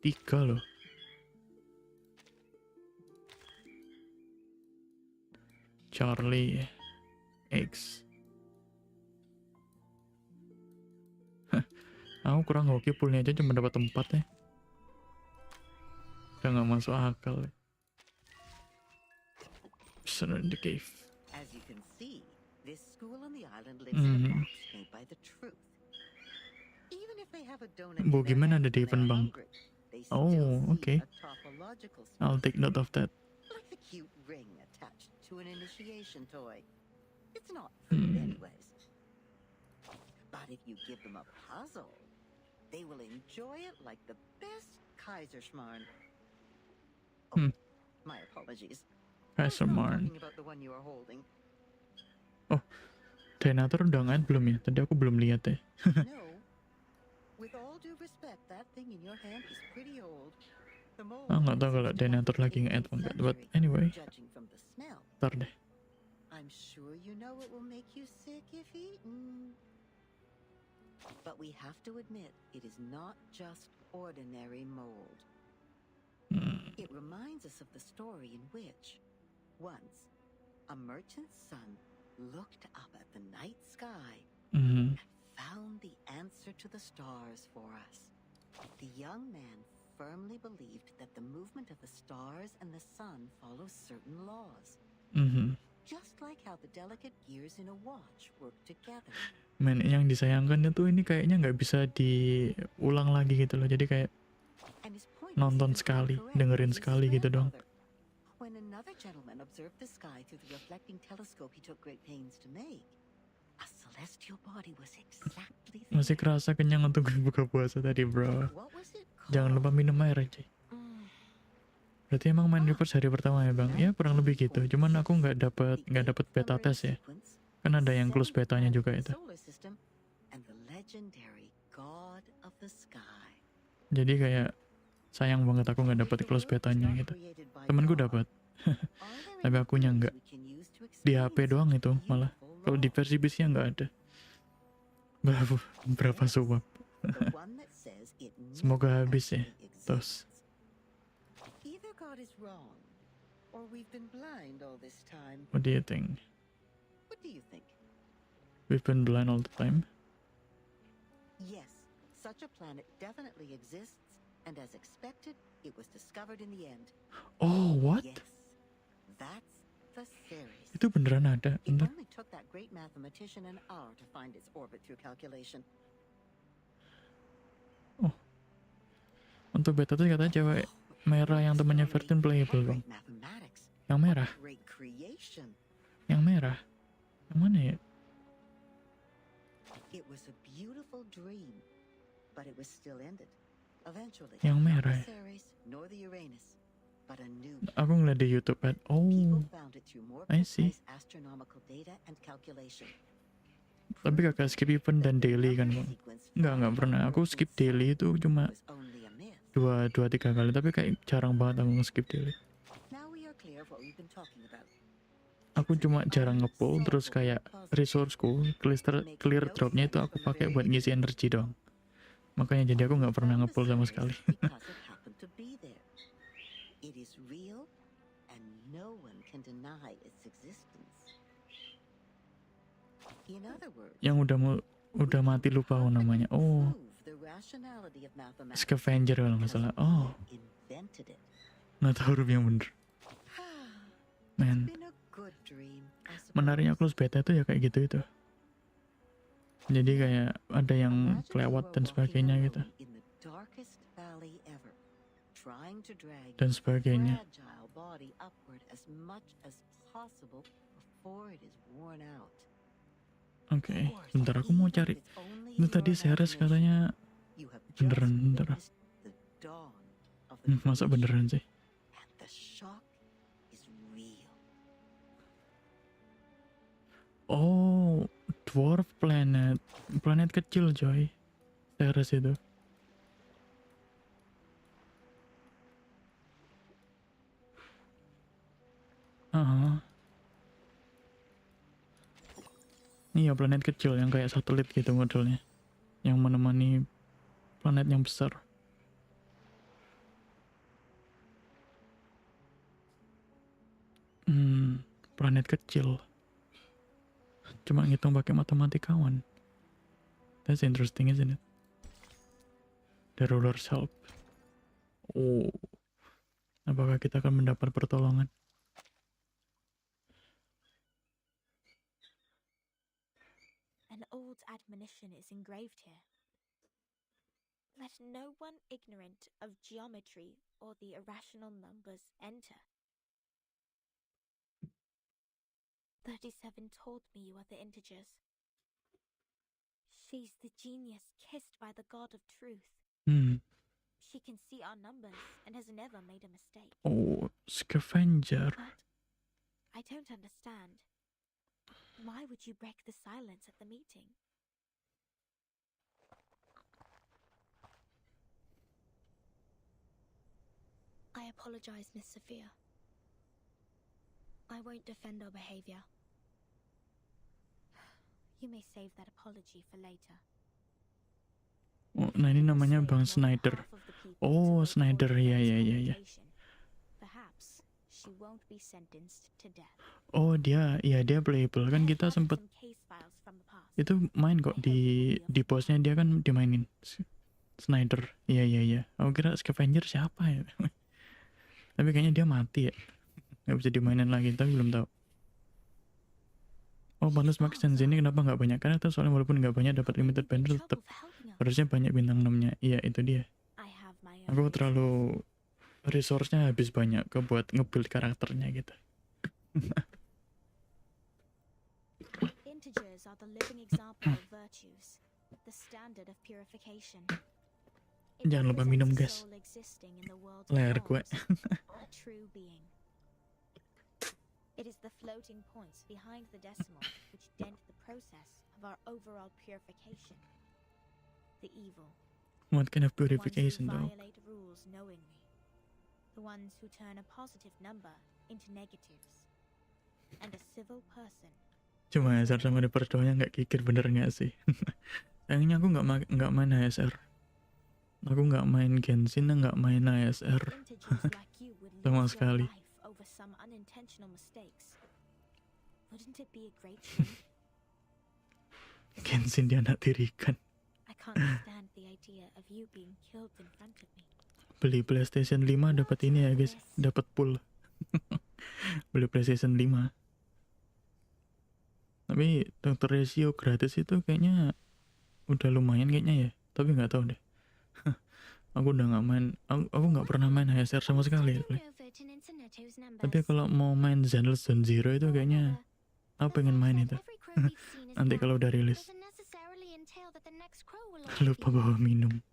3 loh. Charlie X. Aku kurang hoki, pullnya aja cuma dapat 4 ya. Udah nggak masuk akal ya. Surrender the cave. As you can see, This school on the island lives in a box made by the truth. Even if they have a donut in their Gimana hands ada di when event they're bang? hungry, they still Oh, see okay. a topological I'll space. take note of that. Like the cute ring attached to an initiation toy. It's not food anyways. But if you give them a puzzle, they will enjoy it like the best Kaiserschmarrn. Oh, my apologies. I was not Kaiserschmarrn. talking about the one you are holding. Oh, Denator udah nge-add belum ya? Tadi aku belum lihat deh. No. With all due respect, that thing in your hand is pretty old. The mold Nggak tahu kalau Denator lagi nge-add apa enggak. But anyway, judging from the smell. ntar deh. I'm sure you know it will make you sick if eaten. But we have to admit, it is not just ordinary mold. It reminds us of the story in which, once, a merchant's son looked up at the night sky and found the answer to the stars for us. The young man firmly believed that the movement of the stars and the sun follows certain laws. Just like how the delicate gears in a watch work together. Men, yang disayangkan itu ini kayaknya nggak bisa diulang lagi gitu loh. Jadi kayak nonton sekali, dengerin sekali gitu dong. When another gentleman observed the sky through the reflecting telescope he took great pains to make, a celestial body was exactly there. Masih kerasa kenyang untuk buka puasa tadi, bro. Jangan lupa minum air aja. Berarti emang main reverse hari pertama ya, Bang? Ya, kurang lebih gitu. Cuman aku nggak dapet beta test ya. Kan ada yang close betanya juga itu. Jadi kayak sayang banget aku nggak dapet close betanya gitu. Temenku dapat. Tapi akunya nggak. Di HP doang itu malah. Kalau di versi PC-nya nggak ada. Berapa suap. Semoga habis ya. Terus. God is wrong, or we've been blind all this time. What do you think? What do you think? We've been blind all the time? Yes, such a planet definitely exists, and as expected, it was discovered in the end. Oh, what? Yes, that's the Ceres. Itu beneran ada? It only took that great mathematician an hour to find its orbit through calculation. Oh, untuk beta tuh katanya cewek merah yang temannya Vertin playable, Bang. Yang merah. Yang merah. Yang mana ya? Yang merah ya? Aku ngeliat di YouTube kan. Oh, I see. Tapi kakak skip event dan daily kan, Bang? Nggak pernah. Aku skip daily itu cuma 2-3 kali, tapi kayak jarang banget aku nge-skip daily. Aku cuma jarang nge-pull, terus kayak resourceku, clear dropnya itu aku pakai buat ngisi energi doang. Makanya jadi aku nggak pernah nge-pull sama sekali. Yang udah mati lupa aku namanya. Oh, Scavenger kalau nggak salah. Oh, nggak tahu huruf yang bener. Man, menariknya close beta itu ya kayak gitu itu. Jadi kayak ada yang kelewat dan sebagainya gitu. Dan sebagainya. Oke, bentar aku mau cari. Itu tadi Ceres katanya beneran, bentar. Masa beneran sih? Oh, dwarf planet. Planet kecil, coy. Ceres itu. Iya, planet kecil yang kayak satelit gitu modelnya. Yang menemani planet yang besar. Planet kecil. Cuma ngitung pakai matematikawan. That's interesting, isn't it? The ruler's help. Oh. Apakah kita akan mendapat pertolongan? Lord's admonition is engraved here. Let no one ignorant of geometry or the irrational numbers enter. 37 told me you are the integers. She's the genius kissed by the god of truth. She can see our numbers and has never made a mistake. Oh, scavenger. But I don't understand. Why would you break the silence at the meeting? I apologize, Miss Sophia. I won't defend our behavior. You may save that apology for later. Oh, nah ini namanya Bang Snyder. Oh, Snyder, ya. Perhaps she won't be sentenced to death. Oh, dia playable kan, kita sempet itu main kok di postnya dia kan dimainin Snyder. Iya. Aku kira scavenger siapa ya? Tapi kayaknya dia mati ya. Nggak bisa dimainin lagi, tapi belum tahu. Oh, pantas Max dan Zenny kenapa nggak banyak karakter? Soalnya walaupun nggak banyak dapat limited bundle tetap harusnya banyak bintang 6-nya. Iya, itu dia. Aku terlalu resource-nya habis banyak ke buat nge-build karakternya gitu. Integers are the living example of virtues, the standard of purification. Jangan lupa minum, guys. Leher gue. A true being. It is the floating points behind the decimal which dent the process of our overall purification. The evil. What kind of purification though? The ones who violate rules knowingly. The ones who turn a positive number into negatives. And a civil person. Cuma HSR sama Reaper doang nggak kikir, bener nggak sih? Sayangnya aku nggak main HSR. Aku nggak main Genshin, nggak main HSR sama sekali. Over some unintentional mistakes. Wouldn't it be a great shame? Genshin dianaktirikan. I can't stand the idea of you being killed in front of me. Beli PlayStation 5 dapat ini ya guys, dapat pool. Beli PlayStation 5. Tapi Dr. Ratio gratis itu kayaknya udah lumayan kayaknya ya, tapi nggak tahu deh. Aku udah nggak main, aku nggak pernah main HSR sama sekali. Tapi kalau mau main Zenless Zone Zero itu kayaknya aku pengen main itu. Nanti kalau udah rilis. Lupa bawa minum.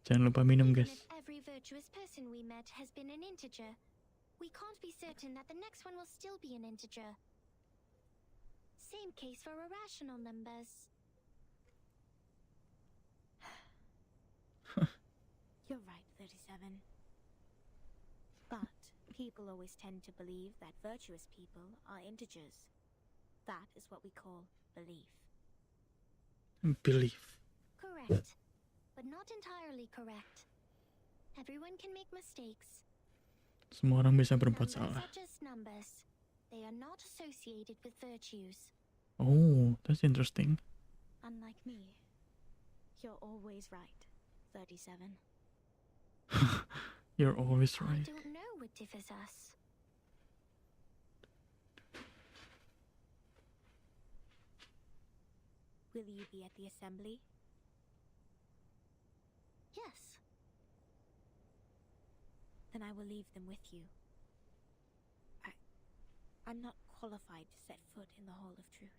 Jangan lupa minum, guys. Every virtuous person we met has been an integer. We can't be certain that the next one will still be an integer. Same case for irrational numbers. You're right, 37. But people always tend to believe that virtuous people are integers. That is what we call belief. Belief. Correct. But not entirely correct. Everyone can make mistakes. Semua orang bisa berbuat Numbers salah. are just numbers. They are not associated with virtues. Oh, that's interesting. Unlike me, you're always right, 37. You're always I right. don't know what differs us. Will you be at the assembly? Yes. Then I will leave them with you. I'm not qualified to set foot in the Hall of Truth.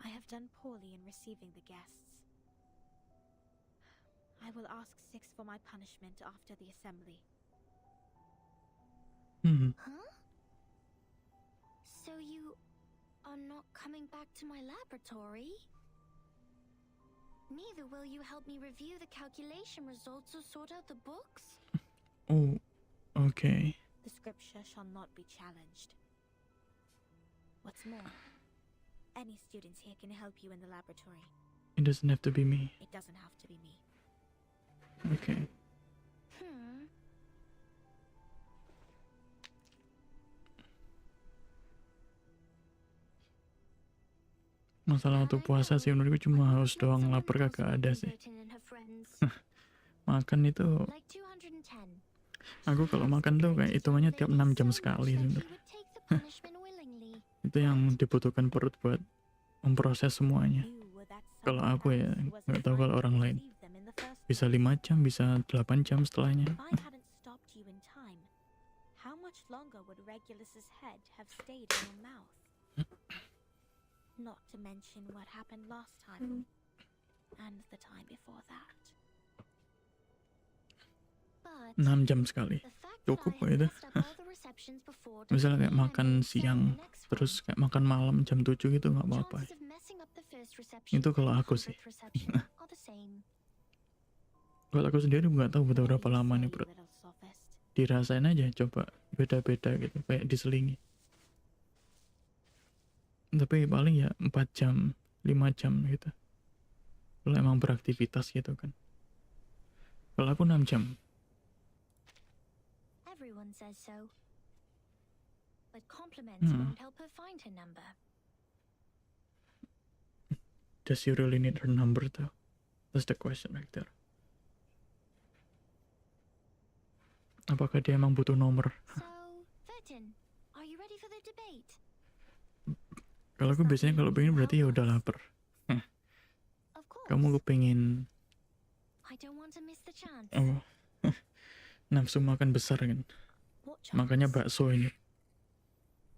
I have done poorly in receiving the guests. I will ask 6 for my punishment after the assembly. Huh? So you are not coming back to my laboratory? Neither will you help me review the calculation results or sort out the books? Oh, okay. The scripture shall not be challenged. What's more, any students here can help you in the laboratory. It doesn't have to be me. It doesn't have to be me. Okay. Masalah waktu puasa sih menurutku cuma haus doang, lapar kagak ada sih. Makan itu, aku kalau makan tuh kayak hitungannya tiap 6 jam sekali sebenarnya. Itu yang dibutuhkan perut buat memproses semuanya. Kalau aku ya nggak tahu kalau orang lain. Bisa 5 jam, bisa 8 jam setelahnya. If I hadn't stopped you in time, how much longer would Regulus's head have stayed in your mouth? Not to mention what happened last time, and the time before that. 6 jam sekali. Cukup kok itu. Misalnya kayak makan siang, terus kayak makan malam jam 7 gitu nggak apa-apa. Itu kalau aku sih. Kalau aku sendiri nggak tahu butuh berapa lama nih bro. Dirasain aja, coba beda-beda gitu, kayak diselingi. Tapi paling ya 4 jam, 5 jam gitu. Kalau emang beraktivitas gitu kan. Kalau aku 6 jam. Everyone says so. But compliments won't help her find her number. Does you really need her number though? That's the question right there. Apakah dia emang butuh nomor? So, Vertin, are you ready for the debate? Kalau aku biasanya kalau pengen berarti ya udah lapar. Kamu kepengen I don't want to miss the chance. oh, nafsu makan besar kan? Makanya bakso ini.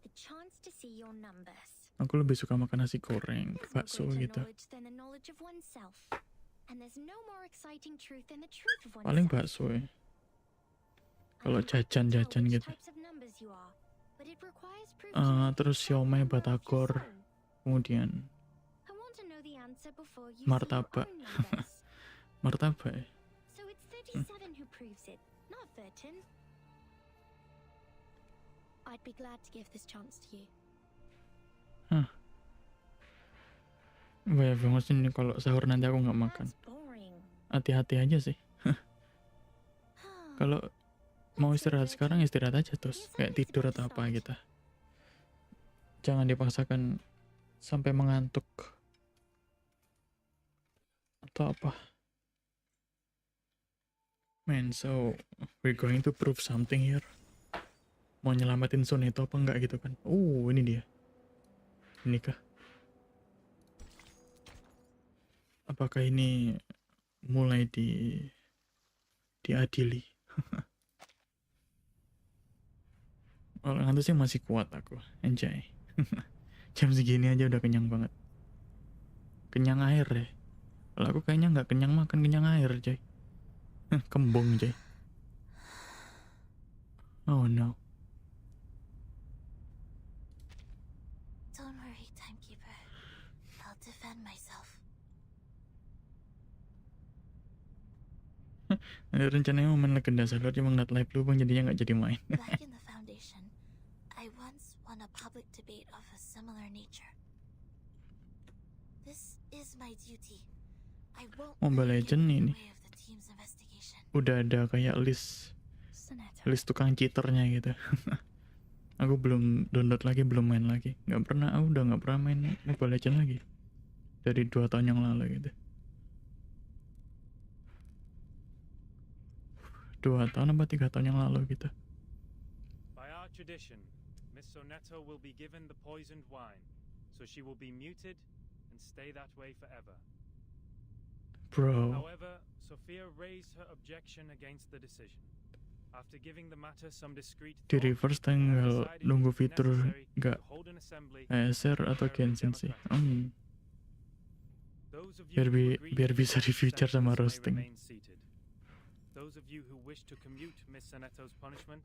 The chance to see your numbers. Aku lebih suka makan nasi goreng, bakso gitu. Than the knowledge of oneself. And there's no more exciting truth than the truth of oneself. Paling bakso ya. Kalau jajan-jajan gitu. Terus siomay, batagor, kemudian martabak. Martabak ya. So it's 37 who proves it, not Vertin. I'd be glad to give this chance to you. Banyak banget ini kalau sahur nanti aku nggak makan. Hati-hati aja sih. Kalau mau istirahat sekarang istirahat aja terus kayak tidur atau apa gitu. Jangan dipaksakan sampai mengantuk atau apa. Man, so we're going to prove something here. Mau nyelamatin Soneto apa enggak gitu kan? Ini dia. Ini kah? Apakah ini mulai diadili? Kalau ngantuk sih masih kuat aku, enjoy. Jam segini aja udah kenyang banget. Kenyang air deh. Kalau aku kayaknya nggak kenyang makan, kenyang air coy. Kembung coy. Oh no. Don't worry, timekeeper. I'll defend myself. Ada rencananya mau main legenda Salor cuma ngeliat live lu bang jadinya nggak jadi main. Back in the Foundation, I once won a public debate of a similar nature. This is my duty. I won't Mobile Legend ini way of the team's investigation. udah ada kayak list tukang cheaternya gitu. Aku belum download lagi, belum main lagi. Aku udah nggak pernah main Mobile Legend lagi dari 2 tahun yang lalu gitu. 2 tahun apa 3 tahun yang lalu gitu. By our tradition, Miss Soneto will be given the poisoned wine, so she will be muted and stay that way forever. Bro. However, Sophia raised her objection against the decision. After giving the matter some discreet Di reverse tinggal nunggu fitur nggak ESR atau Genshin sih. Biar bisa di future sama roasting.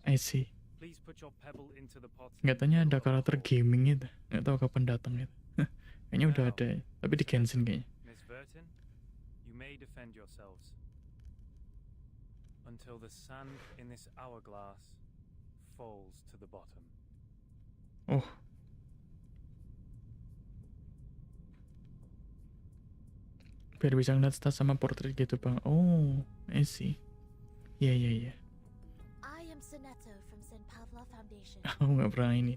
I see. Katanya ada karakter gaming itu, nggak tahu kapan datang itu. Kayaknya udah ada ya, tapi di Genshin kayaknya. Miss Vertin, you may defend yourselves until the sand in this hourglass falls to the bottom. Oh. Biar bisa ngeliat stats sama portrait gitu bang. Oh, I see. Iya. I am Soneto from St. Pavlov Foundation. Aku nggak pernah ini,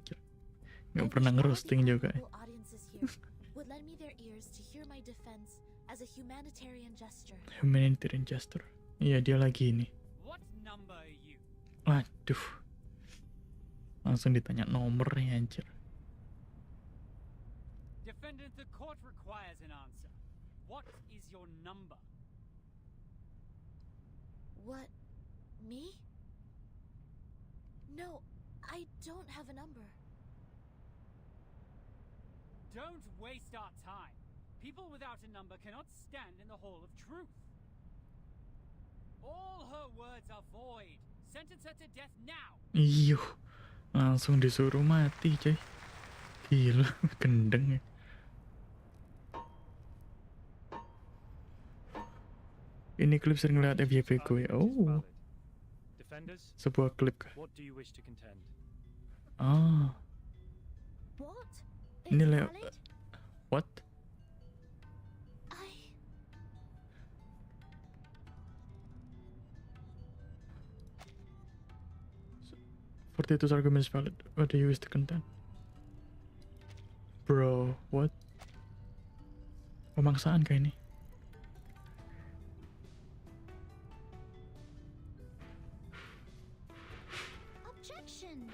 nggak pernah ngerosting juga. Audiences here would lend me their ears to hear my defense as a humanitarian gesture. Humanitarian gesture. Iya dia lagi ini. What number are you? Waduh. Langsung ditanya nomornya anjir. Defend Defendant, the court requires an answer. What is your number? What? Me? No, I don't have a number. Don't waste our time. People without a number cannot stand in the Hall of Truth. All her words are void. Sentence her to death now. Iyo, langsung disuruh mati, coy. Gila, gendeng ya. Ini klip sering lihat FYP gue. Oh. Defenders, Sebuah klip kah? what do you wish to contend? Ah. What? Ini It's Leo. valid? What? I... Fortuitous argument is valid. What do you wish to contend? Bro, what? Pemaksaan kah ini? Objection!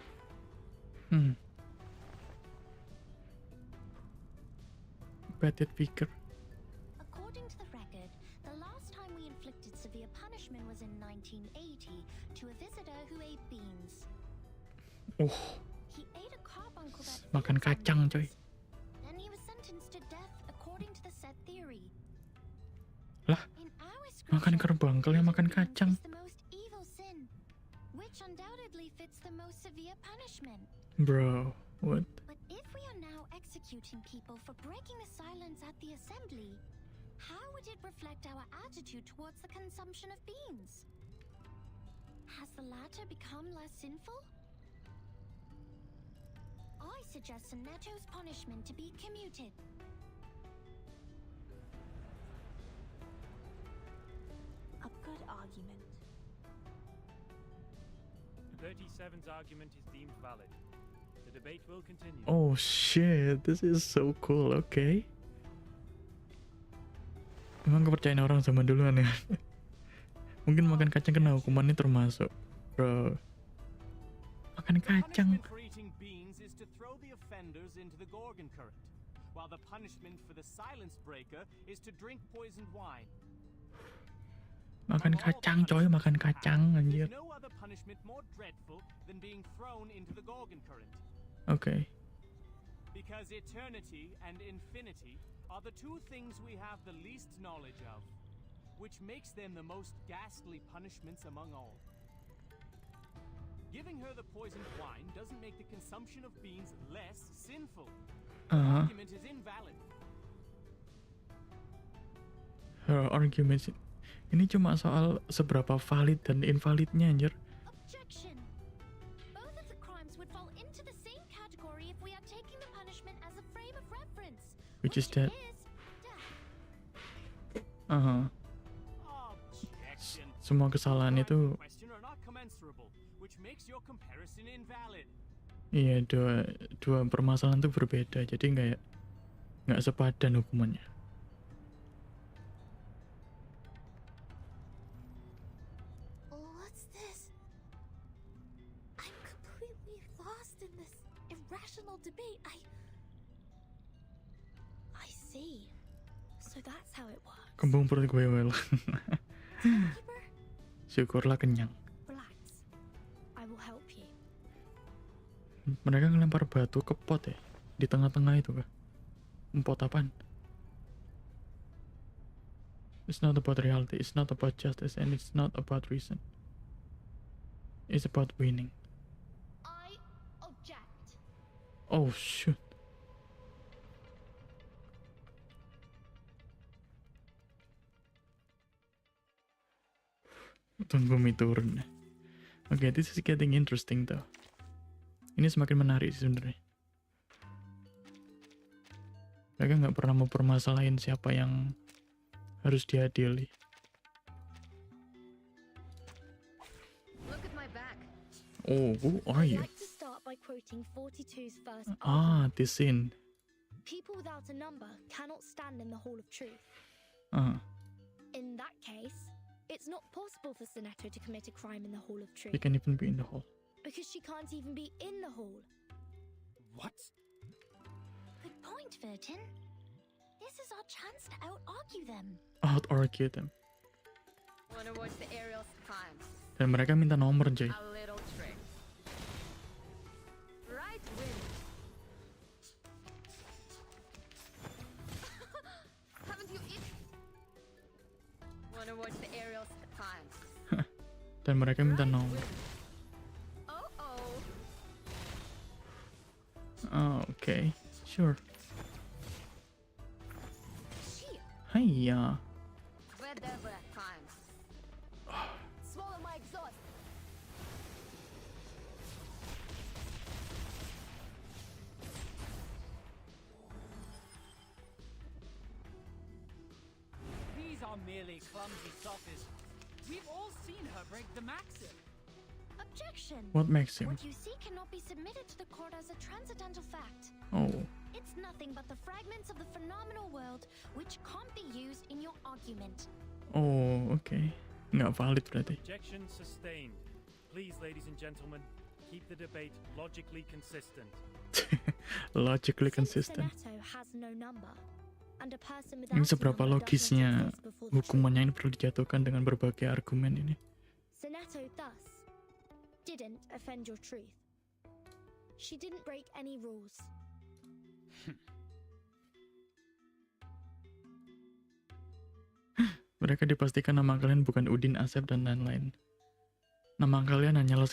Petted figure. According to the record, the last time we inflicted severe punishment was in 1980 to a visitor who ate beans. Oh, He ate a carbuncle that makan feeds on kacang, coy. beans, and he was sentenced to death according to the said theory. Lah, In our makan scripture, kerbangkel yang makan beans kacang. is the most evil sin, which undoubtedly fits the most severe punishment. Bro, what? But if we are now executing people for breaking the silence at the assembly, how would it reflect our attitude towards the consumption of beans? Has the latter become less sinful? I suggest Sonetto's punishment to be commuted. A good argument. 37's argument is deemed valid. The debate will continue. Oh shit, this is so cool. Okay. Emang kepercayaan orang zaman dulu aneh. Mungkin makan kacang kena hukuman ini termasuk. Bro. Makan kacang. Punishment for eating beans is to throw the offenders into the Gorgon current, while the punishment for the silence breaker is to drink poisoned wine. Makan kacang, coy, makan kacang anjir. There's no other punishment more dreadful than being thrown into the Gorgon current. Okay. Because eternity and infinity are the two things we have the least knowledge of, which makes them the most ghastly punishments among all. Giving her the poisoned wine doesn't make the consumption of beans less sinful. The argument is invalid. Her argument ini cuma soal seberapa valid dan invalidnya anjir. Objection! Both of the crimes would fall into the same category if we are taking the punishment as a frame of reference. Which is that? Objection. Semua kesalahan itu Question are not commensurable, which makes your comparison invalid. iya dua permasalahan itu berbeda, jadi nggak sepadan hukumannya. What's this? I'm completely lost in this irrational debate. I see. So that's how it works. Kembung perut gue well. Timekeeper, Syukurlah kenyang. relax. I will help you. Mereka ngelempar batu ke pot ya, di tengah-tengah itu kah? Pot apaan? It's not about reality, it's not about justice, and it's not about reason. It's about winning. I object. Oh shoot. Tunggu mie turun. Oke, this is getting interesting though. Ini semakin menarik sih sebenarnya. Mereka nggak pernah mempermasalahin siapa yang harus diadili. Look at my back. Oh, who are you? I'd like to start by quoting 42's first Ah, this scene. People without a number cannot stand in the Hall of Truth. In that case, it's not possible for Sonetto to commit a crime in the Hall of Truth. He can even be in the hall. Because she can't even be in the hall. What? Good point, Virgin. This is our chance to out-argue them. Out-argue them. Wanna watch the aerial climb? Dan mereka minta nomor, Jay. A little trick. Right win. Haven't you eaten? Wanna watch the aerial climb? Dan mereka minta nomor. Oh, okay. Sure. Hiya. Whatever climb. Swallow my exhaust. These are merely clumsy sophists. We've all seen her break the maxim. Objection. What maxim? What you see cannot be submitted to the court as a transcendental fact. Oh. It's nothing but the fragments of the phenomenal world which can't be used in your argument. Oh, okay. Nggak valid berarti. Objection sustained. Please, ladies and gentlemen, keep the debate logically consistent. Logically consistent. Soneto has no number, and a person without Ini seberapa a number does not logisnya exist before the hukumannya ini perlu dijatuhkan dengan berbagai argumen ini. Soneto thus didn't offend your truth. She didn't break any rules. Mereka dipastikan nama kalian bukan Udin, Asep, dan lain-lain. Nama kalian hanyalah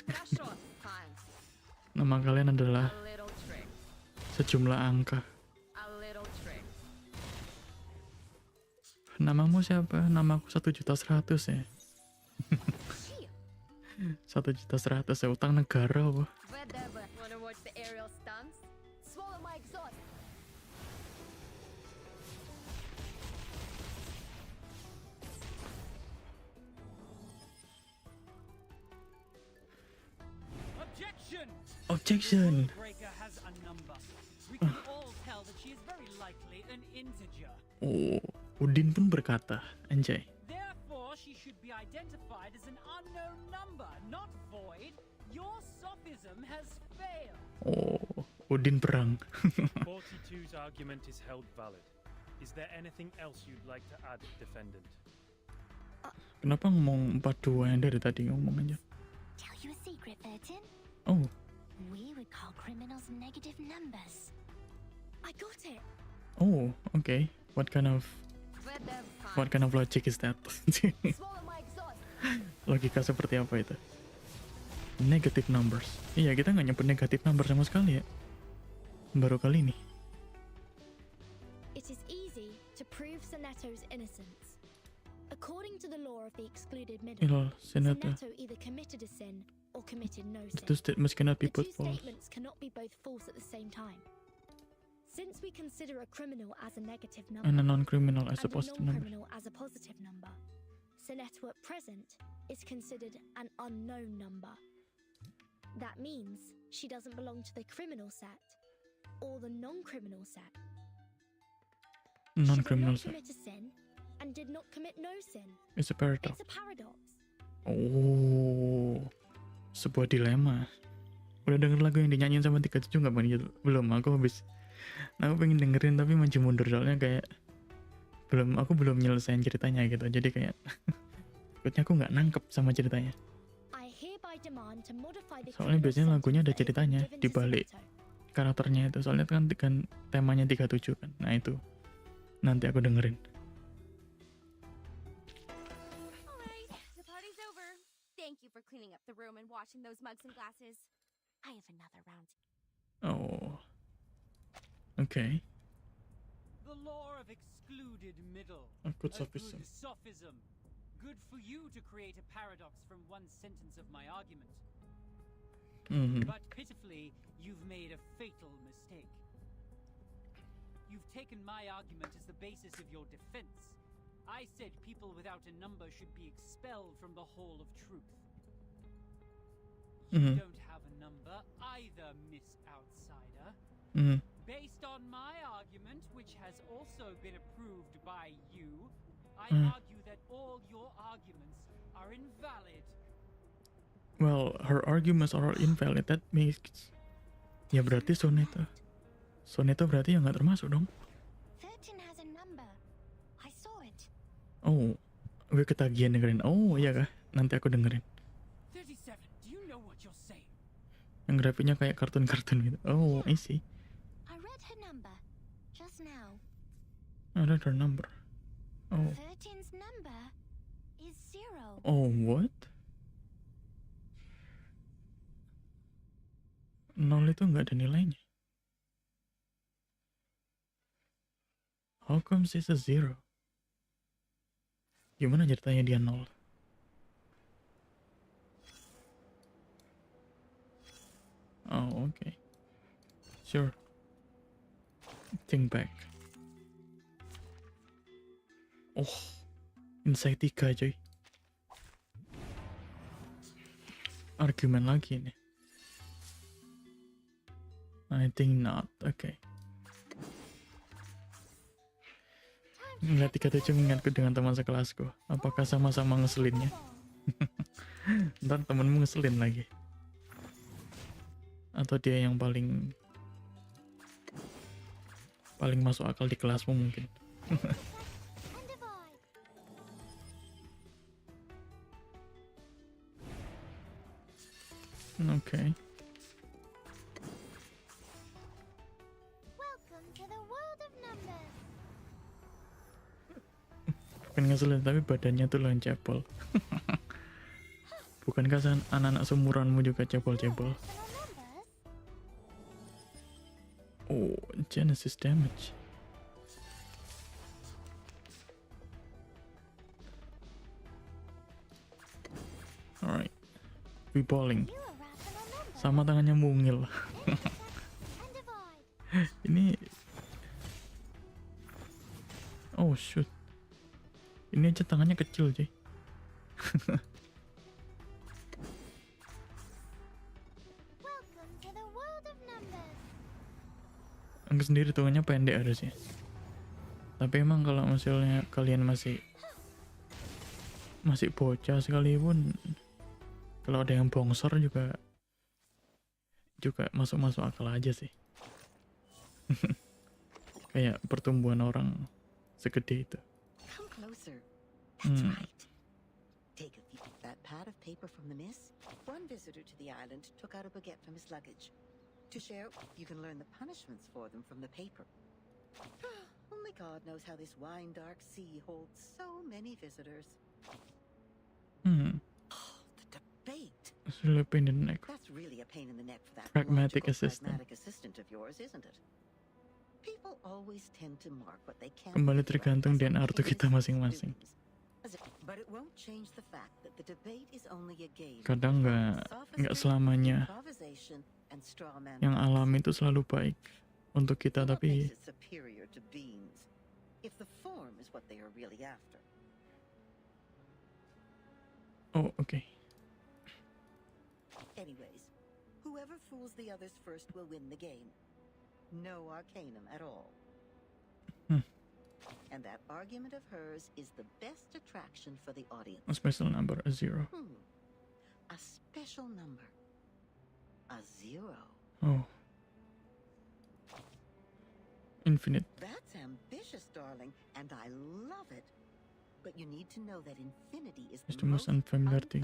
nama kalian adalah sejumlah angka. Namamu siapa? Namaku 1.100.000 ya. 1.100.000 ya, utang negara apa? Objection. Breaker has a number. We can all tell that she is very likely an integer. Oh, Udin pun berkata, anjay. Therefore, she should be identified as an unknown number, not void. Your sophism has failed. Oh, Udin perang. 42's argument is held valid. Is there anything else you'd like to add, defendant? Kenapa ngomong 42 yang dari tadi ngomong aja? Tell you a secret, 13? Oh. We would call criminals negative numbers. I got it. Oh, okay. What kind of logic is that? Logika seperti apa itu? Negative numbers. Iya, kita nggak nyebut negative number sama sekali ya. Baru kali ini. It is easy to prove Soneto's innocence. According to the law of the excluded middle, Soneto either committed a sin or committed no sin. The two statements cannot be put false. false. The two statements cannot be both false at the same time. Since we consider a criminal as a negative number and a non-criminal as a positive number, as a positive number, Soneto at present is considered an unknown number. That means she doesn't belong to the criminal set or the non-criminal set. Non-criminal set. She did not commit a sin and did not commit no sin. It's a paradox. It's a paradox. Oh, sebuah dilema. Udah denger lagu yang dinyanyiin sama 3 cucu nggak Bang? Belum, aku pengen dengerin tapi maju mundur soalnya kayak aku belum nyelesain ceritanya gitu, jadi kayak takutnya aku nggak nangkep sama ceritanya. Soalnya biasanya lagunya ada ceritanya di balik karakternya itu, soalnya kan temanya 37 kan. Nah itu nanti aku dengerin. Thank you for cleaning up the room and washing those mugs and glasses. I have another round. Oh. Okay. The law of excluded middle. A good sophism. Good sophism. Good for you to create a paradox from one sentence of my argument. But pitifully, you've made a fatal mistake. You've taken my argument as the basis of your defense. I said people without a number should be expelled from the Hall of Truth. You don't have a number either, Miss Outsider. Based on my argument, which has also been approved by you, I argue that all your arguments are invalid. Well, her arguments are invalid. That makes... Ya berarti Soneto berarti ya nggak termasuk dong. 13 has a number Oh, gue ketagihan dengerin. Oh iya kah? Nanti aku dengerin. 37, do you know what you're saying? Yang grafiknya kayak kartun-kartun gitu. Oh, I see. I read her number just now. I read her number. Oh. 13's number is 0. Oh, what? 0 itu nggak ada nilainya. How come she's a 0? Gimana ceritanya dia 0? Oh, okay. Sure. Think back. Oh, insight 3 coy. Argumen lagi nih. I think not. Okay. Ngeliat 37 mengingatku dengan teman sekelasku. Apakah sama-sama ngeselinnya? Ntar temenmu ngeselin lagi. Atau dia yang paling masuk akal di kelasmu mungkin. Okay. Welcome to the world of numbers. Bukan ngeselin tapi badannya tuh loh cebol. Bukankah anak-anak seumuranmu juga cebol-cebol? Oh, Genesis damage. Alright. We bowling. Sama tangannya mungil. Ini. Oh shoot. Ini aja tangannya kecil cuy. Angga sendiri tangannya pendek harusnya. Tapi emang kalau misalnya kalian masih bocah sekalipun, kalau ada yang bongsor juga masuk akal aja sih. Kayak pertumbuhan orang segede itu. Come closer. That's right. Take a view of that pad of paper from the miss. One visitor to the island took out a baguette from his luggage. To share, you can learn the punishments for them from the paper. Only God knows how this wine-dark sea holds so many visitors. Oh, the debate. It's really a pain in the neck. That's really a pain in the neck for that Pragmatic pragmatic assistant of yours, isn't it? People always tend to mark what they can. Kembali tergantung DNA ortu kita masing-masing. But it won't change the fact that the debate is only a game. Kadang nggak selamanya yang alami itu selalu baik untuk kita, tapi oh okay. Anyways, whoever fools the others first will win the game. No arcanum at all. And that argument of hers is the best attraction for the audience. A special number, a 0. A special number. A 0. Oh. Infinite. That's ambitious, darling, and I love it. But you need to know that infinity is the most unfamiliar thing.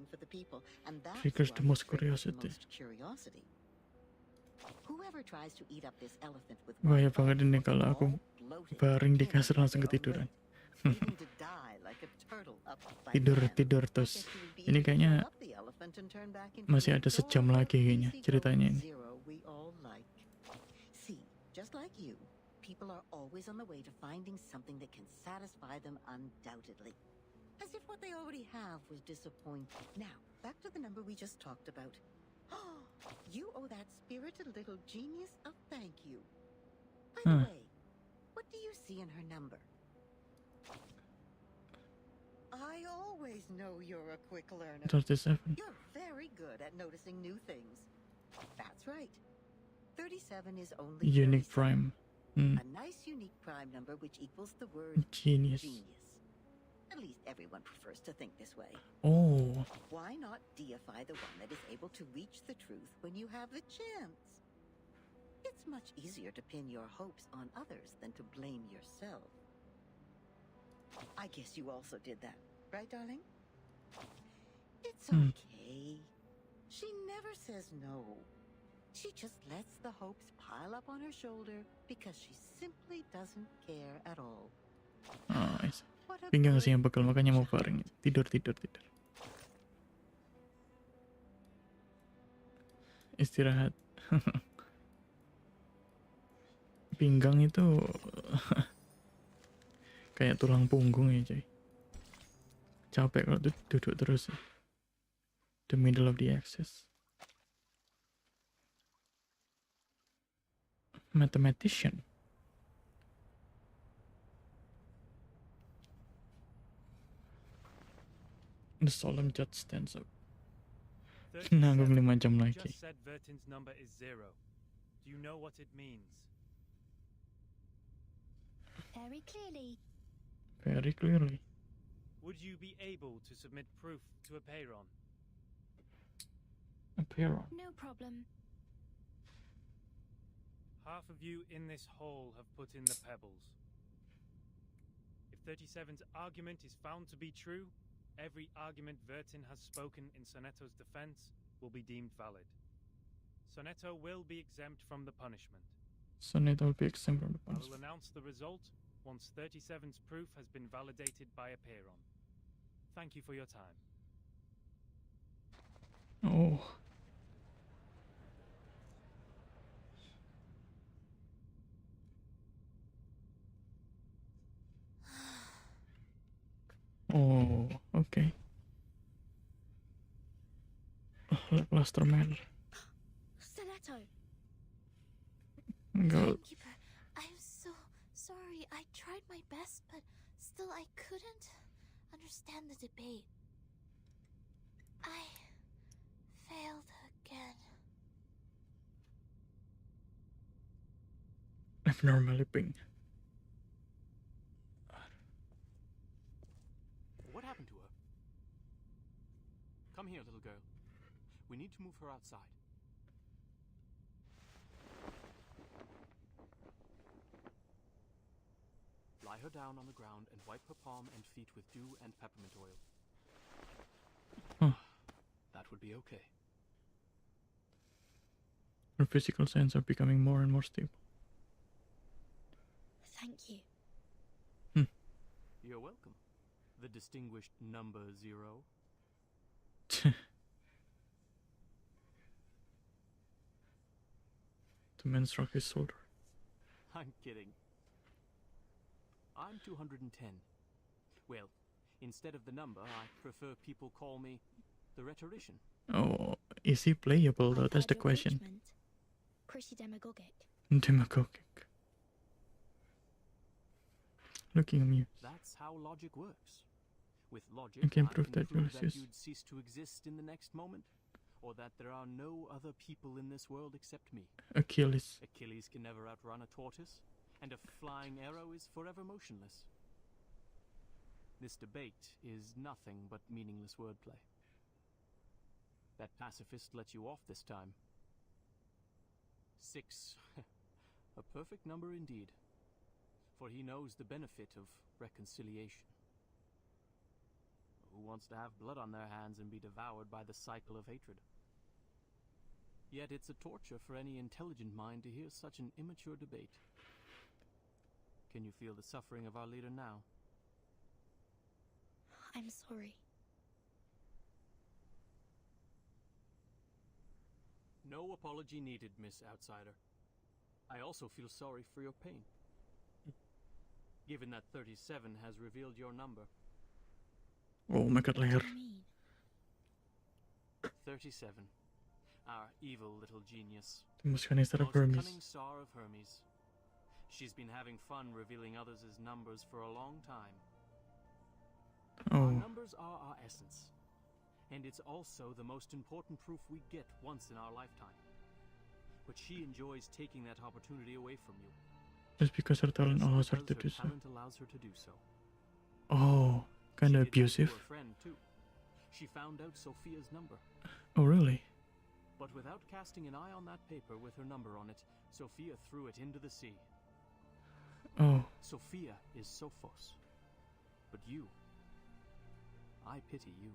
For the people, and that's triggers the most curiosity. Whoever tries to eat up this elephant with bahaya banget ini kalau aku baring di kasur langsung ketiduran. tidur terus. Ini kayaknya masih ada sejam lagi kayaknya ceritanya ini. See, just like you, people are always on the way to finding something that can satisfy them undoubtedly. As if what they already have was disappointing. Now, back to the number we just talked about. You owe that spirited little genius a thank you. By the way, what do you see in her number? I always know you're a quick learner. 37. You're very good at noticing new things. That's right. 37 is only unique prime. A nice unique prime number which equals the word genius. At least everyone prefers to think this way. Oh. Why not deify the one that is able to reach the truth when you have the chance? It's much easier to pin your hopes on others than to blame yourself. I guess you also did that, right, darling? It's Hmm. okay. She never says no. She just lets the hopes pile up on her shoulder because she simply doesn't care at all. Oh, I see. What a Pinggang sih good yang pegel, makanya mau bareng. Tidur. Istirahat. Pinggang itu kayak tulang punggung ya, coy. Capek kalau duduk terus. The middle of the axis. Mathematician. The solemn judge stands up. Nanggung 5 jam lagi. Just said Vertin's number is 0. Do you know what it means? Very clearly. Very clearly. Would you be able to submit proof to a payron? A payron. No problem. Half of you in this hall have put in the pebbles. If 37's argument is found to be true, every argument Vertin has spoken in Sonetto's defense will be deemed valid. Sonetto will be exempt from the punishment. Sonetto will be exempt from the I will punishment. announce the result once 37's proof has been validated by a payron. Thank you for your time. Oh. Oh, okay. Lackluster man. Sonetto! Go. Timekeeper, I'm so sorry. I tried my best, but still I couldn't understand the debate. I failed again. Abnormally pink. What happened to her? Come here, little girl. We need to move her outside. Lie her down on the ground and wipe her palm and feet with dew and peppermint oil. Huh. That would be okay. Her physical signs are becoming more and more stable. Thank you. You're welcome. The distinguished number 0. The man struck his shoulder. I'm kidding. I'm 210. Well, instead of the number, I prefer people call me the rhetorician. Oh, is he playable though? That's the question. Pretty demagogic. Demagogic. Looking amused. That's how logic works. With logic, I can prove that prove that Ulysses. you'd cease to exist in the next moment, or that there are no other people in this world except me. Achilles. Achilles can never outrun a tortoise, and a flying arrow is forever motionless. This debate is nothing but meaningless wordplay. That pacifist let you off this time. 6. A perfect number indeed. For he knows the benefit of reconciliation. Who wants to have blood on their hands and be devoured by the cycle of hatred? Yet it's a torture for any intelligent mind to hear such an immature debate. Can you feel the suffering of our leader now? I'm sorry. No apology needed, Miss Outsider. I also feel sorry for your pain. Given that 37 has revealed your number. Oh my god, leher. 37. Our evil little genius. The most cunning star of Most Hermes. cunning star of Hermes. She's been having fun revealing others' numbers for a long time. Our Oh. numbers are our essence. And it's also the most important proof we get once in our lifetime. But she enjoys taking that opportunity away from you. Just because her talent allows her Because to her do so. talent allows her to do so. Oh, kind of She did that to abusive. her friend too. She found out Sophia's number. Oh, really? But without casting an eye on that paper with her number on it, Sophia threw it into the sea. Oh. Sophia is Sophos. But you, I pity you.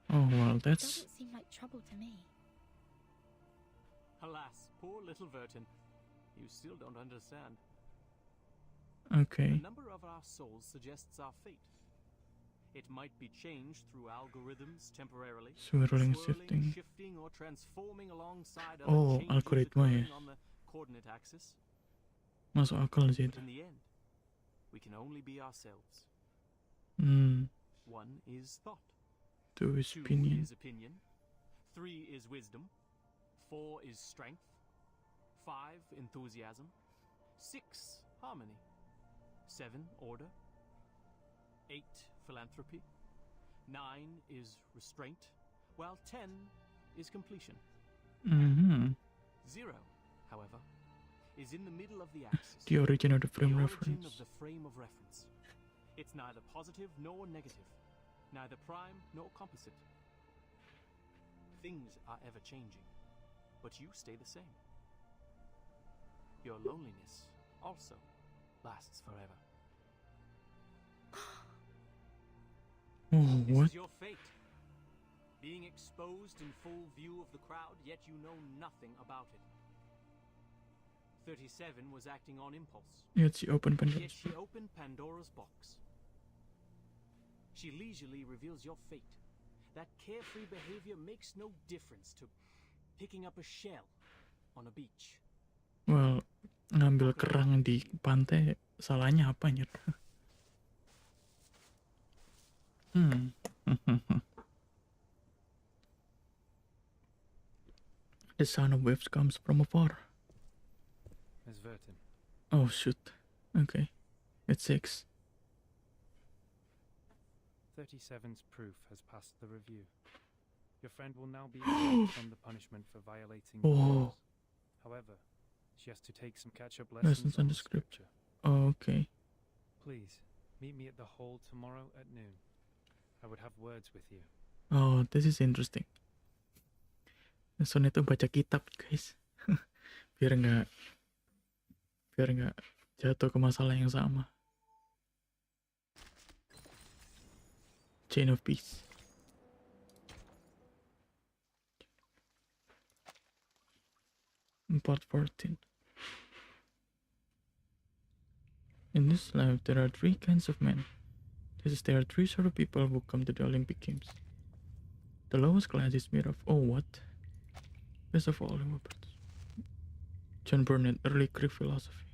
Oh well, that's Doesn't seem like trouble to me. Alas, poor little Vertin. You still don't understand. okay. The number of our souls suggests our fate. It might be changed through algorithms temporarily, Swirling, shifting. shifting, or transforming alongside Oh, other changes algoritma ya. occurring on the coordinate axis. Masuk akal sih But itu. in the end, we can only be ourselves. One is thought. Two is Two opinion. is opinion. 3 is wisdom. 4 is strength. 5 enthusiasm. 6 harmony. 7 order. 8 philanthropy. 9 is restraint. While 10 is completion. 0, however, is in the middle of the axis. The origin of the frame the reference. origin of the frame of reference. It's neither positive nor negative, neither prime nor composite. Things are ever changing, but you stay the same. Your loneliness also lasts forever. Oh, This what? is your fate. Being exposed in full view of the crowd, yet you know nothing about it. 37 was acting on impulse. Yet she opened Yet Pandora's she opened Pandora's box. She leisurely reveals your fate. That carefree behavior makes no difference to picking up a shell on a beach. Well, ngambil kerang di pantai, salahnya apa nyet? The sound of waves comes from afar. Ms. Vertin, Oh shoot. Okay. It's 6. 37's proof has passed the review. Your friend will now be exempt from the punishment for violating the Oh. rules. However, she has to take some catch-up lessons Lessons on on the the script. scripture. Oh, okay. Please, meet me at the hall tomorrow at noon. I would have words with you. Oh, this is interesting. Soalnya tuh baca kitab, guys. biar nggak jatuh ke masalah yang sama. Chain of Peace. Part 14. In this life, there are 3 kinds of men. There are 3 sort of people who come to the Olympic Games. The lowest class is made of... Oh, what? First of all, John Burnett, early Greek philosophy.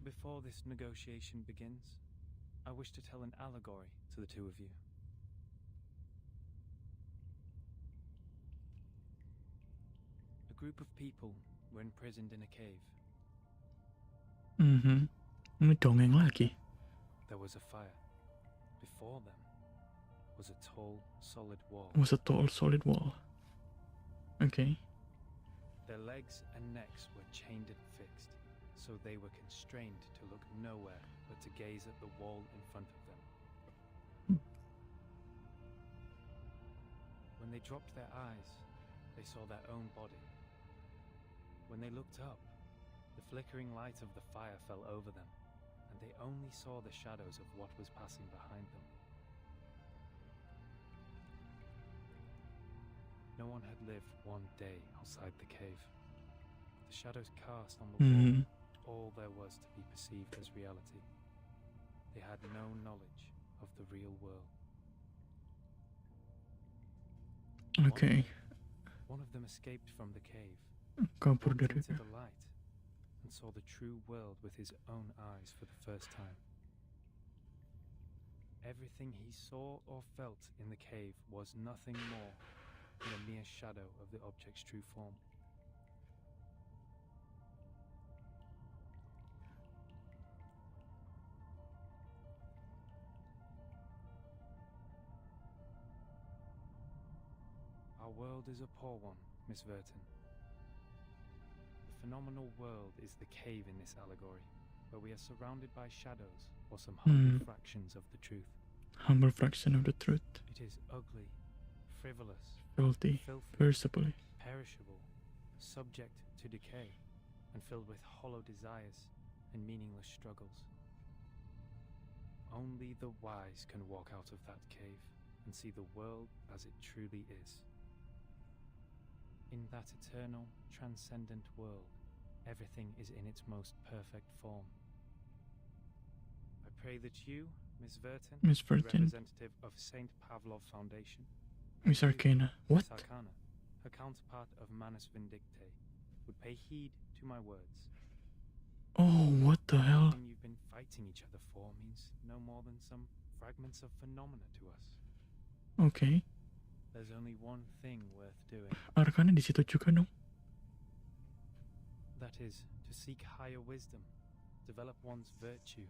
Before this negotiation begins, I wish to tell an allegory to the two of you. A group of people were imprisoned in a cave. Ini dongeng lagi. There was a fire. Before them was a tall, solid wall. Was a tall, solid wall. Okay. Their legs and necks were chained and fixed, so they were constrained to look nowhere but to gaze at the wall in front of them. When they dropped their eyes, they saw their own body. When they looked up, the flickering light of the fire fell over them, and they only saw the shadows of what was passing behind them. No one had lived one day outside the cave. The shadows cast on the wall, all there was to be perceived as reality. They had no knowledge of the real world. Okay. One of them escaped from the cave, Kabur walked dari into the light, and saw the true world with his own eyes for the first time. Everything he saw or felt in the cave was nothing more than a mere shadow of the object's true form. Our world is a poor one, Miss Vertin. The phenomenal world is the cave in this allegory, where we are surrounded by shadows or some humble fractions of the truth. Humble fraction of the truth. It is ugly, frivolous, Filthy, filthy, permissible, perishable, subject to decay and filled with hollow desires and meaningless struggles. Only the wise can walk out of that cave and see the world as it truly is. In that eternal, transcendent world, everything is in its most perfect form. I pray that you, Miss Vertin, Miss the Vertin. representative of St. Pavlov Foundation, Miss and you, Arcana. What? Miss Arcana, her counterpart of Manus Vindicte, would pay heed to my words. Oh, what the hell? Everything you've been fighting each other for means no more than some fragments of phenomena to us. Okay. There's only one thing worth doing. Arcana di situ juga dong. That is, to seek higher wisdom, develop one's virtue,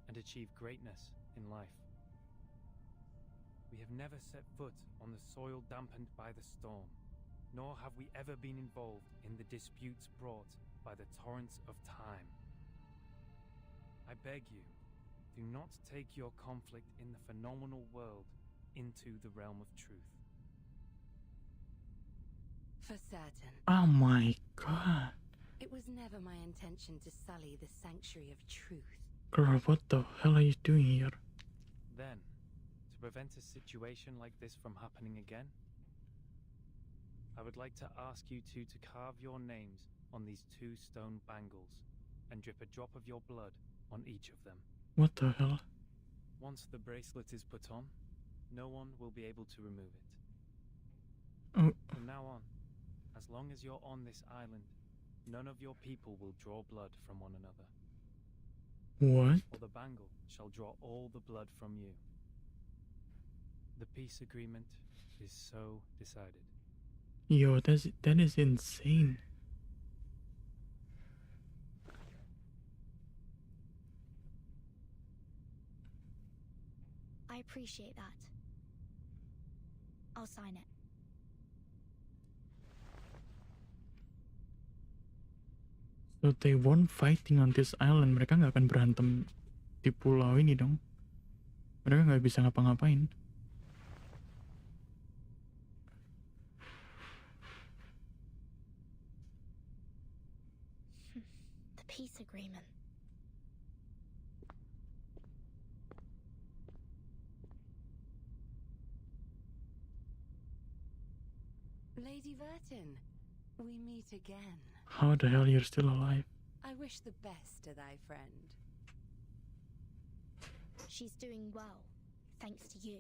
and achieve greatness in life. We have never set foot on the soil dampened by the storm, nor have we ever been involved in the disputes brought by the torrents of time. I beg you, do not take your conflict in the phenomenal world into the realm of truth. For certain. Oh my god. It was never my intention to sully the sanctuary of truth. Girl, what the hell are you doing here? Then, to prevent a situation like this from happening again, I would like to ask you two to carve your names on these 2 stone bangles and drip a drop of your blood on each of them. What the hell? Once the bracelet is put on, no one will be able to remove it. Oh. From now on, as long as you're on this island, none of your people will draw blood from one another. What? Or the bangle shall draw all the blood from you. The peace agreement is so decided. Yo, that is insane. I appreciate that. I'll sign it. So they won't fighting on this island. Mereka nggak akan berantem di pulau ini dong. Mereka nggak bisa ngapa-ngapain. The peace agreement. Lady Vertin, we meet again. How the hell you're still alive? I wish the best to thy friend. She's doing well, thanks to you.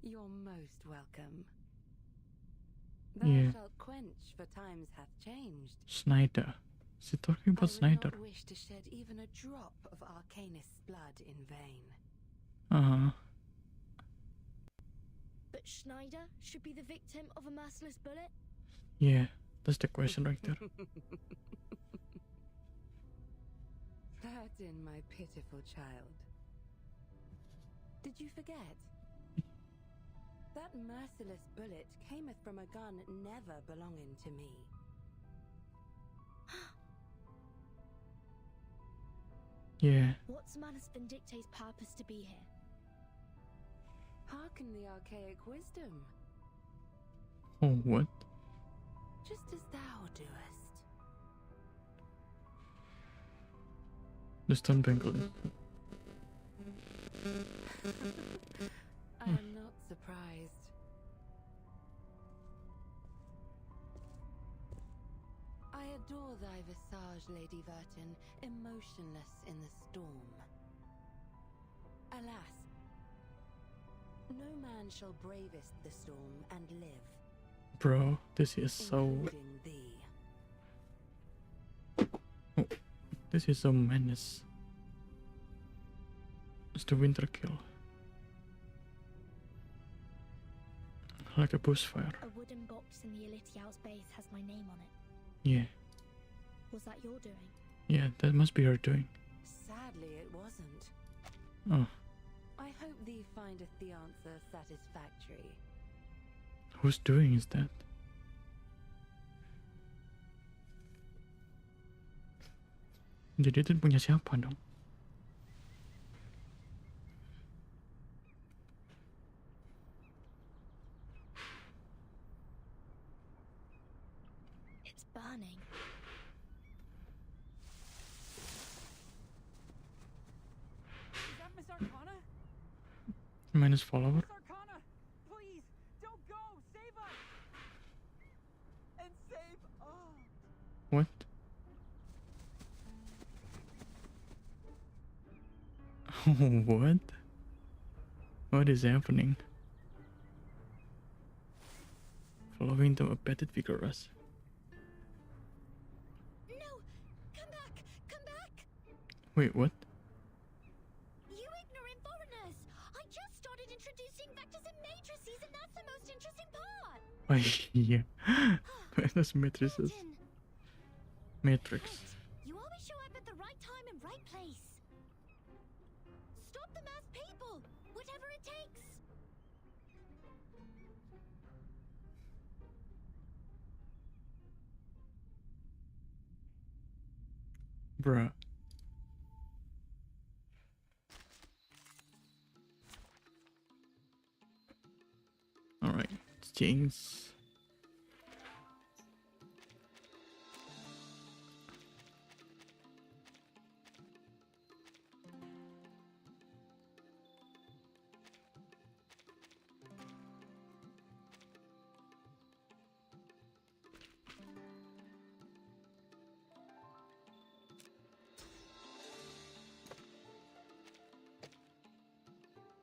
You're most welcome. Thou Yeah. shalt quench, for times hath changed. Snyder. Is he talking about Snyder? I would not wish to shed even a drop of Arcanist's blood in vain. Uh-huh. But Schneider should be the victim of a merciless bullet? Yeah, that's the question right there. Vertin, my pitiful child. Did you forget? That merciless bullet cameth from a gun never belonging to me. Yeah. What's Manus Vindicte's purpose to be here? Hearken the archaic wisdom, Oh, what? just as thou doest. The stone bangle. I am not surprised. I adore thy visage, Lady Vertin, emotionless in the storm. Alas, no man shall bravest the storm and live, Bro, this is so... including thee. Oh, this is so menace. It's the winter kill. Like a bushfire. A wooden box in the Elitiaus base has my name on it. Yeah. Was that your doing? Yeah, that must be her doing. Sadly, it wasn't. Oh, I hope thee findeth the answer satisfactory. whose doing is that? Jadi itu punya siapa dong? It's burning. Is that Miss Arcana? Minus follower. Miss Arcana, please don't go. Save us. And save us. What? What? What is happening? Following the abetted vigorous. No! Come back! Come back! Wait, what? You ignorant foreigners! I just started introducing vectors and matrices, and that's the most interesting part! Yeah. That's matrices. Matrix. You always show up at the right time and right place. Stop the mass people! Whatever it takes! Bruh. Alright, Jinx.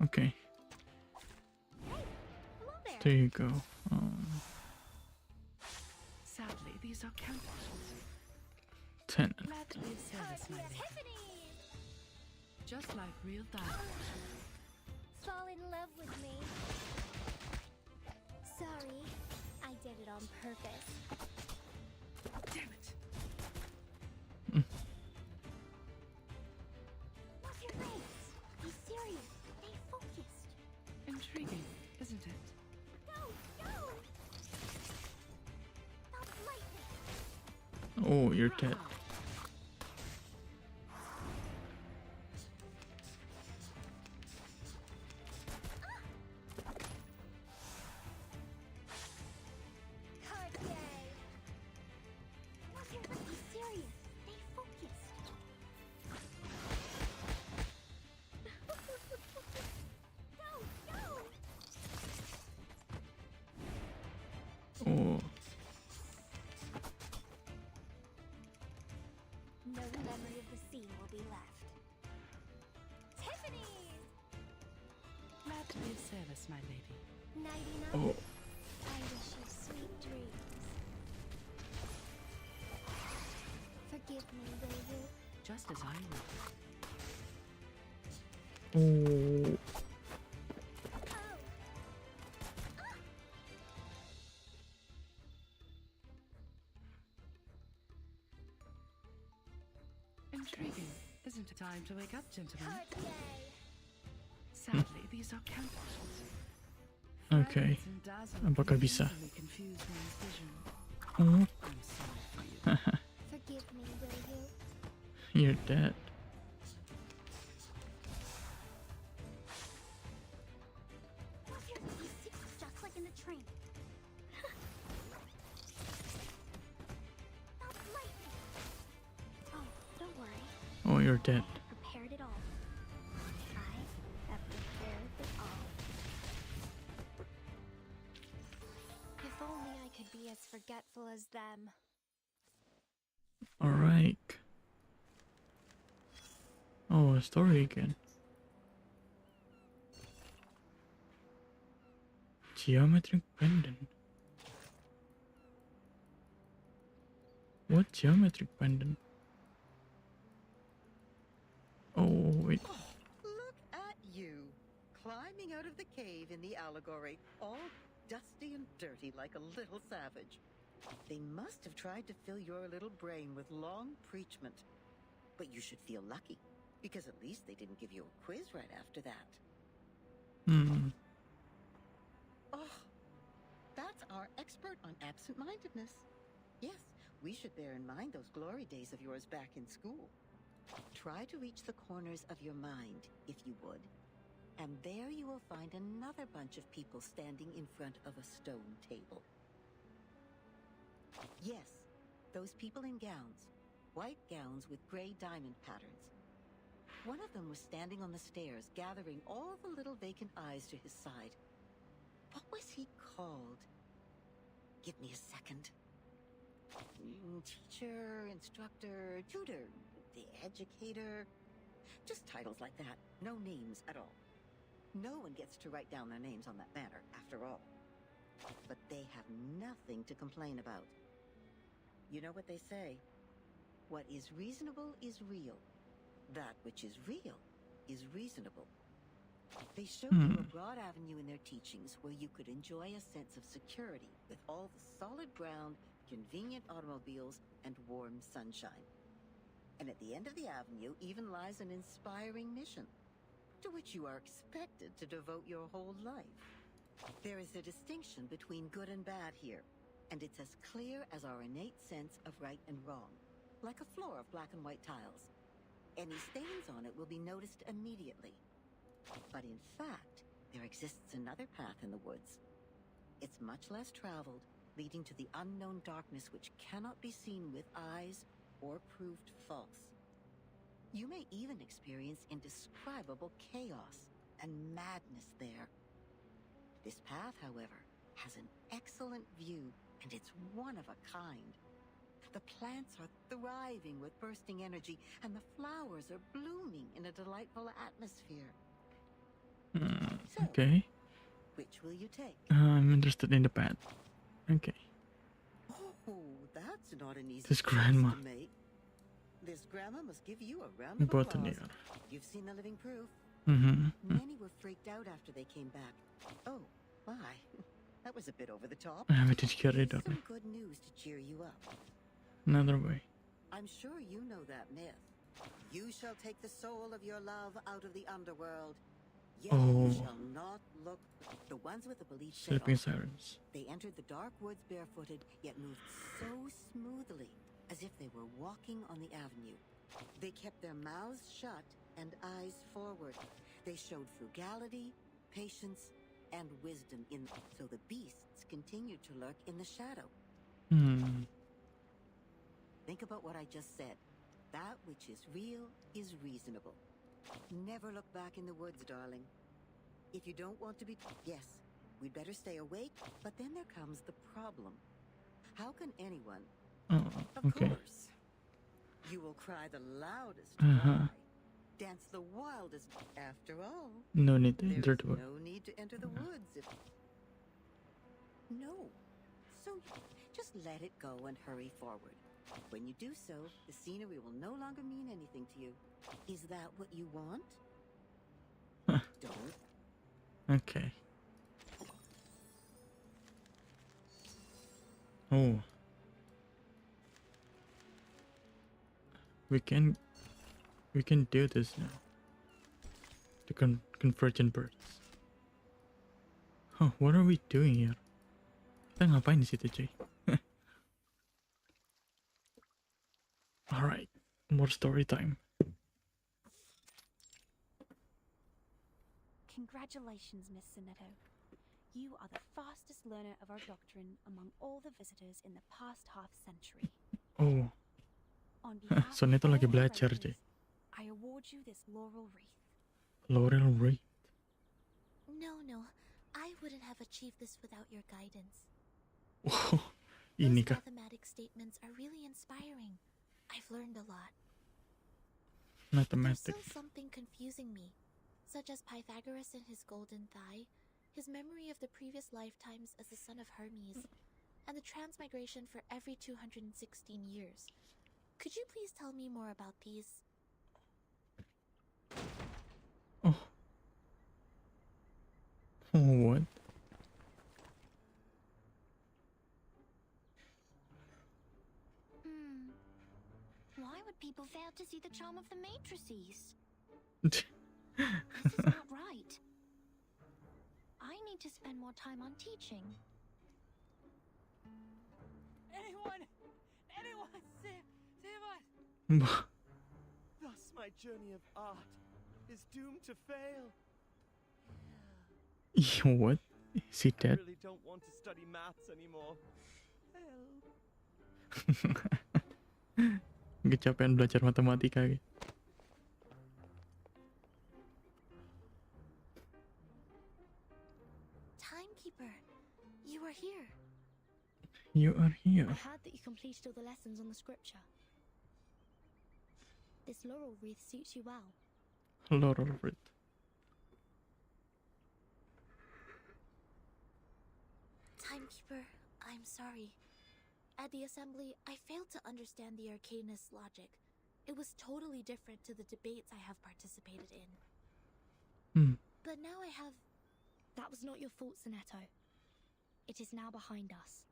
Okay. There you go. Sadly, these are counterfeits. Tenant. Glad to be of service, my lady. Just like real diamonds. Fall in love with me. Sorry, I did it on purpose. Damn it. What's your face? Be serious. Stay focused. Intriguing, isn't it? Go! Go! Stop lightning! Oh, you're dead. Cartier! What's your face? Be serious. Stay focused. Go! Go! Oh. No memory of the scene will be left. Tiffany! Glad to be of service, my lady. Nighty-night. Oh. I wish you sweet dreams. Forgive me, will you? Just as I would. Oh. Intriguing, isn't it? Time to wake up, gentlemen. Cartier! Sadly, these are counterfeits. Okay. Fragments and dazzling Apakah can bisa? easily confuse one's vision. Oh. I'm sorry for you. Forgive me, will you? You're dead. What's your face? Just like in the train. Stop lightning! Oh, don't worry. Oh, you're dead. Prepared it all. I have prepared it all. If only I could be as forgetful as them. Alright. Oh, a story again. Geometric pendant. What geometric pendant? Oh, wait. Look at you, climbing out of the cave in the allegory, all dusty and dirty like a little savage. They must have tried to fill your little brain with long preachment. But you should feel lucky, because at least they didn't give you a quiz right after that. Hmm. Oh, that's our expert on absent-mindedness. Yes, we should bear in mind those glory days of yours back in school. Try to reach the corners of your mind, if you would. And there you will find another bunch of people standing in front of a stone table. Yes, Those people in gowns. White gowns with gray diamond patterns. One of them was standing on the stairs, gathering all the little vacant eyes to his side. What was he called? Give me a second. Teacher, instructor, tutor, the educator. Just titles like that. No names at all. No one gets to write down their names on that banner, after all. But they have nothing to complain about. You know what they say? What is reasonable is real. That which is real is reasonable. They showed you a broad avenue in their teachings where you could enjoy a sense of security with all the solid ground, convenient automobiles, and warm sunshine. And at the end of the avenue even lies an inspiring mission, to which you are expected to devote your whole life. There is a distinction between good and bad here, and it's as clear as our innate sense of right and wrong, like a floor of black and white tiles. Any stains on it will be noticed immediately. But in fact, there exists another path in the woods. It's much less traveled, leading to the unknown darkness which cannot be seen with eyes or proved false. You may even experience indescribable chaos and madness there. This path, however, has an excellent view, and it's one of a kind. The plants are thriving with bursting energy, and the flowers are blooming in a delightful atmosphere. So, Okay. which will you take? I'm interested in the path. Okay. Oh, that's not an easy This choice grandma. to make. This grandma must give you a round of Both applause. near. You've seen the living proof. Mm-hmm. Many were freaked out after they came back. Oh, my. That was a bit over the top. I have it carried Here's on. some good news to cheer you up. Another way. I'm sure you know that myth. You shall take the soul of your love out of the underworld. Yet Oh. you shall not look. The ones with the belief Sleeping failed. sirens. They entered the dark woods barefooted, yet moved so smoothly, as if they were walking on the avenue. They kept their mouths shut and eyes forward. They showed frugality, patience, and wisdom in them. So the beasts continued to lurk in the shadow. Think about what I just said. That which is real is reasonable. Never look back in the woods, darling. If you don't want to be... Yes, we'd better stay awake, but then there comes the problem. How can anyone... Oh, Of okay. course. You will cry the loudest Uh-huh. cry. Dance the wildest... After all, No need to there enter is the wood. no need to enter the woods if... No. So just let it go and hurry forward. When you do so, the scenery will no longer mean anything to you. Is that what you want? Don't. Okay. Oh. We can do this now. The convergent birds. Huh, what are we doing here? Kita ngapain di situ, cuy? Alright, more story time. Congratulations, Miss Sonetto. You are the fastest learner of our doctrine among all the visitors in the past half-century. Oh. On behalf Sonetto of lagi all the belajar, regulars, cuy. I award you this laurel wreath. Laurel wreath. No, I wouldn't have achieved this without your guidance. Wow. Those Ini kah? mathematics statements are really inspiring. I've learned a lot. There's Mathematics. still something confusing me, such as Pythagoras and his golden thigh, his memory of the previous lifetimes as the son of Hermes, and the transmigration for every 216 years. Could you please tell me more about these? Oh. What? Why would people fail to see the charm of the matrices? This is not right. I need to spend more time on teaching. Anyone, save us! Thus my journey of art is doomed to fail. What? Is he I dead? really don't want to study maths anymore. Help. Kecapean belajar matematika gitu. Timekeeper, you are here. You are here. I heard that you completed all the lessons on the scripture. This laurel wreath suits you well. Laurel wreath. Timekeeper, I'm sorry. At the assembly, I failed to understand the arcanist logic. It was totally different to the debates I have participated in. But now I have... That was not your fault, Sonetto. It is now behind us.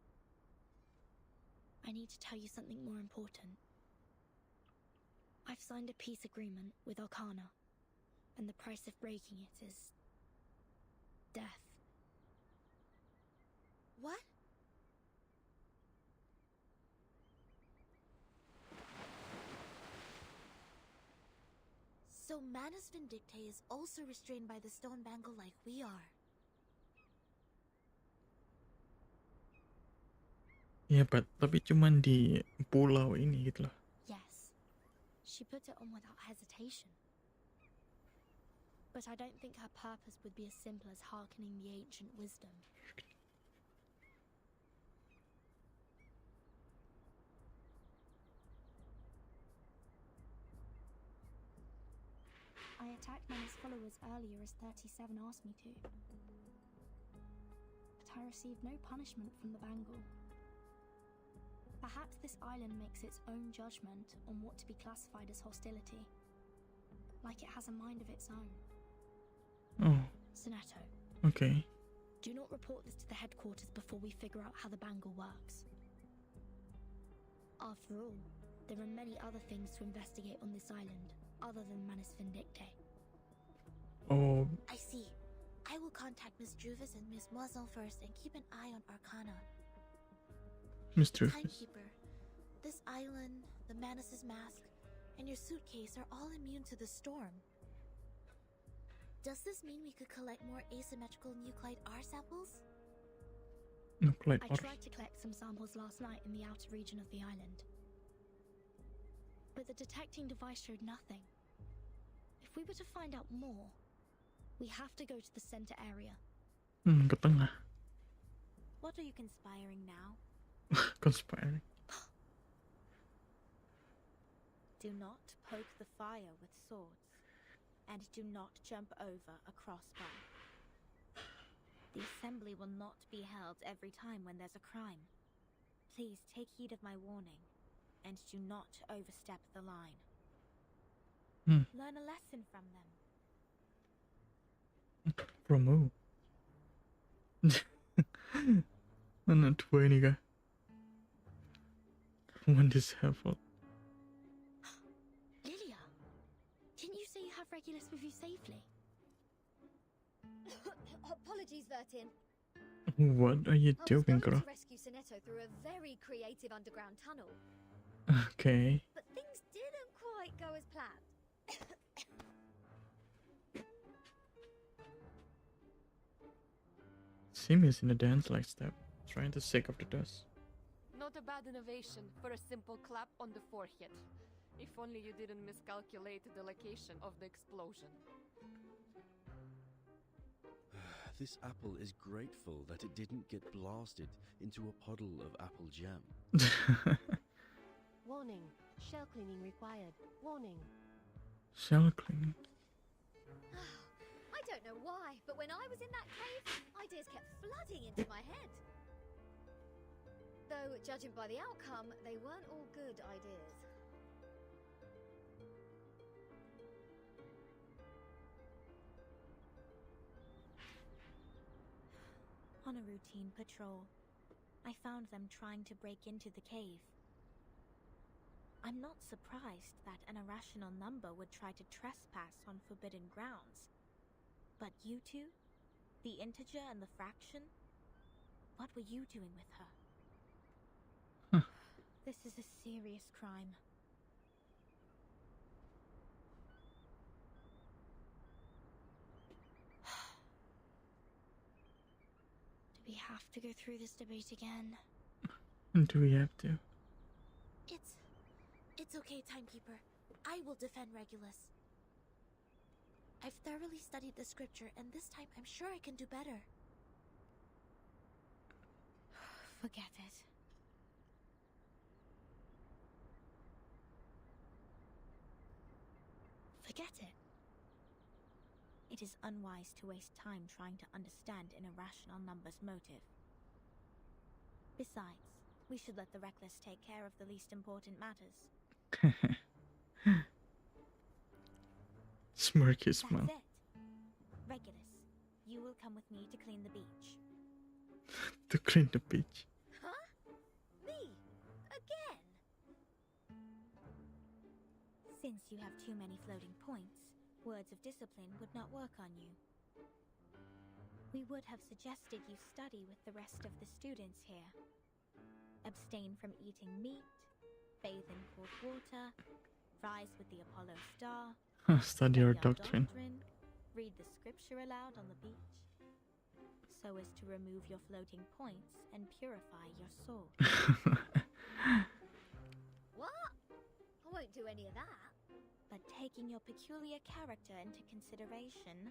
I need to tell you something more important. I've signed a peace agreement with Arcana, and the price of breaking it is... death. What? So Manus Vindictae is also restrained by the stone bangle like we are. Ya, tapi cuman di pulau ini gitu loh. Yes, she put it on without hesitation. But I don't think her purpose would be as simple as hearkening the ancient wisdom. I attacked Manus' followers earlier as 37 asked me to. But I received no punishment from the bangle. Perhaps this island makes its own judgment on what to be classified as hostility. Like it has a mind of its own. Oh. Sonetto. Okay. Do not report this to the headquarters before we figure out how the bangle works. After all, there are many other things to investigate on this island, other than Manus Vindictae. Oh. I see. I will contact Miss Druvis and Miss Moiselle first and keep an eye on Arcana. Miss Druvis. Timekeeper, this island, the Manus' mask, and your suitcase are all immune to the storm. Does this mean we could collect more asymmetrical nuclide R samples? Nuclide I R. tried to collect some samples last night in the outer region of the island. But the detecting device showed nothing. If we were to find out more, we have to go to the center area. Ke tengah. What are you conspiring now? Conspiring. Do not poke the fire with swords, and do not jump over a crossbar. The assembly will not be held every time when there's a crime. Please take heed of my warning, and do not overstep the line. Learn a lesson from them. From who? Anak dua ini kah? One disciple. Lilia, didn't you say you have Regulus with you safely? Apologies, Vertin. What are you I was doing, going girl? to rescue Sonetto through a very creative underground tunnel, Okay. but things didn't quite go as planned. Simi is in a dance-like step, trying to shake off the dust. Not a bad innovation for a simple clap on the forehead. If only you didn't miscalculate the location of the explosion. This apple is grateful that it didn't get blasted into a puddle of apple jam. Warning. Shell cleaning required. Warning. Shell cleaning. I don't know why, but when I was in that cave, ideas kept flooding into my head. Though, judging by the outcome, they weren't all good ideas. On a routine patrol, I found them trying to break into the cave. I'm not surprised that an irrational number would try to trespass on forbidden grounds. But you two? The integer and the fraction? What were you doing with her? This is a serious crime. Do we have to go through this debate again? Do we have to? It's okay, Timekeeper. I will defend Regulus. I've thoroughly studied the scripture, and this time I'm sure I can do better. Forget it. Forget it. It is unwise to waste time trying to understand an irrational number's motive. Besides, we should let the reckless take care of the least important matters. Smirky smile. That's it. Regulus, you will come with me to clean the beach. To clean the beach. Huh? Me? Again? Since you have too many floating points, words of discipline would not work on you. We would have suggested you study with the rest of the students here. Abstain from eating meat, bathe in cold water, rise with the Apollo star, Study your doctrine. read the scripture aloud on the beach, so as to remove your floating points and purify your soul. What? I won't do any of that. But taking your peculiar character into consideration,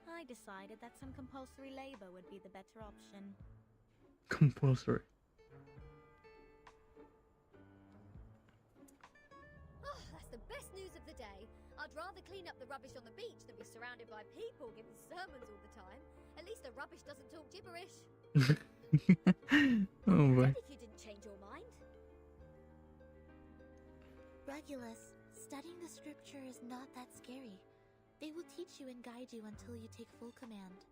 I decided that some compulsory labor would be the better option. Compulsory. Oh, that's the best news of the day. I'd rather clean up the rubbish on the beach than be surrounded by people giving sermons all the time. At least the rubbish doesn't talk gibberish. Oh boy. If you didn't change your mind. Regulus, studying the scripture is not that scary. They will teach you and guide you until you take full command.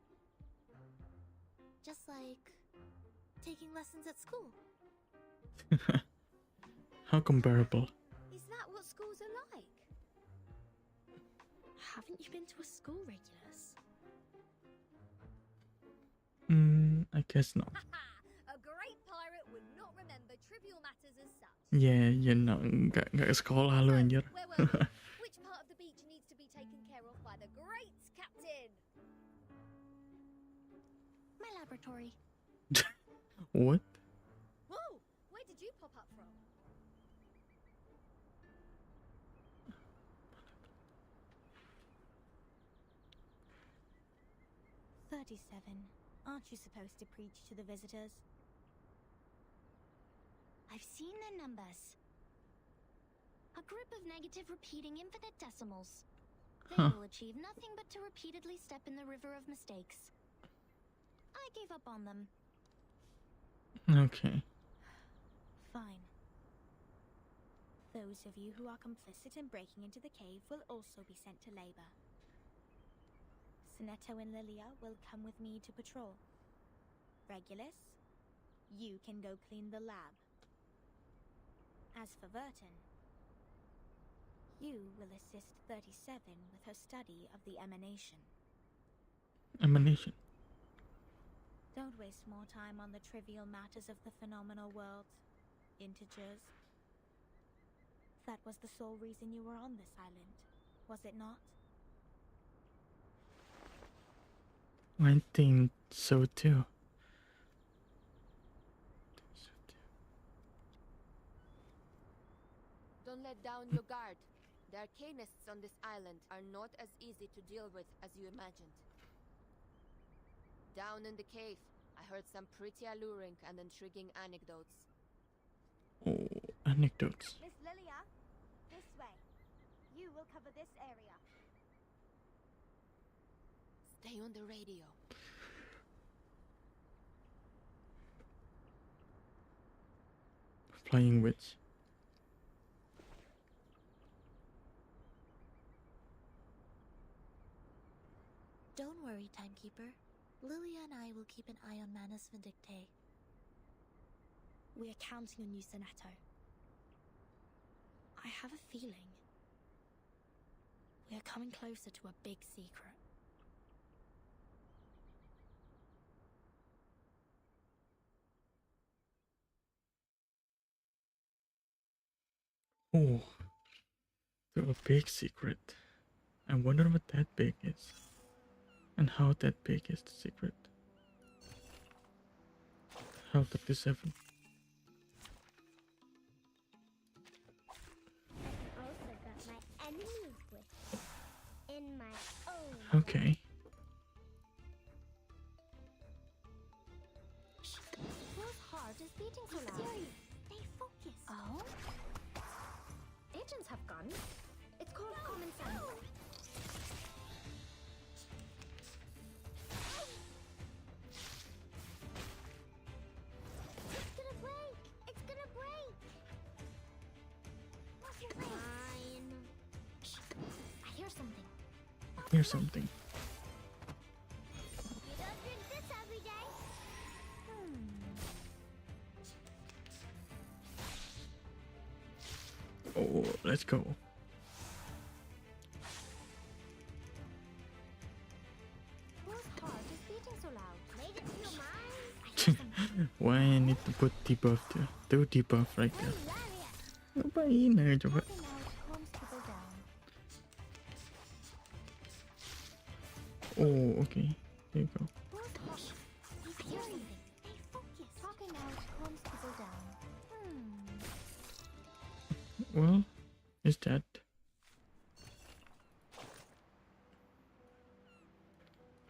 Just like taking lessons at school. How comparable. Is that what schools are like? Haven't you been to a school, Regulus? I guess not. A great pirate would not remember trivial matters as such. Yeah, you know, nggak ke sekolah lu anjir. Where were we? Which part of the beach needs to be taken care of by the great captain? My laboratory. What? Whoa! Where did you pop up from? Aren't you supposed to preach to the visitors? I've seen their numbers. A group of negative repeating infinite decimals. They will achieve nothing but to repeatedly step in the river of mistakes. I gave up on them. Okay. Fine. Those of you who are complicit in breaking into the cave will also be sent to labor. Sonetto and Lilia will come with me to patrol. Regulus, you can go clean the lab. As for Verton, you will assist 37 with her study of the emanation. Emanation. Don't waste more time on the trivial matters of the phenomenal world. Integers. That was the sole reason you were on this island, was it not? I think so too. Don't let down your guard. The arcanists on this island are not as easy to deal with as you imagined. Down in the cave, I heard some pretty alluring and intriguing anecdotes. Oh, anecdotes. Miss Lilia, this way. You will cover this area. Stay on the radio. Flying witch. Don't worry, Timekeeper. Lilia and I will keep an eye on Manus Vindictae. We are counting on you, Sonetto. I have a feeling we are coming closer to a big secret. Oh, to a big secret. I wonder what that big is. And how that big is the secret. How 37. Okay. Whose heart is beating so loud? Siri, stay focused. Oh? Agents have guns. It's called common sense. It's gonna break! It's gonna break! Fine. I hear something. Here's something. You don't drink this every day. Oh, let's go. Whose heart is beating so loud? Made it to your mind? Why I need to put debuff there? Do debuff right there. Ngapain na coba? Oh, okay. There you go. Talking out calms people down. Well, is that?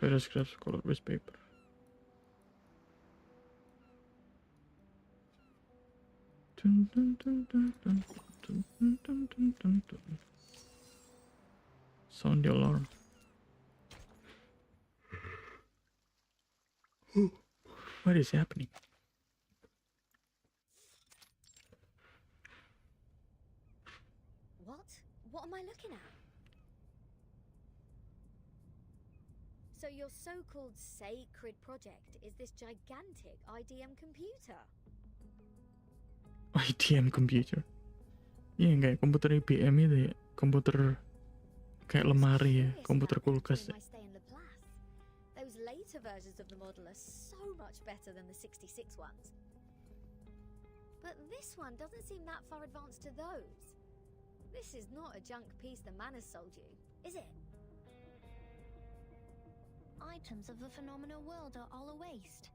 Paragraphs color with paper. Dun, dun, dun, dun, dun, dun, dun, dun, dun, dun, dun. Sound the alarm. What is happening? What? What am I looking at? So your so-called sacred project is this gigantic IDM computer? IDM computer. Iya, kayak komputer IBM itu ya. Komputer kayak lemari ya, komputer kulkas ya. I stay in Laplace. Those later versions of the model are so much better than the 66 ones. But this one doesn't seem that far advanced to those. This is not a junk piece the man has sold you, is it? Items of the phenomenal world are all a waste.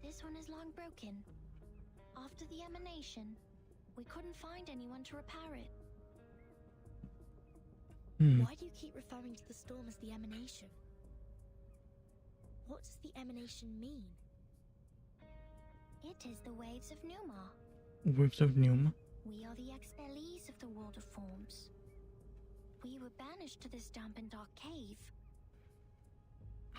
This one is long broken. After the emanation, we couldn't find anyone to repair it. Why do you keep referring to the storm as the emanation? What does the emanation mean? It is the waves of Numa. Waves of Numa? We are the expellees of the world of forms. We were banished to this damp and dark cave.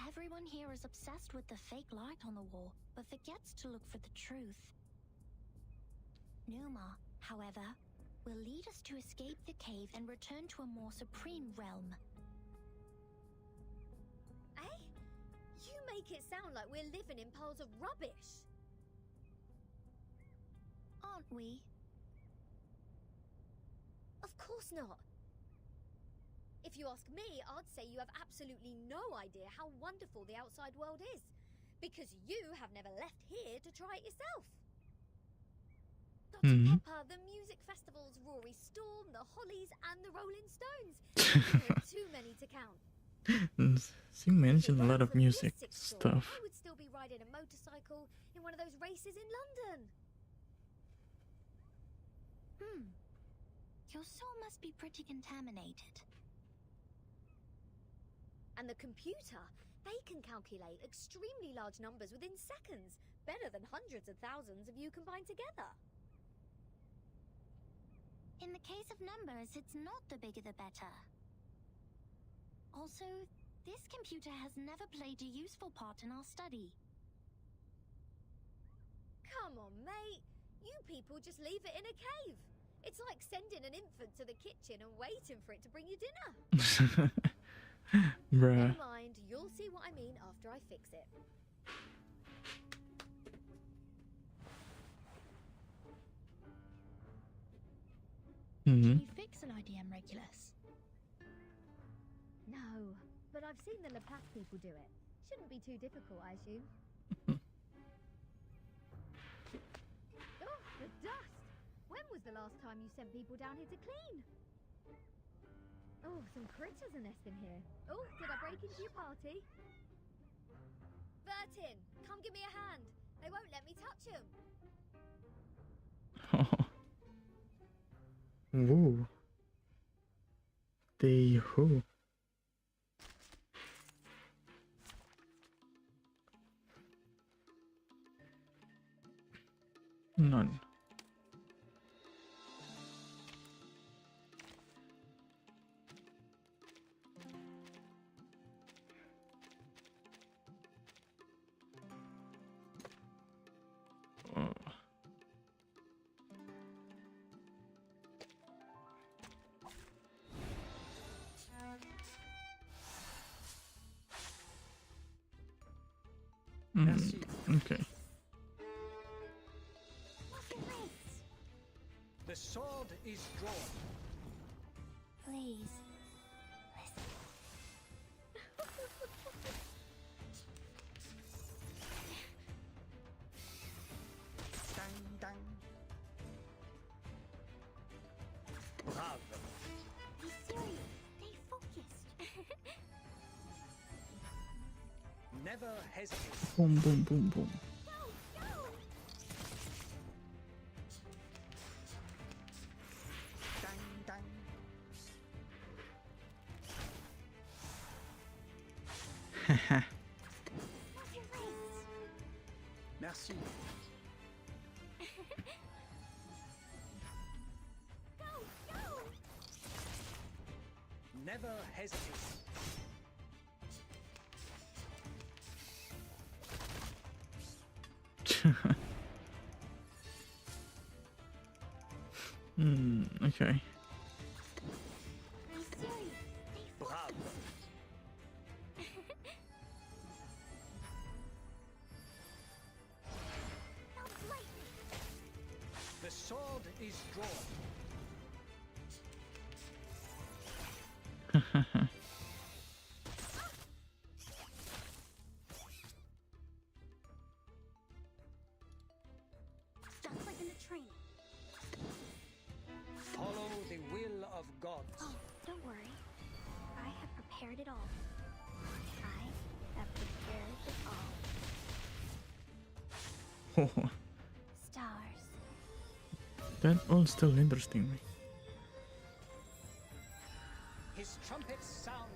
Everyone here is obsessed with the fake light on the wall, but forgets to look for the truth. Numa, however, will lead us to escape the cave and return to a more supreme realm. Eh? You make it sound like we're living in piles of rubbish. Aren't we? Of course not. If you ask me, I'd say you have absolutely no idea how wonderful the outside world is, because you have never left here to try it yourself. Dr. Pepper, the music festivals, Rory Storm, the Hollies, and the Rolling Stones. Too many to count. She mentioned a lot of music stuff. I would still be riding a motorcycle in one of those races in London. Your soul must be pretty contaminated. And the computer, they can calculate extremely large numbers within seconds, better than hundreds of thousands of you combined together. In the case of numbers, it's not the bigger the better. Also, this computer has never played a useful part in our study. Come on, mate. You people just leave it in a cave. It's like sending an infant to the kitchen and waiting for it to bring you dinner. Bruh. Never mind, you'll see what I mean after I fix it. Can you fix an IDM Regulus? No, but I've seen the Laplace people do it. Shouldn't be too difficult, I assume. Oh, the dust! When was the last time you sent people down here to clean? Oh, some critters are nesting here. Oh, did I break into your party? Bertin, come give me a hand. They won't let me touch them. Whoa. They who? None. Okay. The sword is drawn. Please. Dang, dang. Bravo. Be serious. Stay focused. Never hesitate. Boom, boom, boom, boom. Dang, dang. Haha. Merci. Never hesitate. Okay. Bravo. The sword is drawn. Just like in the train. Follow the will of God. Oh, don't worry. I have prepared it all. I have prepared it all. Stars. That all still interesting me. His trumpets sound.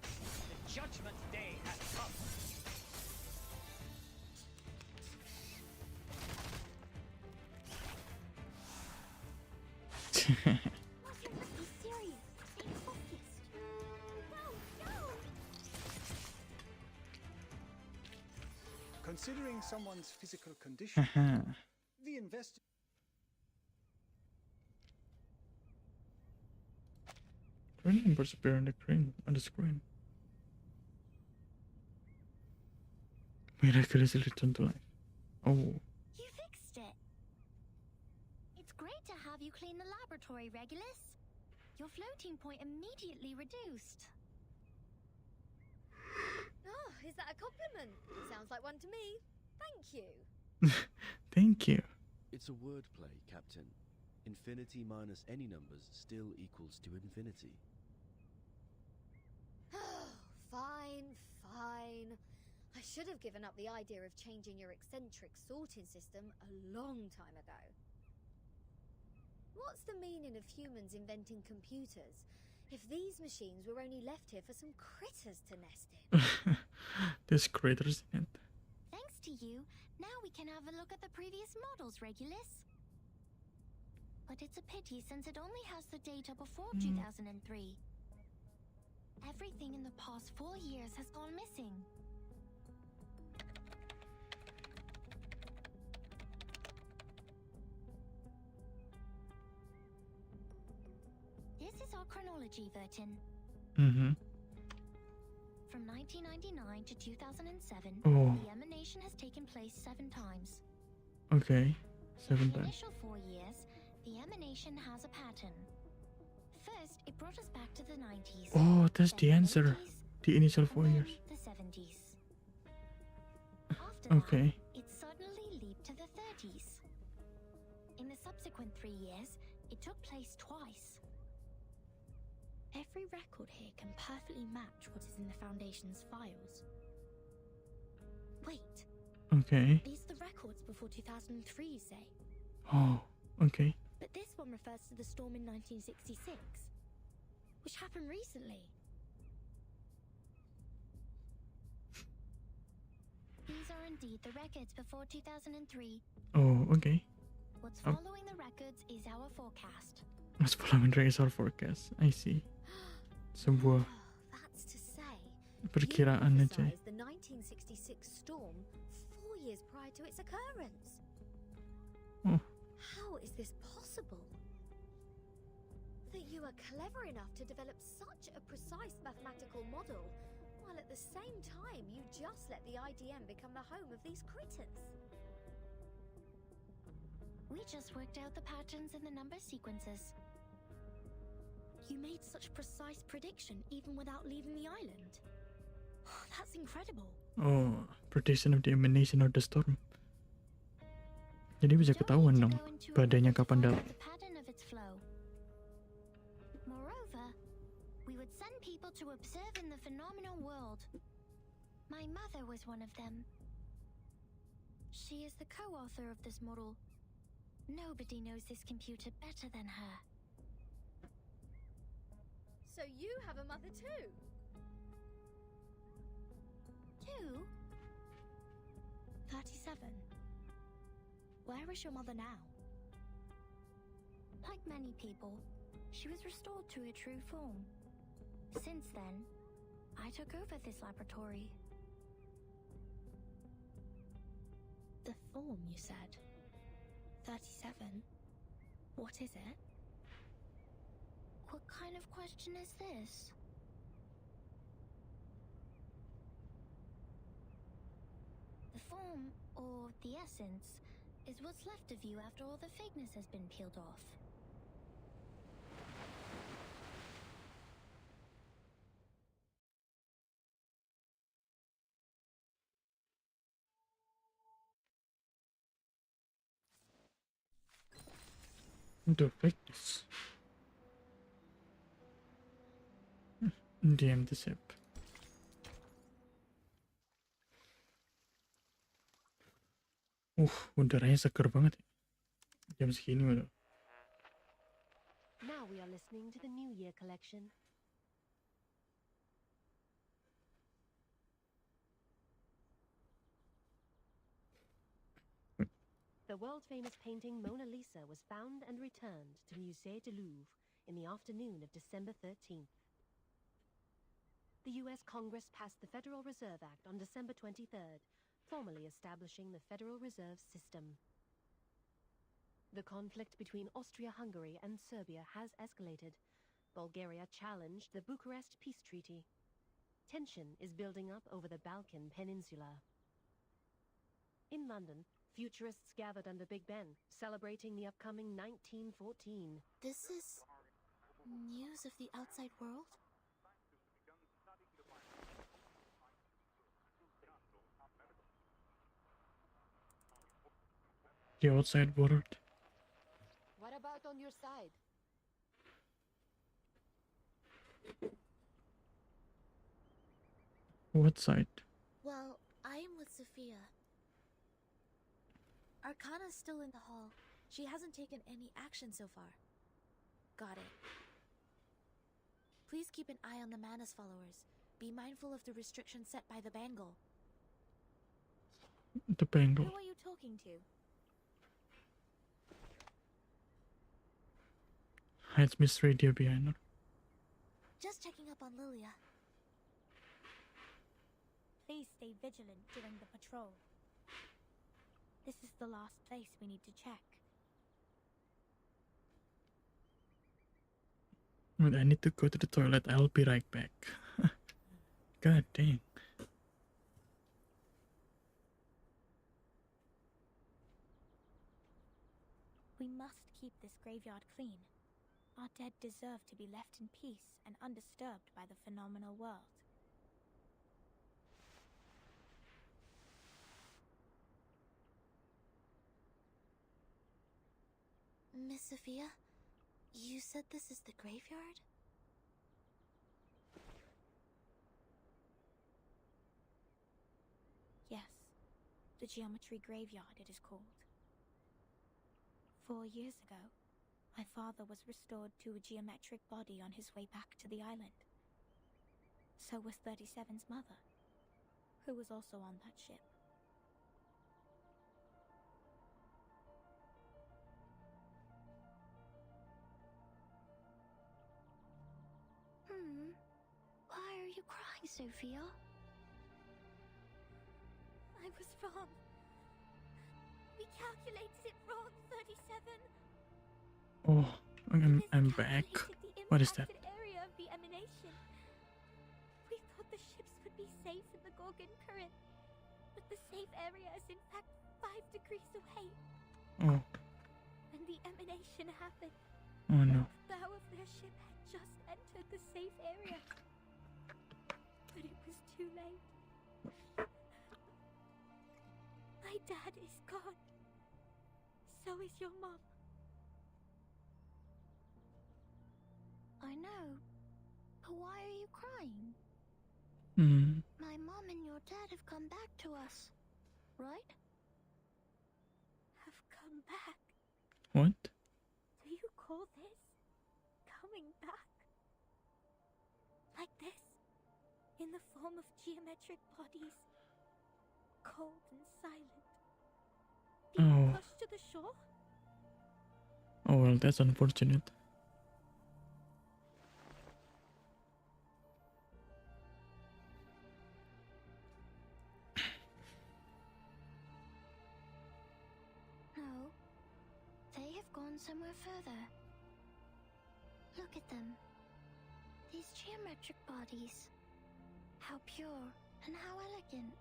The judgment day has come. Be serious. Stay focused. Go. Considering someone's physical condition, the invest. Train numbers appear on the screen. Miraculously returned to life. Oh. You fixed it. It's great to have you clean the laboratory, Regulus. Your floating point immediately reduced. Oh, is that a compliment? Sounds like one to me. Thank you. Thank you. It's a wordplay, Captain. Infinity minus any numbers still equals to infinity. Fine. I should have given up the idea of changing your eccentric sorting system a long time ago. What's the meaning of humans inventing computers if these machines were only left here for some critters to nest in? There's critters in it. Thanks to you, now we can have a look at the previous models, Regulus. But it's a pity since it only has the data before 2003. Everything in the past 4 years has gone missing. This is our chronology, Vertin. From 1999 to 2007, the emanation has taken place 7 times. Okay, 7 In the times. initial 4 years, the emanation has a pattern. First, it brought us back to the 90s. Oh, that's the then answer. 80s, The initial 4 and then years. the 70s. After Okay. that, it suddenly leaped to the 30s. In the subsequent 3 years, it took place twice. Every record here can perfectly match what is in the Foundation's files. Wait, Okay. these are the records before 2003, you say? Oh, okay. But this one refers to the storm in 1966, which happened recently. These are indeed the records before 2003. Oh, okay. What's following the records is our forecast. What's following is our forecast. I see. Sebuah That's to say, perkiraan you aja. prophesized the 1966 storm 4 years prior to its occurrence. Oh. How is this possible? That you are clever enough to develop such a precise mathematical model, while at the same time you just let the IDM become the home of these critters. We just worked out the patterns in the number sequences. You made such precise prediction even without leaving the island. That's incredible. Oh, prediction of the emanation of the storm. Jadi bisa ketahuan dong badainya kapan datang. The pattern of its flow. Moreover, we would send people to observe in the phenomenal world. My mother was one of them. She is the co-author of this model. Nobody knows this computer better than her. So you have a mother too? Two? 37. Where is your mother now? Like many people, she was restored to her true form. Since then, I took over this laboratory. The form, you said? 37? What is it? What kind of question is this? The form, or the essence, is what's left of you after all the fakeness has been peeled off. The fakeness. DM the ship. Udaranya seger banget ya. Jam segini udah. Now we are listening to the New Year collection. The world-famous painting Mona Lisa was found and returned to Musée du Louvre in the afternoon of December 13th. The US Congress passed the Federal Reserve Act on December 23rd, formally establishing the Federal Reserve System. The conflict between Austria-Hungary and Serbia has escalated. Bulgaria challenged the Bucharest Peace Treaty. Tension is building up over the Balkan Peninsula. In London, futurists gathered under Big Ben, celebrating the upcoming 1914. This is news of the outside world? The outside world. What about on your side? What side? Well, I am with Sophia. Arcana's still in the hall. She hasn't taken any action so far. Got it. Please keep an eye on the Manus followers. Be mindful of the restrictions set by the Bangle. The Bangle. Who are you talking to? Hides Miss Radio behind her. Just checking up on Lilia. Please stay vigilant during the patrol. This is the last place we need to check. Wait, I need to go to the toilet. I'll be right back. God dang. We must keep this graveyard clean. Our dead deserve to be left in peace and undisturbed by the phenomenal world. Miss Sophia, you said this is the graveyard? Yes, the geometry graveyard it is called. 4 years ago, my father was restored to a geometric body on his way back to the island. So was 37's mother, who was also on that ship. you crying, Sophia? I was wrong. We calculated it wrong, 37. Oh, I'm back. What is that? Area of the emanation. We thought the ships would be safe in the Gorgon current, but the safe area is in fact 5 degrees away. Oh. When the emanation happened, Oh no. the bow of their ship had just entered the safe area. But it was too late. My dad is gone. So is your mom. I know. But why are you crying? My mom and your dad have come back to us, right? Have come back? What? Do you call this coming back? Like this? In the form of geometric bodies? Cold and silent? Being pushed to the shore? Oh well, that's unfortunate. No. They have gone somewhere further. Look at them. These geometric bodies. How pure and how elegant.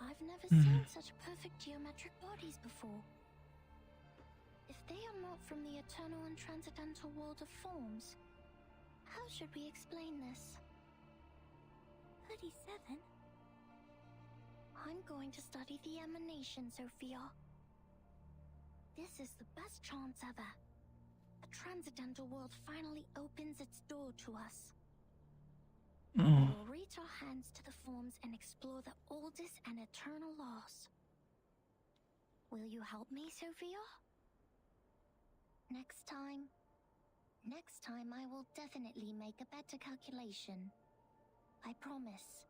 I've never seen such perfect geometric bodies before. If they are not from the eternal and transcendental world of forms, how should we explain this? 37? I'm going to study the emanation, Sophia. This is the best chance ever. The transcendental world finally opens its door to us. We'll reach our hands to the forms and explore the oldest and eternal laws. Will you help me, Sophia? Next time I will definitely make a better calculation. I promise.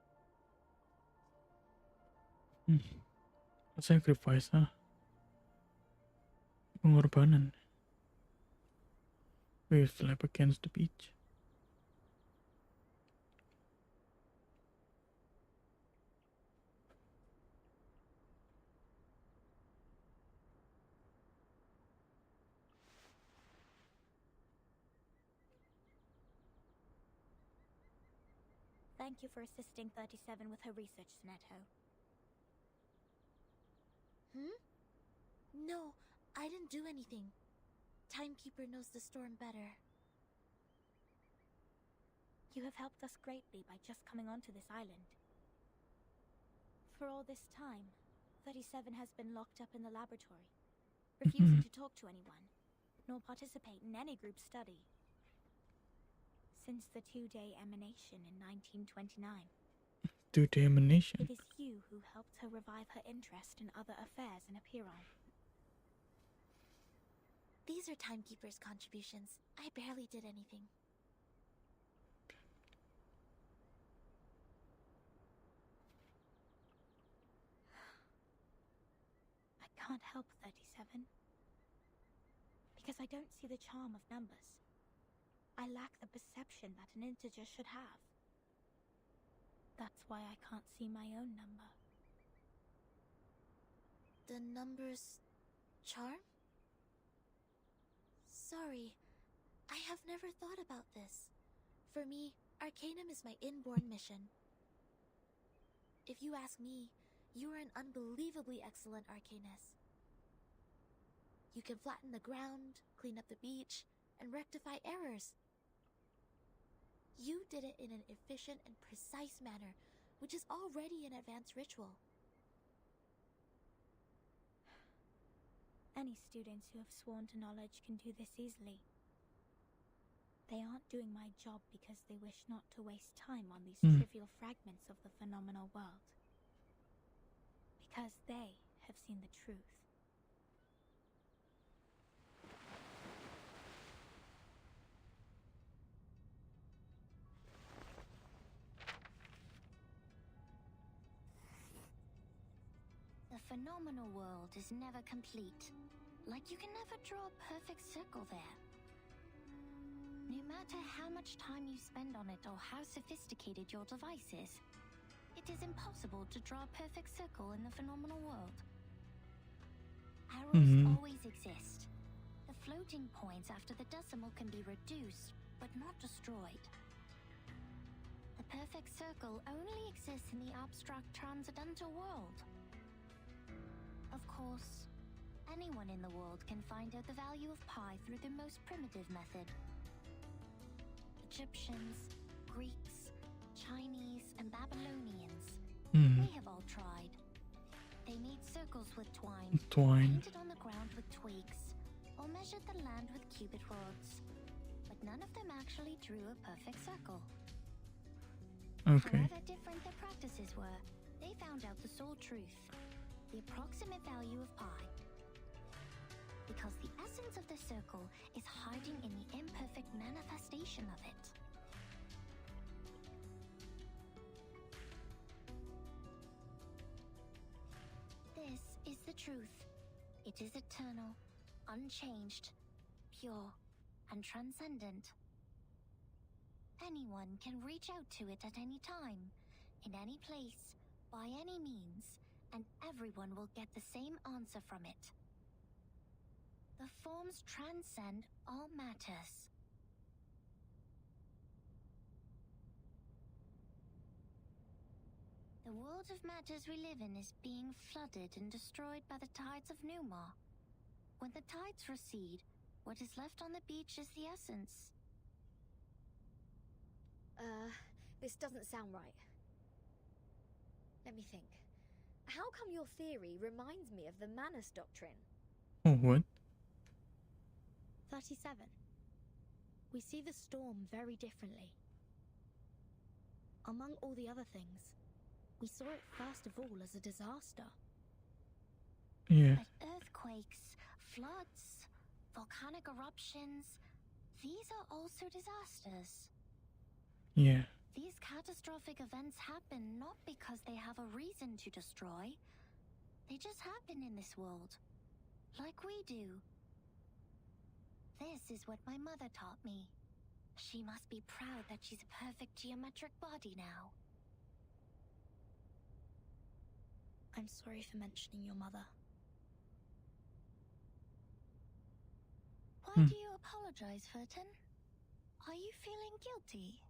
A sacrifice, huh? Pengorbanan. We slept against the beach. Thank you for assisting 37 with her research, Sneto. No, I didn't do anything. Timekeeper knows the storm better. You have helped us greatly by just coming onto this island. For all this time, 37 has been locked up in the laboratory, refusing to talk to anyone, nor participate in any group study. Since the 2-day emanation in 1929. 2-day emanation? It is you who helped her revive her interest in other affairs in Apiron. These are Timekeeper's contributions. I barely did anything. I can't help 37. Because I don't see the charm of numbers. I lack the perception that an integer should have. That's why I can't see my own number. The number's charm? Sorry, I have never thought about this. For me, Arcanum is my inborn mission. If you ask me, you are an unbelievably excellent Arcanist. You can flatten the ground, clean up the beach, and rectify errors. You did it in an efficient and precise manner, which is already an advanced ritual. Any students who have sworn to knowledge can do this easily. They aren't doing my job because they wish not to waste time on these trivial fragments of the phenomenal world. Because they have seen the truth. The phenomenal world is never complete. Like you can never draw a perfect circle there. No matter how much time you spend on it or how sophisticated your device is, it is impossible to draw a perfect circle in the phenomenal world. Errors always exist. The floating points after the decimal can be reduced, but not destroyed. The perfect circle only exists in the abstract transcendental world. Of course, anyone in the world can find out the value of pi through the most primitive method. Egyptians, Greeks, Chinese, and Babylonians, they have all tried. They made circles with twine, painted on the ground with twigs, or measured the land with cubit rods. But none of them actually drew a perfect circle. Okay. However different their practices were, they found out the sole truth, the approximate value of pi. Because the essence of the circle is hiding in the imperfect manifestation of it. This is the truth. It is eternal, unchanged, pure, and transcendent. Anyone can reach out to it at any time, in any place, by any means, and everyone will get the same answer from it. The forms transcend all matters. The world of matters we live in is being flooded and destroyed by the tides of Numa. When the tides recede, what is left on the beach is the essence. This doesn't sound right. Let me think. How come your theory reminds me of the Manus Doctrine? Oh, what? 37. We see the storm very differently. Among all the other things, we saw it first of all as a disaster. Yeah. But earthquakes, floods, volcanic eruptions, these are also disasters. Yeah. These catastrophic events happen not because they have a reason to destroy. They just happen in this world, like we do. This is what my mother taught me. She must be proud that she's a perfect geometric body now. I'm sorry for mentioning your mother. Why do you apologize, Furton? Are you feeling guilty?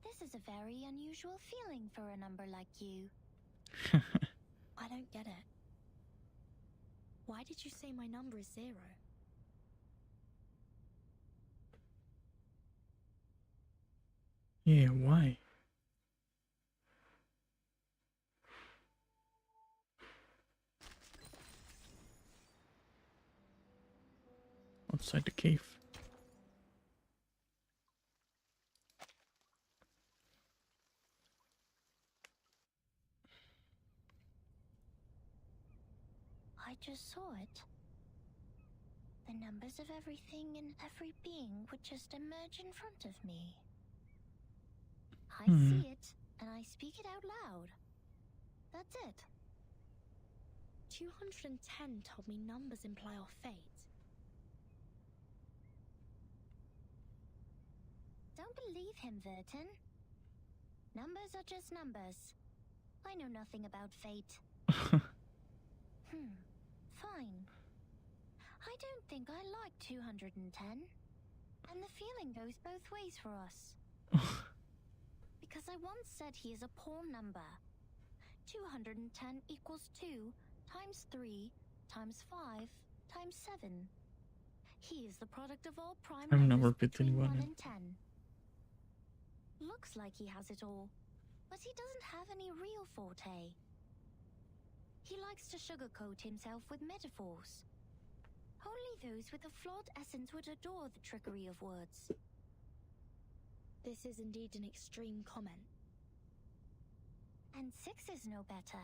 This is a very unusual feeling for a number like you. I don't get it. Why did you say my number is 0? Yeah, why? Outside the cave. I just saw it. The numbers of everything and every being would just emerge in front of me. I see it, and I speak it out loud. That's it. 210 told me numbers imply our fate. Don't believe him, Verton. Numbers are just numbers. I know nothing about fate. Fine. I don't think I like 210. And the feeling goes both ways for us. Because I once said he is a poor number. 210 equals 2 times 3 times 5 times 7. He is the product of all prime numbers between 1 and 10. Looks like he has it all, but he doesn't have any real forte. He likes to sugarcoat himself with metaphors. Only those with a flawed essence would adore the trickery of words. This is indeed an extreme comment. And 6 is no better.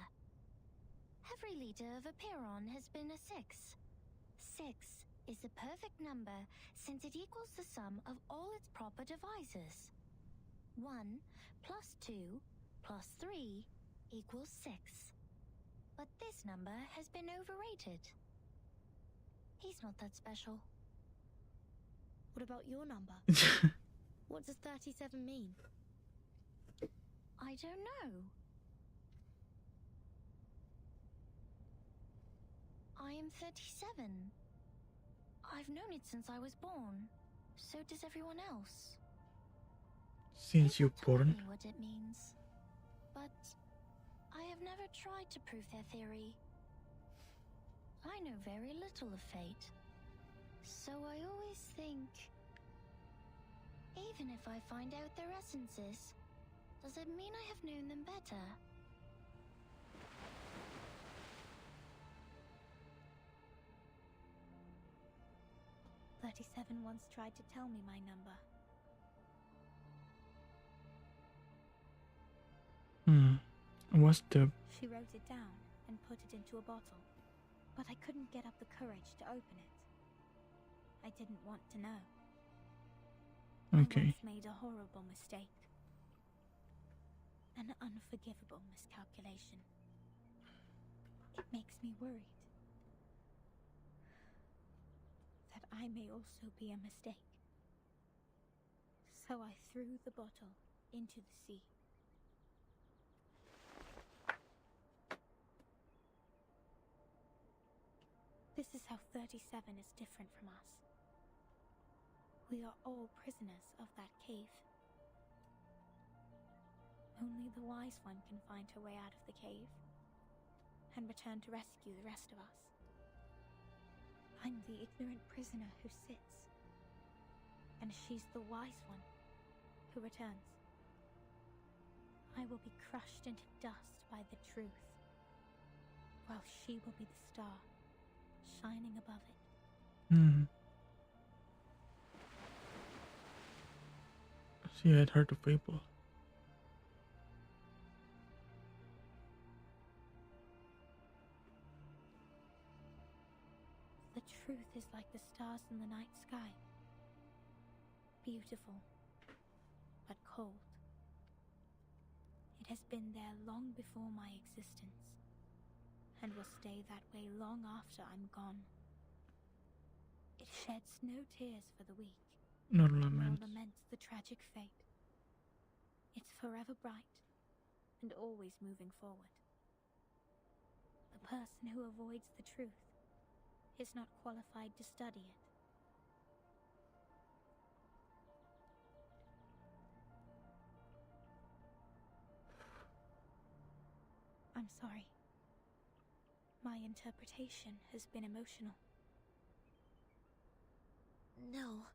Every leader of a Piron has been a 6. 6 is the perfect number since it equals the sum of all its proper divisors. 1 plus 2 plus 3 equals 6. But this number has been overrated. He's not that special. What about your number? What does 37 mean? I don't know. I am 37. I've known it since I was born. So does everyone else. Since you're born? Me what it means. But I have never tried to prove their theory. I know very little of fate. So I always think, even if I find out their essences, does it mean I have known them better? "37 once tried to tell me my number. What's the... She wrote it down and put it into a bottle, but I couldn't get up the courage to open it. I didn't want to know. Okay. I once made a horrible mistake. An unforgivable miscalculation. It makes me worried that I may also be a mistake. So I threw the bottle into the sea. This is how 37 is different from us. We are all prisoners of that cave. Only the wise one can find her way out of the cave and return to rescue the rest of us. I'm the ignorant prisoner who sits, and she's the wise one who returns. I will be crushed into dust by the truth, while she will be the star shining above it. She had heard the fable. The truth is like the stars in the night sky. Beautiful, but cold. It has been there long before my existence, and will stay that way long after I'm gone. It sheds no tears for the weak, No nor laments. laments the tragic fate. It's forever bright, and always moving forward. The person who avoids the truth is not qualified to study it. I'm sorry. My interpretation has been emotional. No.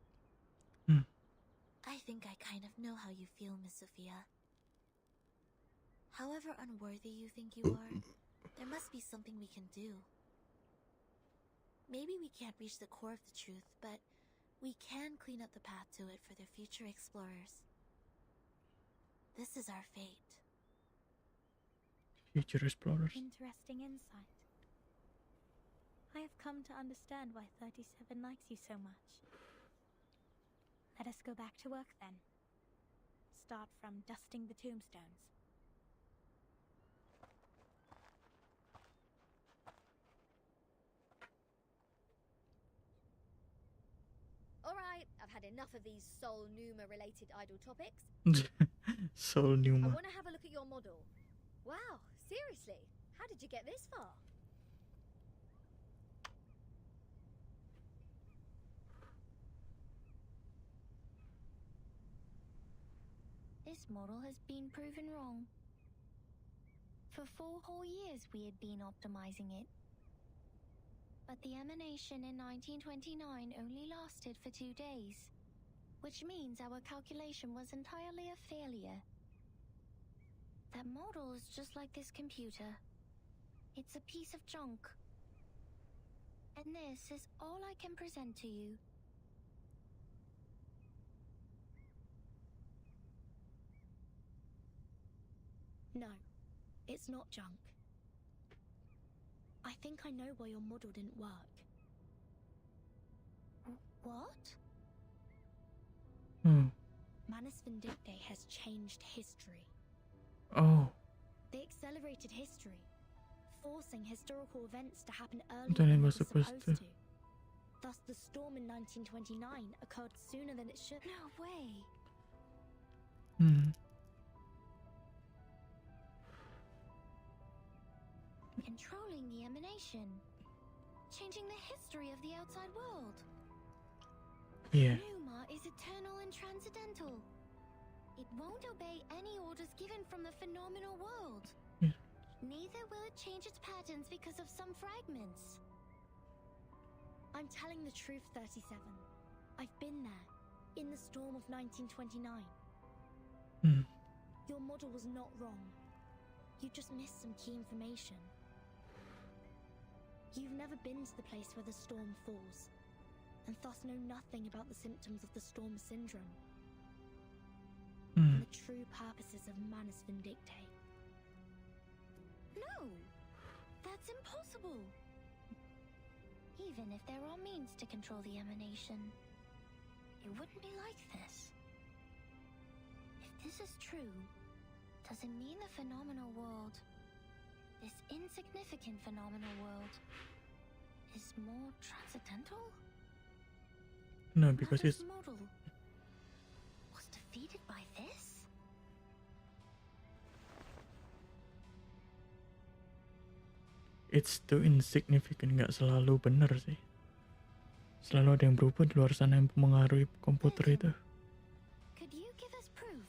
I think I kind of know how you feel, Miss Sophia. However unworthy you think you are, there must be something we can do. Maybe we can't reach the core of the truth, but we can clean up the path to it for the future explorers. This is our fate. Future explorers. Interesting insight. I have come to understand why 37 likes you so much. Let us go back to work then. Start from dusting the tombstones. Alright, I've had enough of these Sol Numa related idle topics. So I Numa. want to have a look at your model. Wow, seriously? How did you get this far? This model has been proven wrong. For 4 whole years we had been optimizing it. But the emanation in 1929 only lasted for 2 days, which means our calculation was entirely a failure. That model is just like this computer. It's a piece of junk. And this is all I can present to you. No, it's not junk. I think I know why your model didn't work. What? Manus Vindictae has changed history. Oh, They accelerated history, forcing historical events to happen earlier then it than was it was supposed to. Thus, the storm in 1929 occurred sooner than it should. No way. Controlling the emanation. Changing the history of the outside world. Yeah. Pneuma is eternal and transcendental. It won't obey any orders given from the phenomenal world. Yeah. Neither will it change its patterns because of some fragments. I'm telling the truth, 37. I've been there, in the storm of 1929. Your model was not wrong. You just missed some key information. You've never been to the place where the storm falls, and thus know nothing about the symptoms of the storm syndrome. And the true purposes of Manus Vindictae. No! That's impossible! Even if there are means to control the emanation, it wouldn't be like this. If this is true, does it mean the phenomenal world, this insignificant phenomenal world, is more transcendental? No, because Mother's it's model was defeated by this? it's too insignificant, nggak selalu benar sih. Selalu ada yang berubah di luar sana yang mempengaruhi komputer itu. Could you give us proof?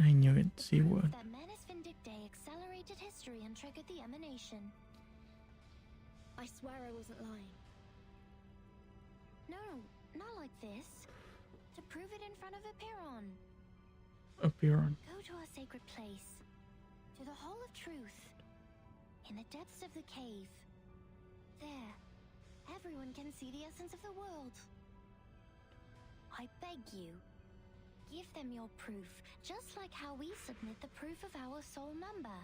I knew it, Sebuah. That Manus Vindictae accelerated history and triggered the emanation. I swear I wasn't lying. No, not like this. To prove it in front of Apeiron. Apeiron. Go to our sacred place. To the Hall of Truth. In the depths of the cave. There, everyone can see the essence of the world. I beg you, give them your proof, just like how we submit the proof of our soul number.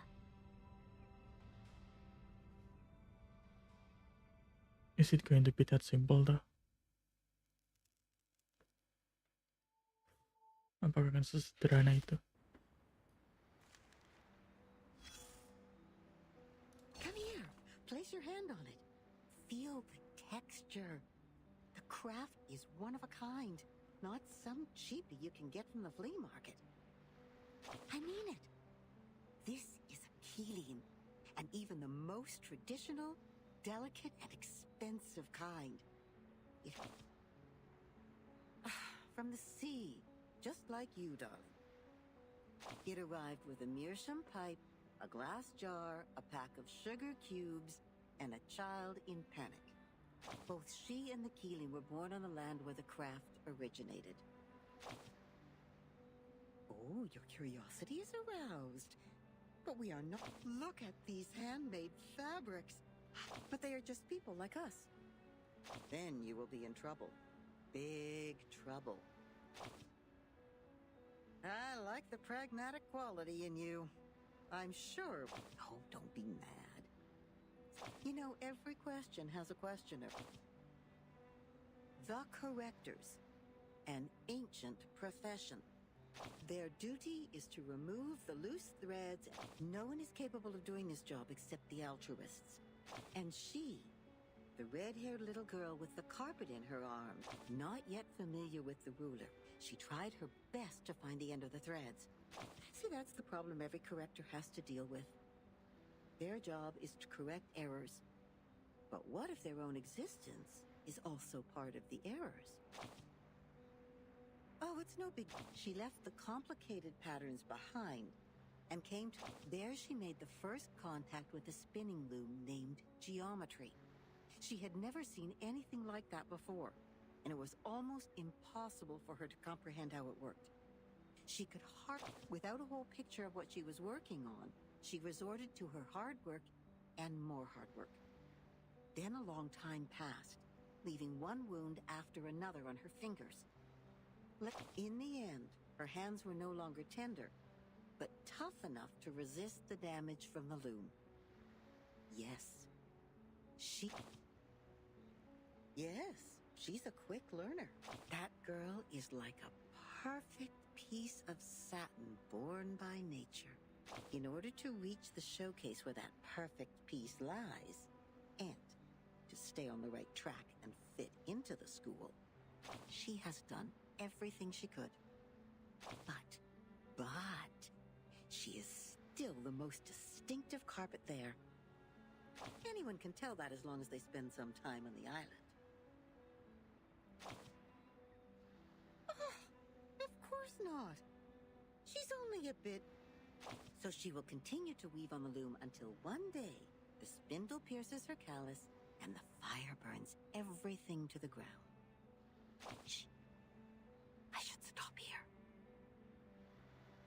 Is it going to be that simple though? Apakah akan sesederhana itu? Come here. Place your hand on it. Feel the texture. The craft is one of a kind, not some cheapie you can get from the flea market. I mean it. This is a keeling, and even the most traditional, delicate, and expensive kind. From the sea, just like you, darling. It arrived with a meerschaum pipe, a glass jar, a pack of sugar cubes, and a child in panic. Both she and the Keeling were born on the land where the craft originated. Oh, your curiosity is aroused. But we are not. Look at these handmade fabrics. But they are just people like us. Then you will be in trouble. Big trouble. I like the pragmatic quality in you. I'm sure. Oh, don't be mad. You know, every question has a questioner. The correctors, an ancient profession. Their duty is to remove the loose threads. No one is capable of doing this job except the altruists. And she, the red-haired little girl with the carpet in her arms, not yet familiar with the ruler. She tried her best to find the end of the threads. See, that's the problem every corrector has to deal with. Their job is to correct errors. But what if their own existence is also part of the errors? Oh, it's no big... She left the complicated patterns behind and came to... There she made the first contact with a spinning loom named geometry. She had never seen anything like that before, and it was almost impossible for her to comprehend how it worked. She could without a whole picture of what she was working on, she resorted to her hard work and more hard work. Then a long time passed, leaving one wound after another on her fingers. In the end, her hands were no longer tender, but tough enough to resist the damage from the loom. Yes, she's a quick learner. That girl is like a perfect piece of satin born by nature. In order to reach the showcase where that perfect piece lies, and to stay on the right track and into the school. She has done everything she could. But, she is still the most distinctive carpet there. Anyone can tell that as long as they spend some time on the island. Of course not. She's only a bit... So she will continue to weave on the loom until one day the spindle pierces her callus and the fire burns everything to the ground. Shh. I should stop here.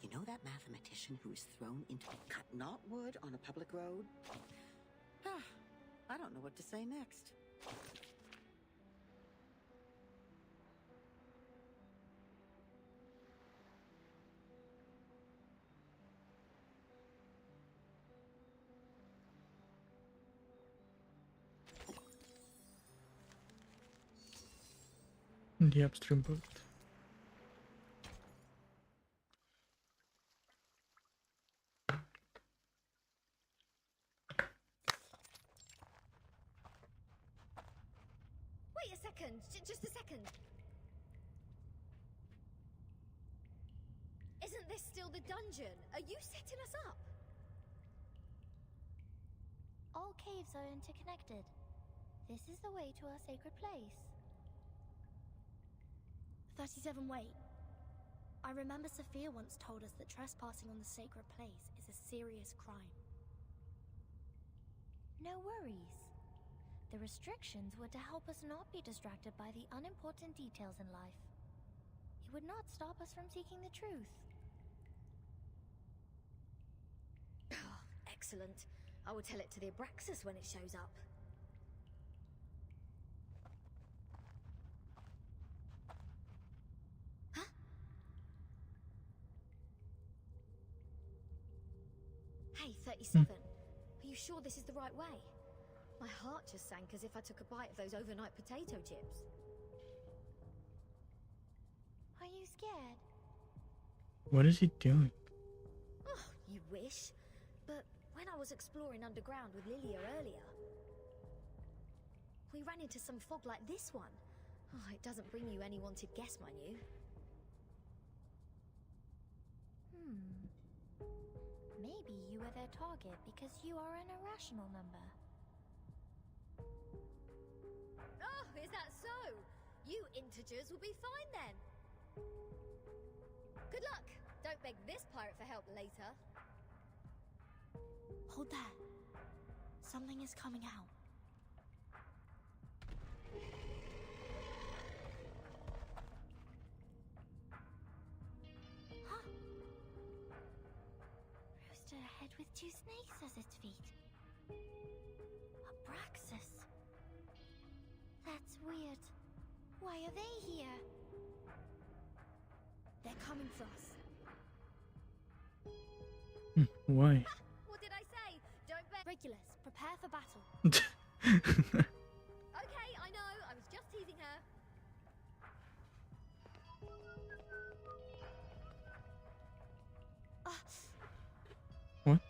You know that mathematician who was thrown into cut not wood on a public road? I don't know what to say next. The upstream boat. Wait a second, just a second. Isn't this still the dungeon? Are you setting us up? All caves are interconnected. This is the way to our sacred place. 37, wait. I remember Sophia once told us that trespassing on the sacred place is a serious crime. No worries. The restrictions were to help us not be distracted by the unimportant details in life. It would not stop us from seeking the truth. Excellent. I will tell it to the Abraxas when it shows up. Huh? Hey, 37. Are you sure this is the right way? My heart just sank as if I took a bite of those overnight potato chips. Are you scared? What is he doing? Oh, you wish. But when I was exploring underground with Lilia earlier, we ran into some fog like this one. Oh, it doesn't bring you any wanted guess, mind you. Maybe you were their target because you are an irrational number. Oh, is that so? You integers will be fine then. Good luck. Don't beg this pirate for help later. Hold that. Something is coming out. Huh? Rooster head with two snakes as its feet. Abraxas. That's weird. Why are they here? They're coming for us. Why? What did I say? Don't bet. Regulus, prepare for battle. Okay, I know. I was just teasing her. What?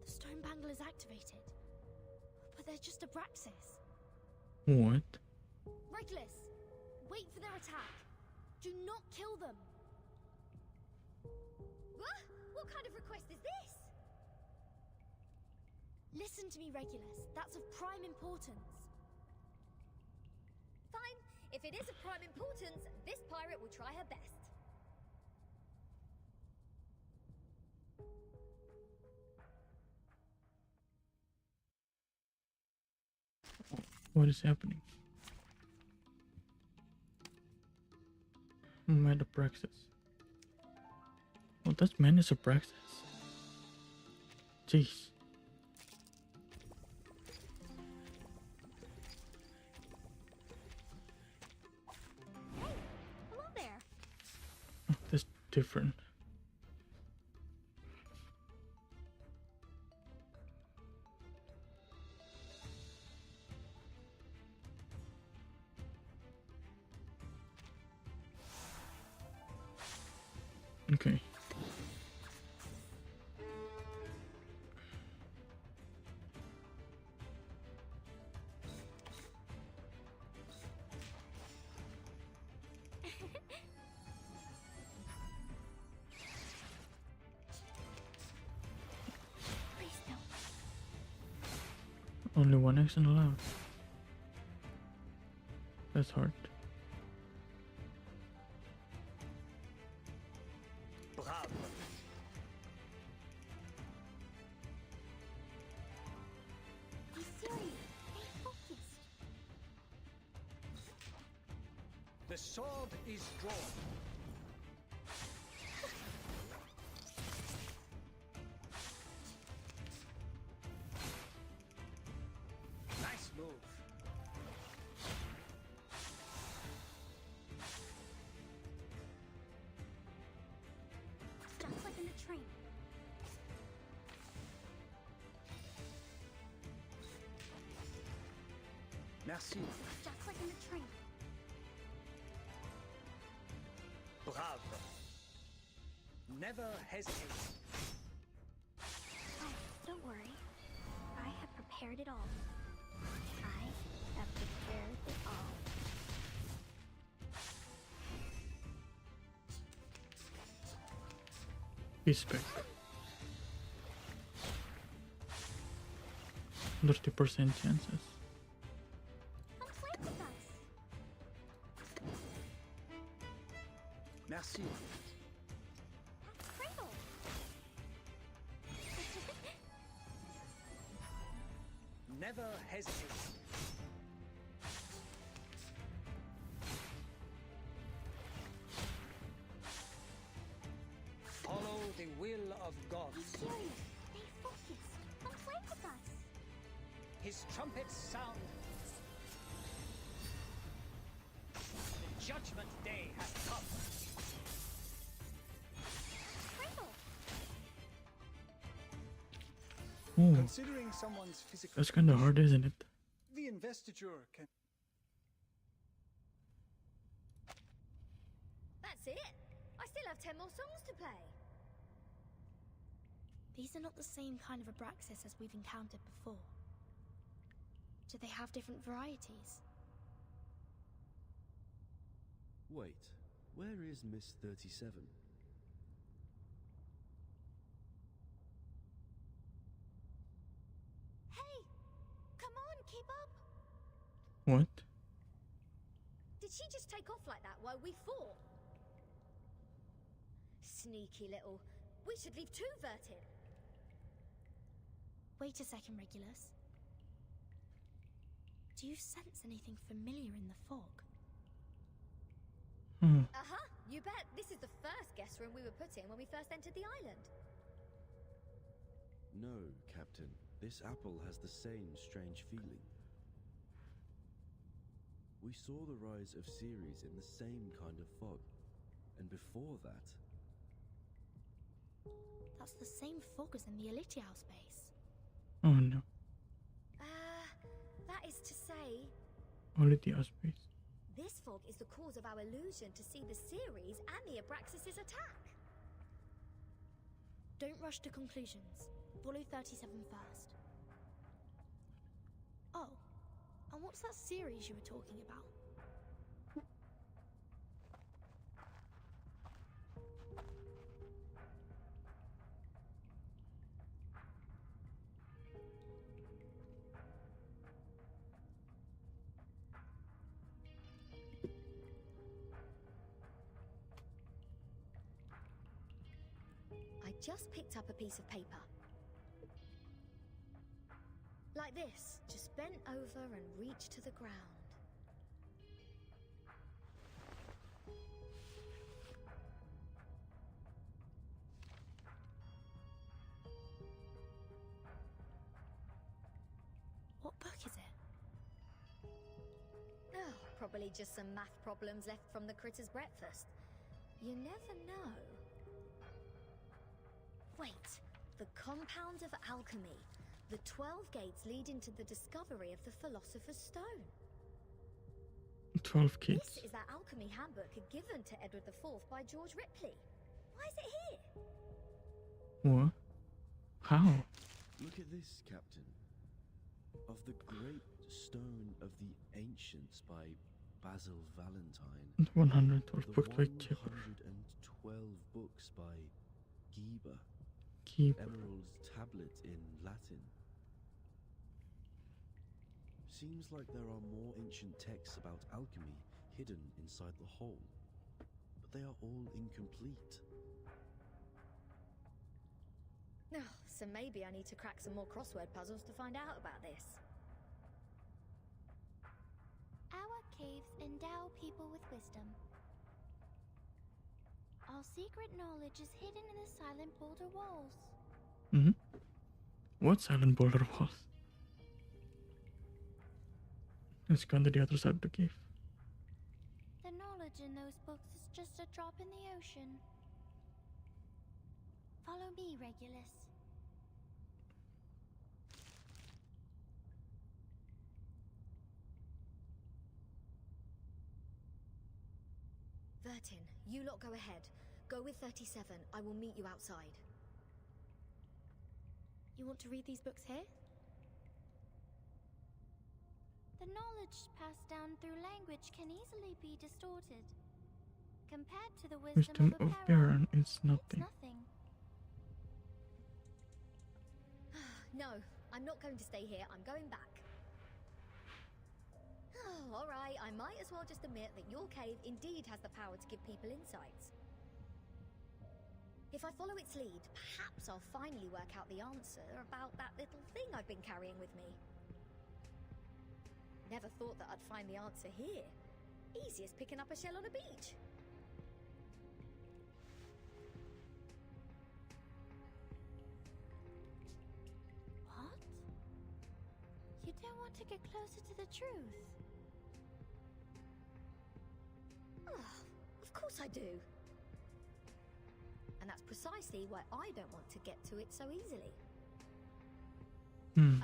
The stone bangle is activated. But they're just Abraxas. What? Regulus, wait for their attack. Do not kill them. What kind of request is this? Listen to me, Regulus. That's of prime importance. Fine. If it is of prime importance, this pirate will try her best. What is happening? Mad Abraxas. Oh, that's Manus Abraxas. Jeez. Hey, hello there. Oh, that's different. Only one action allowed. That's hard. Bravo. Be serious. Stay focused. The sword is drawn. Nice move. Just like in the train. Merci. Just like in the train. Bravo. Never hesitate. Oh, don't worry. I have prepared it all. I have prepared it all. Respect. 30% chances. Come play with us. Merci. Cradle. Never hesitate. Follow the will of God. Be serious. Stay focused. Come play with us. His trumpets sound. The judgment day has come. Cradle. Ooh, Considering someone's physical that's kind of hard, isn't it? the investiture can... That's it. I still have 10 more songs to play. These are not the same kind of Abraxas as we've encountered before. Do they have different varieties? Wait, where is Miss 37? Hey! Come on, keep up! What? Did she just take off like that while we fought? Sneaky little. We should leave too, Vertin. Wait a second, Regulus. Do you sense anything familiar in the fog? Uh-huh, you bet. This is the first guest room we were put in when we first entered the island. No, Captain. This apple has the same strange feeling. We saw the rise of Ceres in the same kind of fog. And before that... That's the same fog as in the Elitial space. Oh no. That is to say, Only the space. this fog is the cause of our illusion to see the Ceres and the Abraxas' attack. Don't rush to conclusions. Follow 37 first. Oh, and what's that series you were talking about? I just picked up a piece of paper. Like this, just bent over and reached to the ground. What book is it? Oh, probably just some math problems left from the critter's breakfast. You never know. Wait, the compound of alchemy. The 12 gates leading to the discovery of the Philosopher's Stone. 12 kids. This is that alchemy handbook given to Edward IV by George Ripley. Why is it here? What? How? Look at this, Captain. Of the Great Stone of the Ancients by Basil Valentine. 112 The books by Kipper. 112 books by Geber. Keeper. Emerald's tablet in Latin. Seems like there are more ancient texts about alchemy hidden inside the hole, but they are all incomplete. So maybe I need to crack some more crossword puzzles to find out about this. Our caves endow people with wisdom. Our secret knowledge is hidden in the silent boulder walls. What silent boulder walls? Let's go to the other side of the cave. The knowledge in those books is just a drop in the ocean. Follow me, Regulus. Vertin, you lot go ahead. Go with 37. I will meet you outside. You want to read these books here? The knowledge passed down through language can easily be distorted. Compared to the wisdom of a Baron, it's nothing. No, I'm not going to stay here. I'm going back. Oh, alright, I might as well just admit that your cave indeed has the power to give people insights. If I follow its lead, perhaps I'll finally work out the answer about that little thing I've been carrying with me. Never thought that I'd find the answer here. Easy as picking up a shell on a beach. What? You don't want to get closer to the truth? Of course I do. And that's precisely why I don't want to get to it so easily.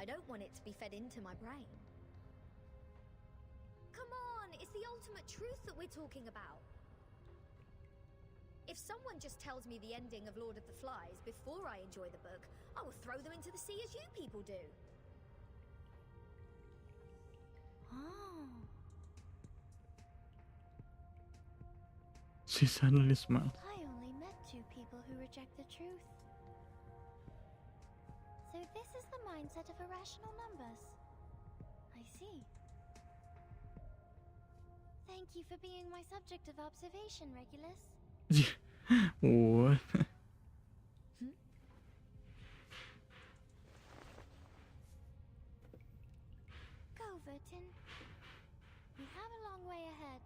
I don't want it to be fed into my brain. Come on, it's the ultimate truth that we're talking about. If someone just tells me the ending of Lord of the Flies before I enjoy the book, I will throw them into the sea as you people do. Oh. She suddenly smiled. I only met two people who reject the truth. So this is the mindset of irrational numbers. I see. Thank you for being my subject of observation, Regulus. What? Go, Vertin. We have a long way ahead.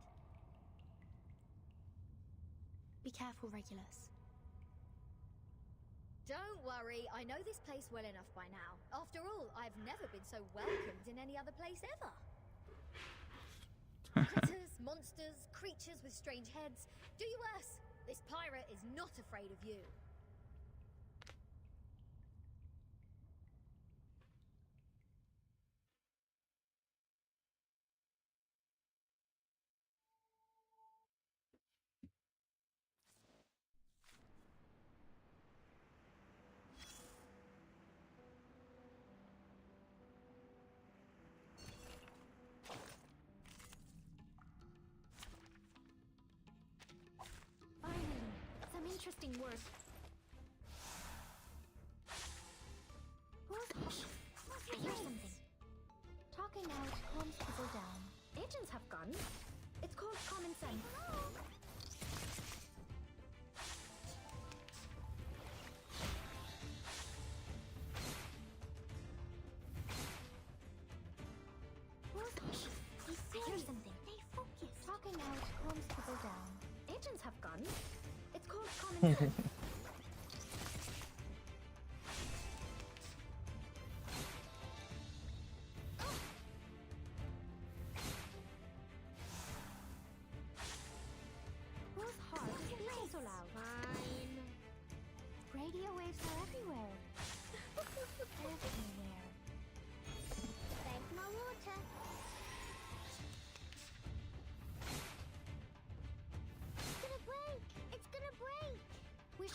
Be careful, Regulus. Don't worry, I know this place well enough by now. After all, I've never been so welcomed in any other place ever. Critters, monsters, creatures with strange heads. Do you worse. This pirate is not afraid of you. Interesting work. Here's something. Talking out calms people down. Agents have guns. It's called common sense. Here's something. They focus. Talking out calms people down. Agents have guns. It's called common sense. Who's hard? Why is it playing so loud? Fine. Radio waves are everywhere. Everywhere. Thank my water. It's gonna break! It's gonna break! We're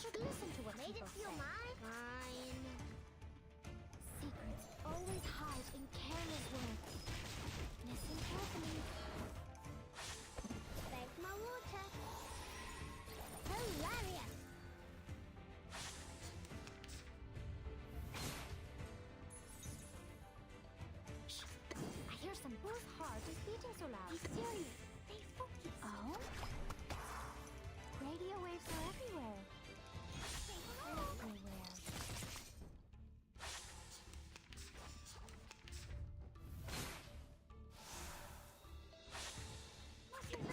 so loud? Be serious. Stay focused. Oh? Radio waves are everywhere. Everywhere.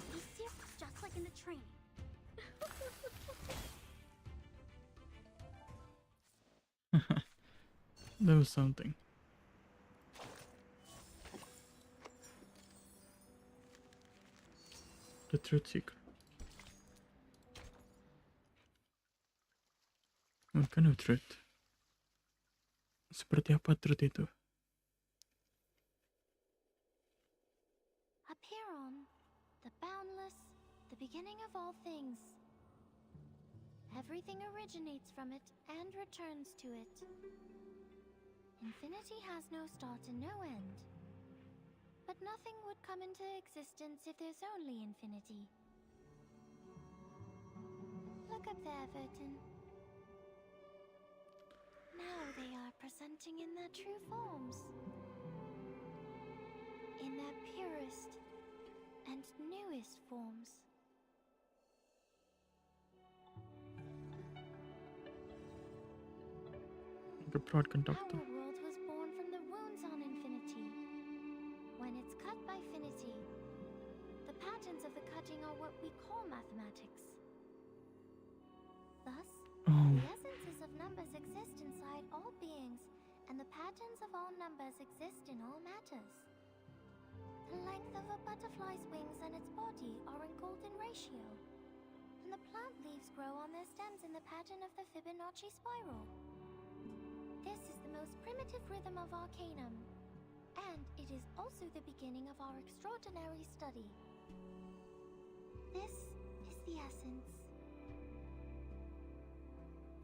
Be serious, just like in the training. There was something. The truth seeker. What kind of truth? Seperti apa truth itu? Apiron, the boundless, the beginning of all things. Everything originates from it and returns to it. Infinity has no start and no end. But nothing would come into existence if there's only infinity. Look up there, Vertin. Now they are presenting in their true forms. In their purest and newest forms. The plot conductor. Our world was born from the wounds on infinity. When it's cut by finity, the patterns of the cutting are what we call mathematics. Thus, the essences of numbers exist inside all beings, and the patterns of all numbers exist in all matters. The length of a butterfly's wings and its body are in golden ratio, and the plant leaves grow on their stems in the pattern of the Fibonacci spiral. This is the most primitive rhythm of Arcanum, and it is also the beginning of our extraordinary study. This is the essence.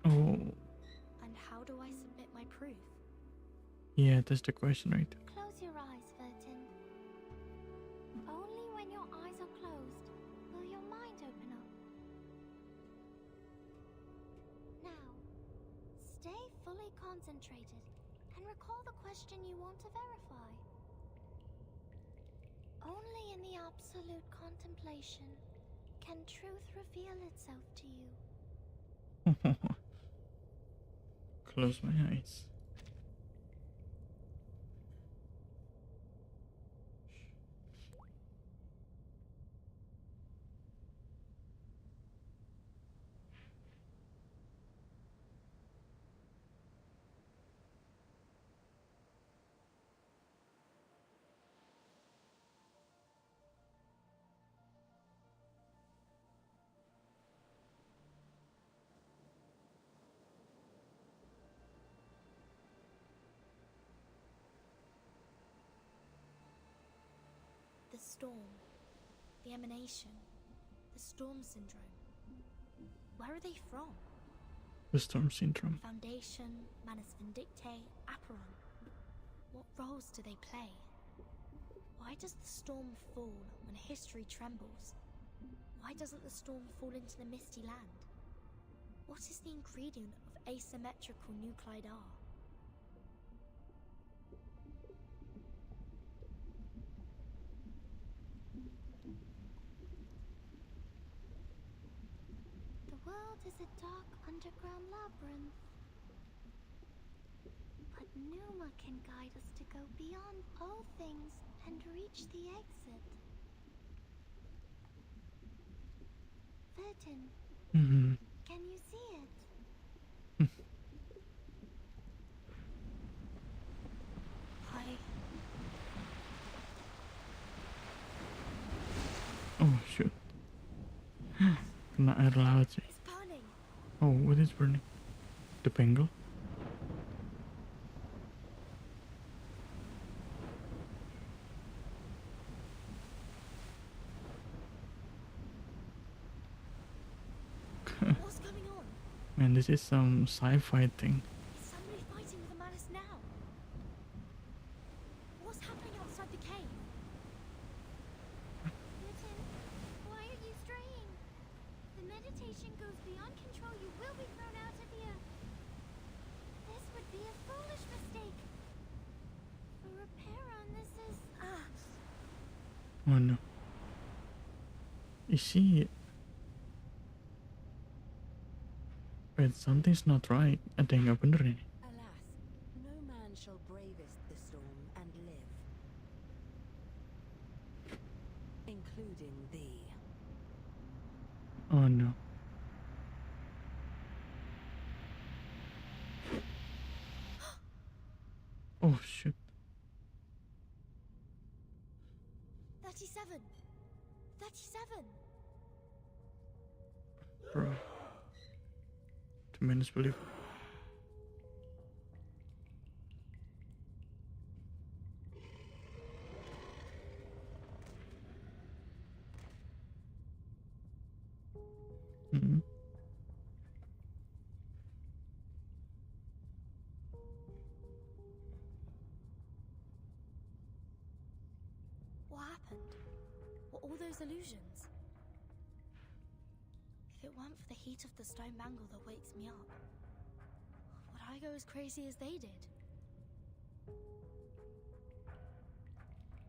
Oh, And how do I submit my proof? yeah, that's the question, right? Close your eyes, Vertin. Only when your eyes are closed will your mind open up. Now, stay fully concentrated and recall the question you want to verify. Only in the absolute contemplation can truth reveal itself to you. Close my eyes. The storm, the emanation, the storm syndrome. Where are they from? The storm syndrome. Foundation, Manus Vindictae, Aperon. What roles do they play? Why does the storm fall when history trembles? Why doesn't the storm fall into the misty land? What is the ingredient of asymmetrical nuclide R? The world is a dark underground labyrinth. But Numa can guide us to go beyond all things and reach the exit. Vertin, can you see it? Oh shoot. Kena air laut sih. It's burning. Oh, what is burning? The Bengal? What's going on? Man, this is some sci-fi thing. Is somebody fighting with the Manus now? What's happening outside the cave? Vertin, why are you straying? The meditation goes beyond control. You will be thrown out of here. This would be a foolish mistake. For repair on this is... Oh no. Is she... Wait, something's not right. Ada yang nggak bener ini. Alas, no man shall bravest the storm and live, including thee. Oh no. Oh shit. 37! 37! Bro. Tremendous belief. Mm-hmm. What happened? Were all those illusions? If it weren't for the heat of the stone bangle that wakes me up, would I go as crazy as they did?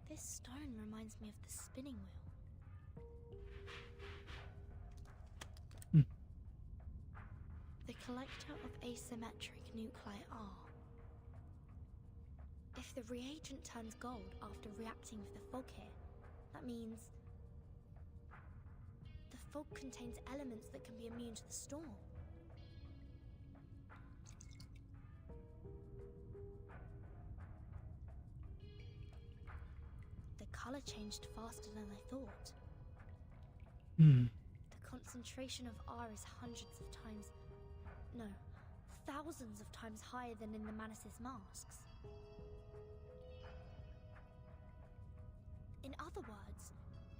This stone reminds me of the spinning wheel. The collector of asymmetric nuclei are. If the reagent turns gold after reacting with the fog here, that means the fog contains elements that can be immune to the storm. The color changed faster than I thought. Hmm. The concentration of R is hundreds of times, no, thousands of times higher than in the Manas's masks. In other words,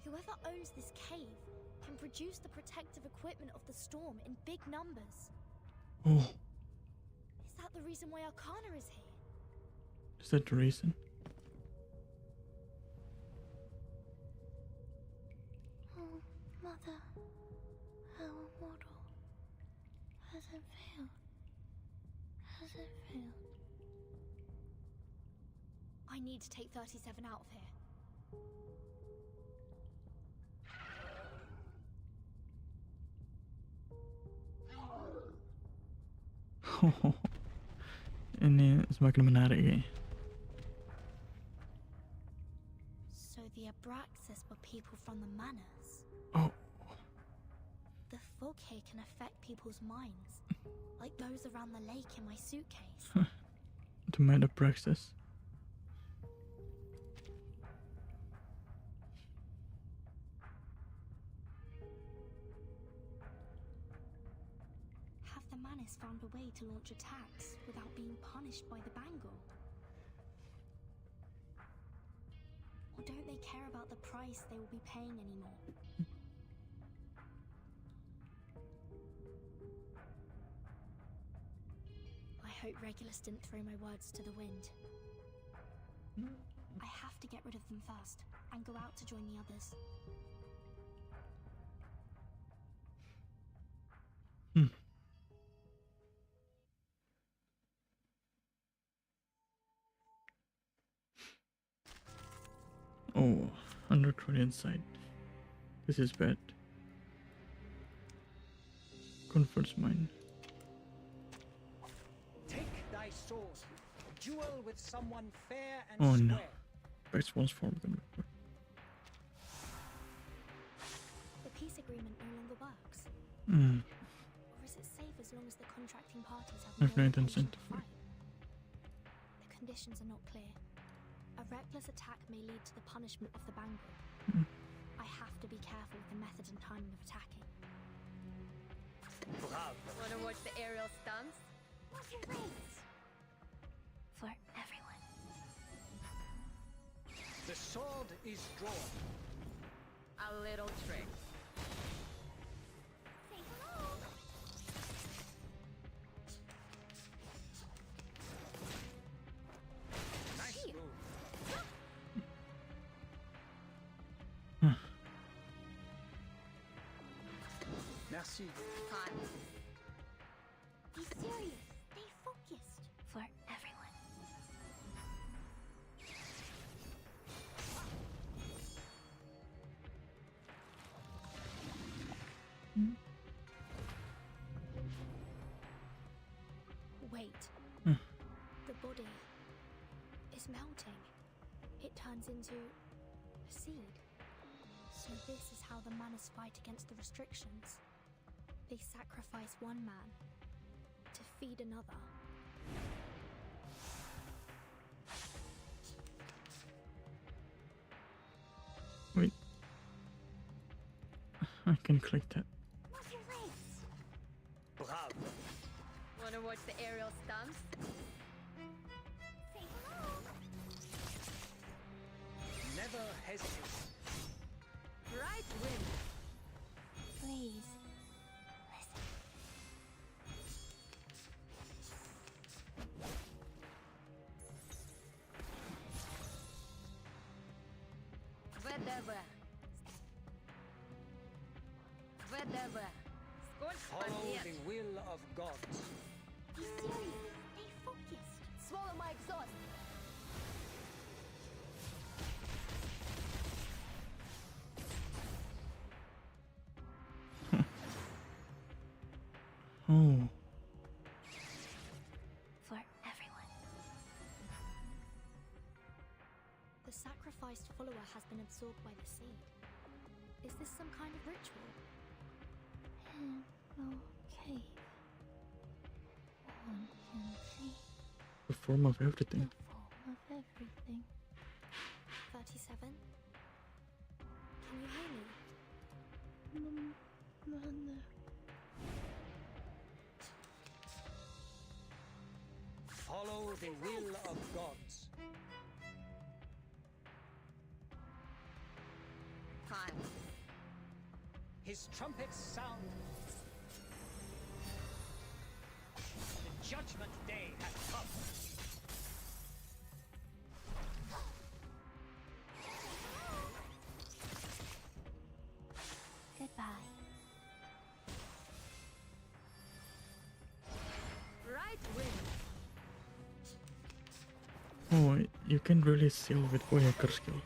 whoever owns this cave can produce the protective equipment of the storm in big numbers. Oh, Is that the reason why Arcana is here? is that the reason? Oh, Mother, our model. Has it failed? Has it failed? I need to take 37 out of here. Ini semakin menarik kayaknya. So the Abraxas were people from the Manas. Oh. The fog here can affect people's minds, like those around the lake in my suitcase. The meta praxis. Have the Manas found a way to launch attacks without being punished by the bangle? Or don't they care about the price they will be paying anymore? I hope Regulus didn't throw my words to the wind. I have to get rid of them first, and go out to join the others. Oh, undercurrent inside. This is bad. Converts mine. Take thy sword. Duel with someone fair and Oh square. no. Best one's form. The peace agreement no longer works. Hmm. Or is it safe as long as the contracting parties have I've no no intention intention to to fight? The conditions are not clear. A reckless attack may lead to the punishment of the bangle. I have to be careful with the method and timing of attacking. Wanna watch the aerial stunts? What's your race? For everyone. The sword is drawn. A little trick. Say hello. Nice move. Merci. Time. Be serious. Stay focused. For everyone. body is melting. It turns into a seed. So this is how the manners fight against the restrictions. They sacrifice one man to feed another. Wait. I can click that. What's your race? Bravo. Wanna watch the aerial stunts? Say hello. Never hesitate. Right wind. Please. Whatever. Whatever. Сколько Follow побед. the will of gods. Be serious. Stay focused. Swallow my exhaust. Oh. For everyone. The sacrificed follower has been absorbed by the seed. Is this some kind of ritual? Okay. One can see The form of everything. the form of everything. 37? Can you hear me? Mother. Follow the will of gods. Time. His trumpets sound. The judgment day has come. Goodbye. Right wind. Oh, you can really seal with Voyager skill.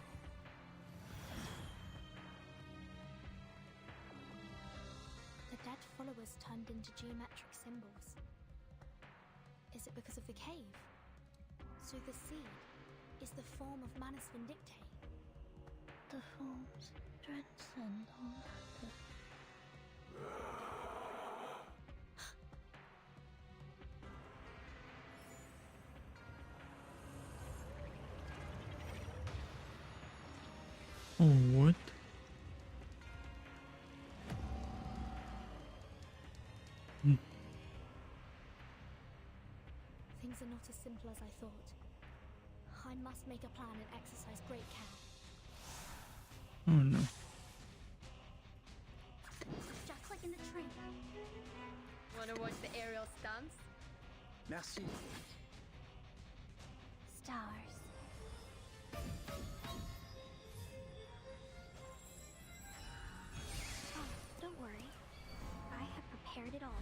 The dead followers turned into geometric symbols. Is it because of the cave? So the seed is the form of Manus Vindictae. The forms transcend all matter. Oh, what? Things are not as simple as I thought. I must make a plan and exercise great care. Oh no. Just like in the tree. Wanna watch the aerial stunts? Merci. Stars. Oh, don't worry. I have prepared it all.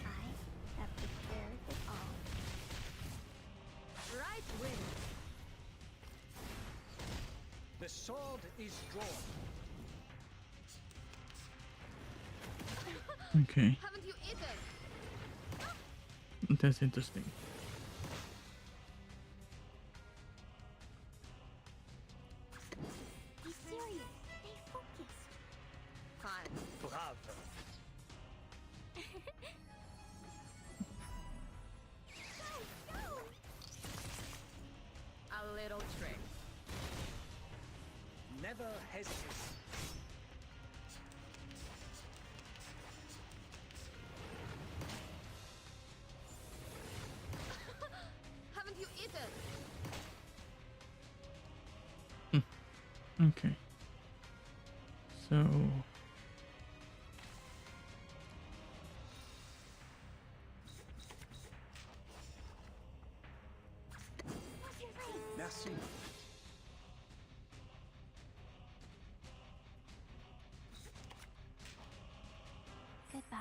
I have prepared it all. Right wind. The sword is drawn. Okay, Haven't you eaten? that's interesting. Be serious. Stay focused. Fine. Bravo. A little trick. Never hesitate. Haven't you eaten? Okay. So What's your race? Merci. Goodbye.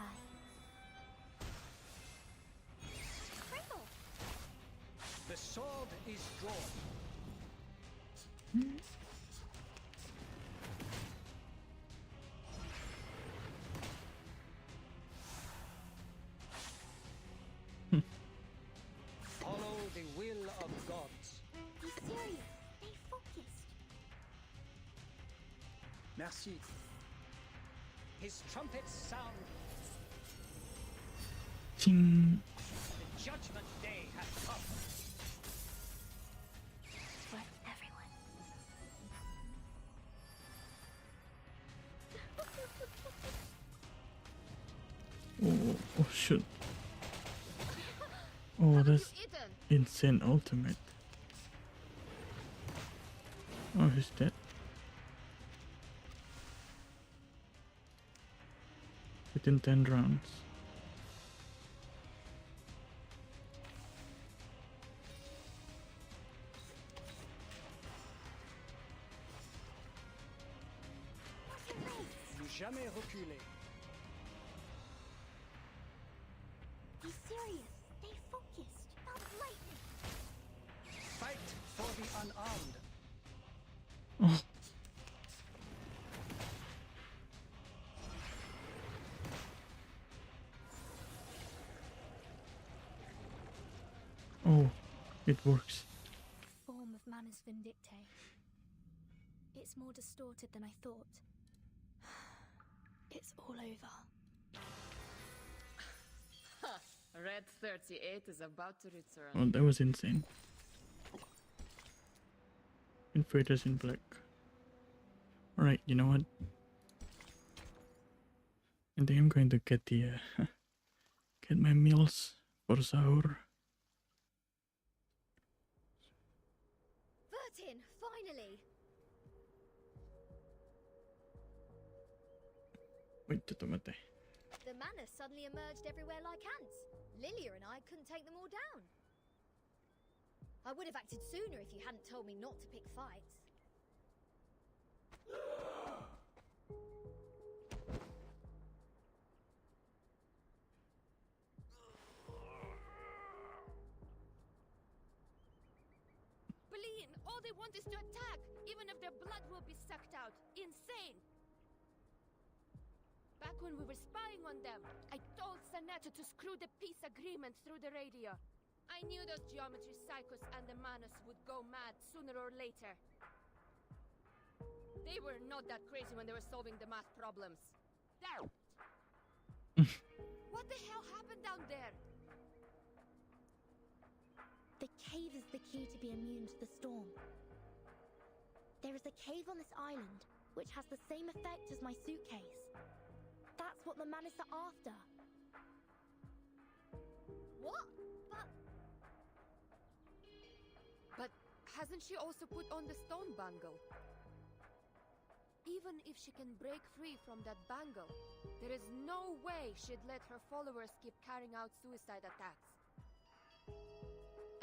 Cradle. The sword is drawn. Follow the Merci. His trumpets sound. Ching. The judgment day has come. For everyone. Oh shit. Oh, that's insane ultimate. Oh, he's dead. Within 10 rounds. Ne jamais reculer. Be serious. Stay focused. Not lightning. Fight for the unarmed. Oh. Oh, it works. Form of Manus Vindictae. It's more distorted than I thought. It's all over. Red 38 is about to return. Oh, that was insane. Infrators in black. Alright, you know what? I think I'm going to get the get my meals for sahur. Vertin, finally! Wait, tomate. The manor suddenly emerged everywhere like ants. Lilia and I couldn't take them all down. I would have acted sooner if you hadn't told me not to pick fights. Bleen, all they want is to attack, even if their blood will be sucked out. Insane! Back when we were spying on them, I told Seneto to screw the peace agreement through the radio. I knew those geometry psychos and the Manus would go mad sooner or later. They were not that crazy when they were solving the math problems. There! What the hell happened down there? The cave is the key to be immune to the storm. There is a cave on this island, which has the same effect as my suitcase. That's what the Manus are after. What? But hasn't she also put on the stone bangle? Even if she can break free from that bangle, there is no way she'd let her followers keep carrying out suicide attacks.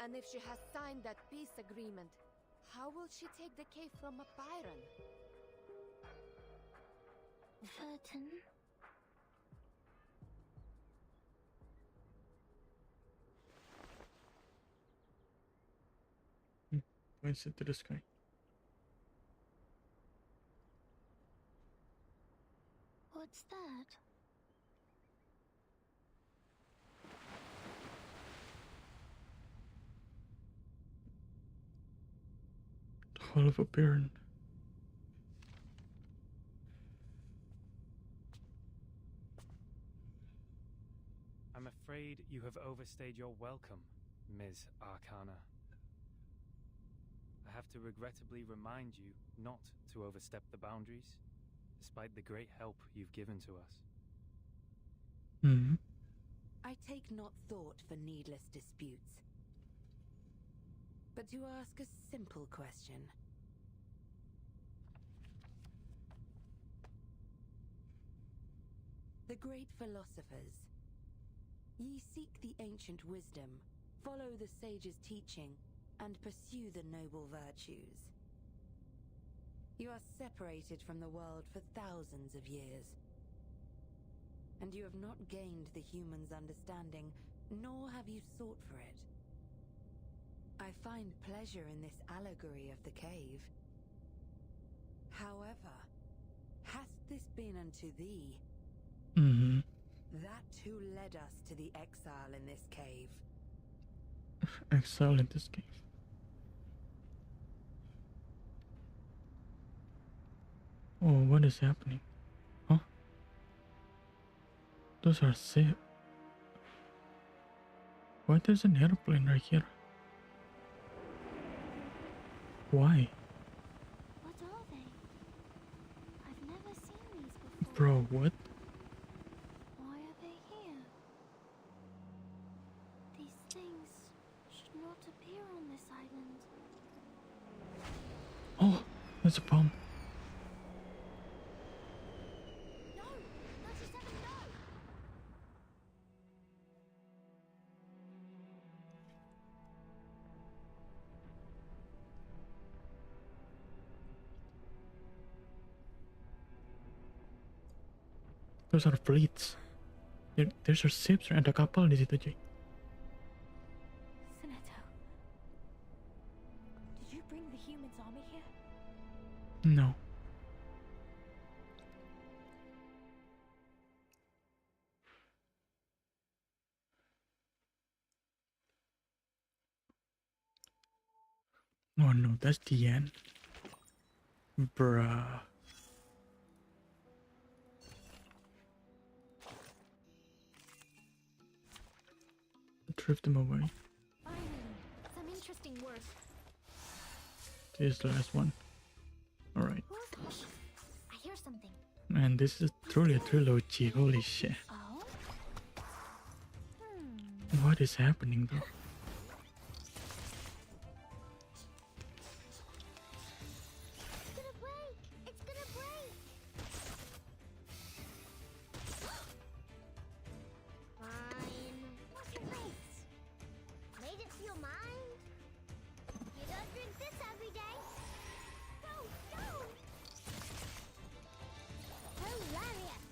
And if she has signed that peace agreement, how will she take the cave from a Byron? Vertin? Points it to the sky. What's that? The Hall of a Baron. I'm afraid you have overstayed your welcome, Ms. Arcana. I have to regrettably remind you not to overstep the boundaries, despite the great help you've given to us. Mm-hmm. I take not thought for needless disputes. But to ask a simple question. The great philosophers. Ye seek the ancient wisdom, follow the sage's teaching, and pursue the noble virtues. You are separated from the world for thousands of years. And you have not gained the human's understanding, nor have you sought for it. I find pleasure in this allegory of the cave. However, hast this been unto thee? Mm-hmm. That too led us to the exile in this cave. Exile in this cave. Oh, what is happening? Huh? Those are safe. Why there's an airplane right here? Why? What are they? I've never seen these before. Bro, what? Why are they here? These things should not appear on this island. Oh, there's a bomb. No! 37, no! Those are fleets. There's your ships, ada kapal di situ, cuy. Seneto, did you bring the humans' army here? No. Oh no, that's the end. Bruh. Drift them away. Finally, some interesting work. This is the last one. Alright. I hear something. Man, this is truly a trilogy. Holy shit. Oh? What is happening though? It's gonna break! It's gonna break! Fine. What's your face? Made it to your mind? You don't drink this every day. Go, go! Hilarious!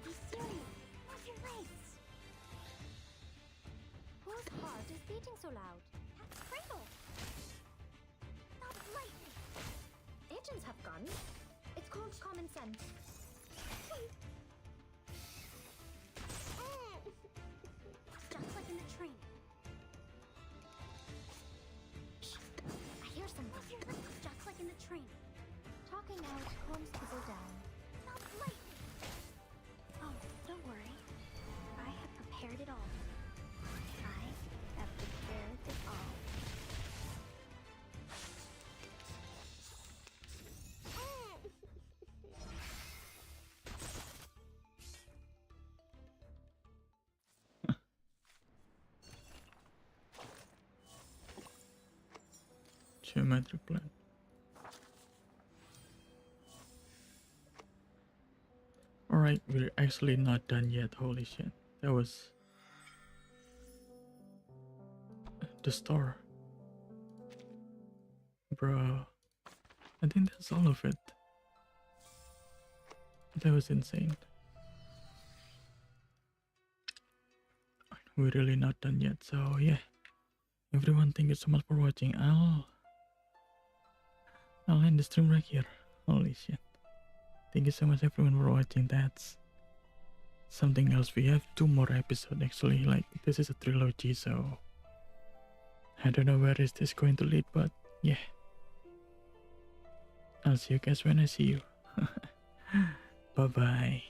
Be serious. What's your face? Whose heart is beating so loud? That's Cradle. Not lightning. Agents have guns. It's called common sense. Just like in the train. I hear something. Just like in the train. Talking out calms people down. Not lightning. Oh, don't worry. I have prepared it all. I have prepared it all. Geometric plan. Alright, we're actually not done yet. Holy shit. That was the store. Bro. I think that's all of it. That was insane. We're really not done yet, so yeah. Everyone, thank you so much for watching. I'll end the stream right here. Holy shit. Thank you so much everyone for watching. That's something else. We have 2 more episodes actually. Like, this is a trilogy, so I don't know where is this going to lead, but yeah. I'll see you guys when I see you. Bye bye.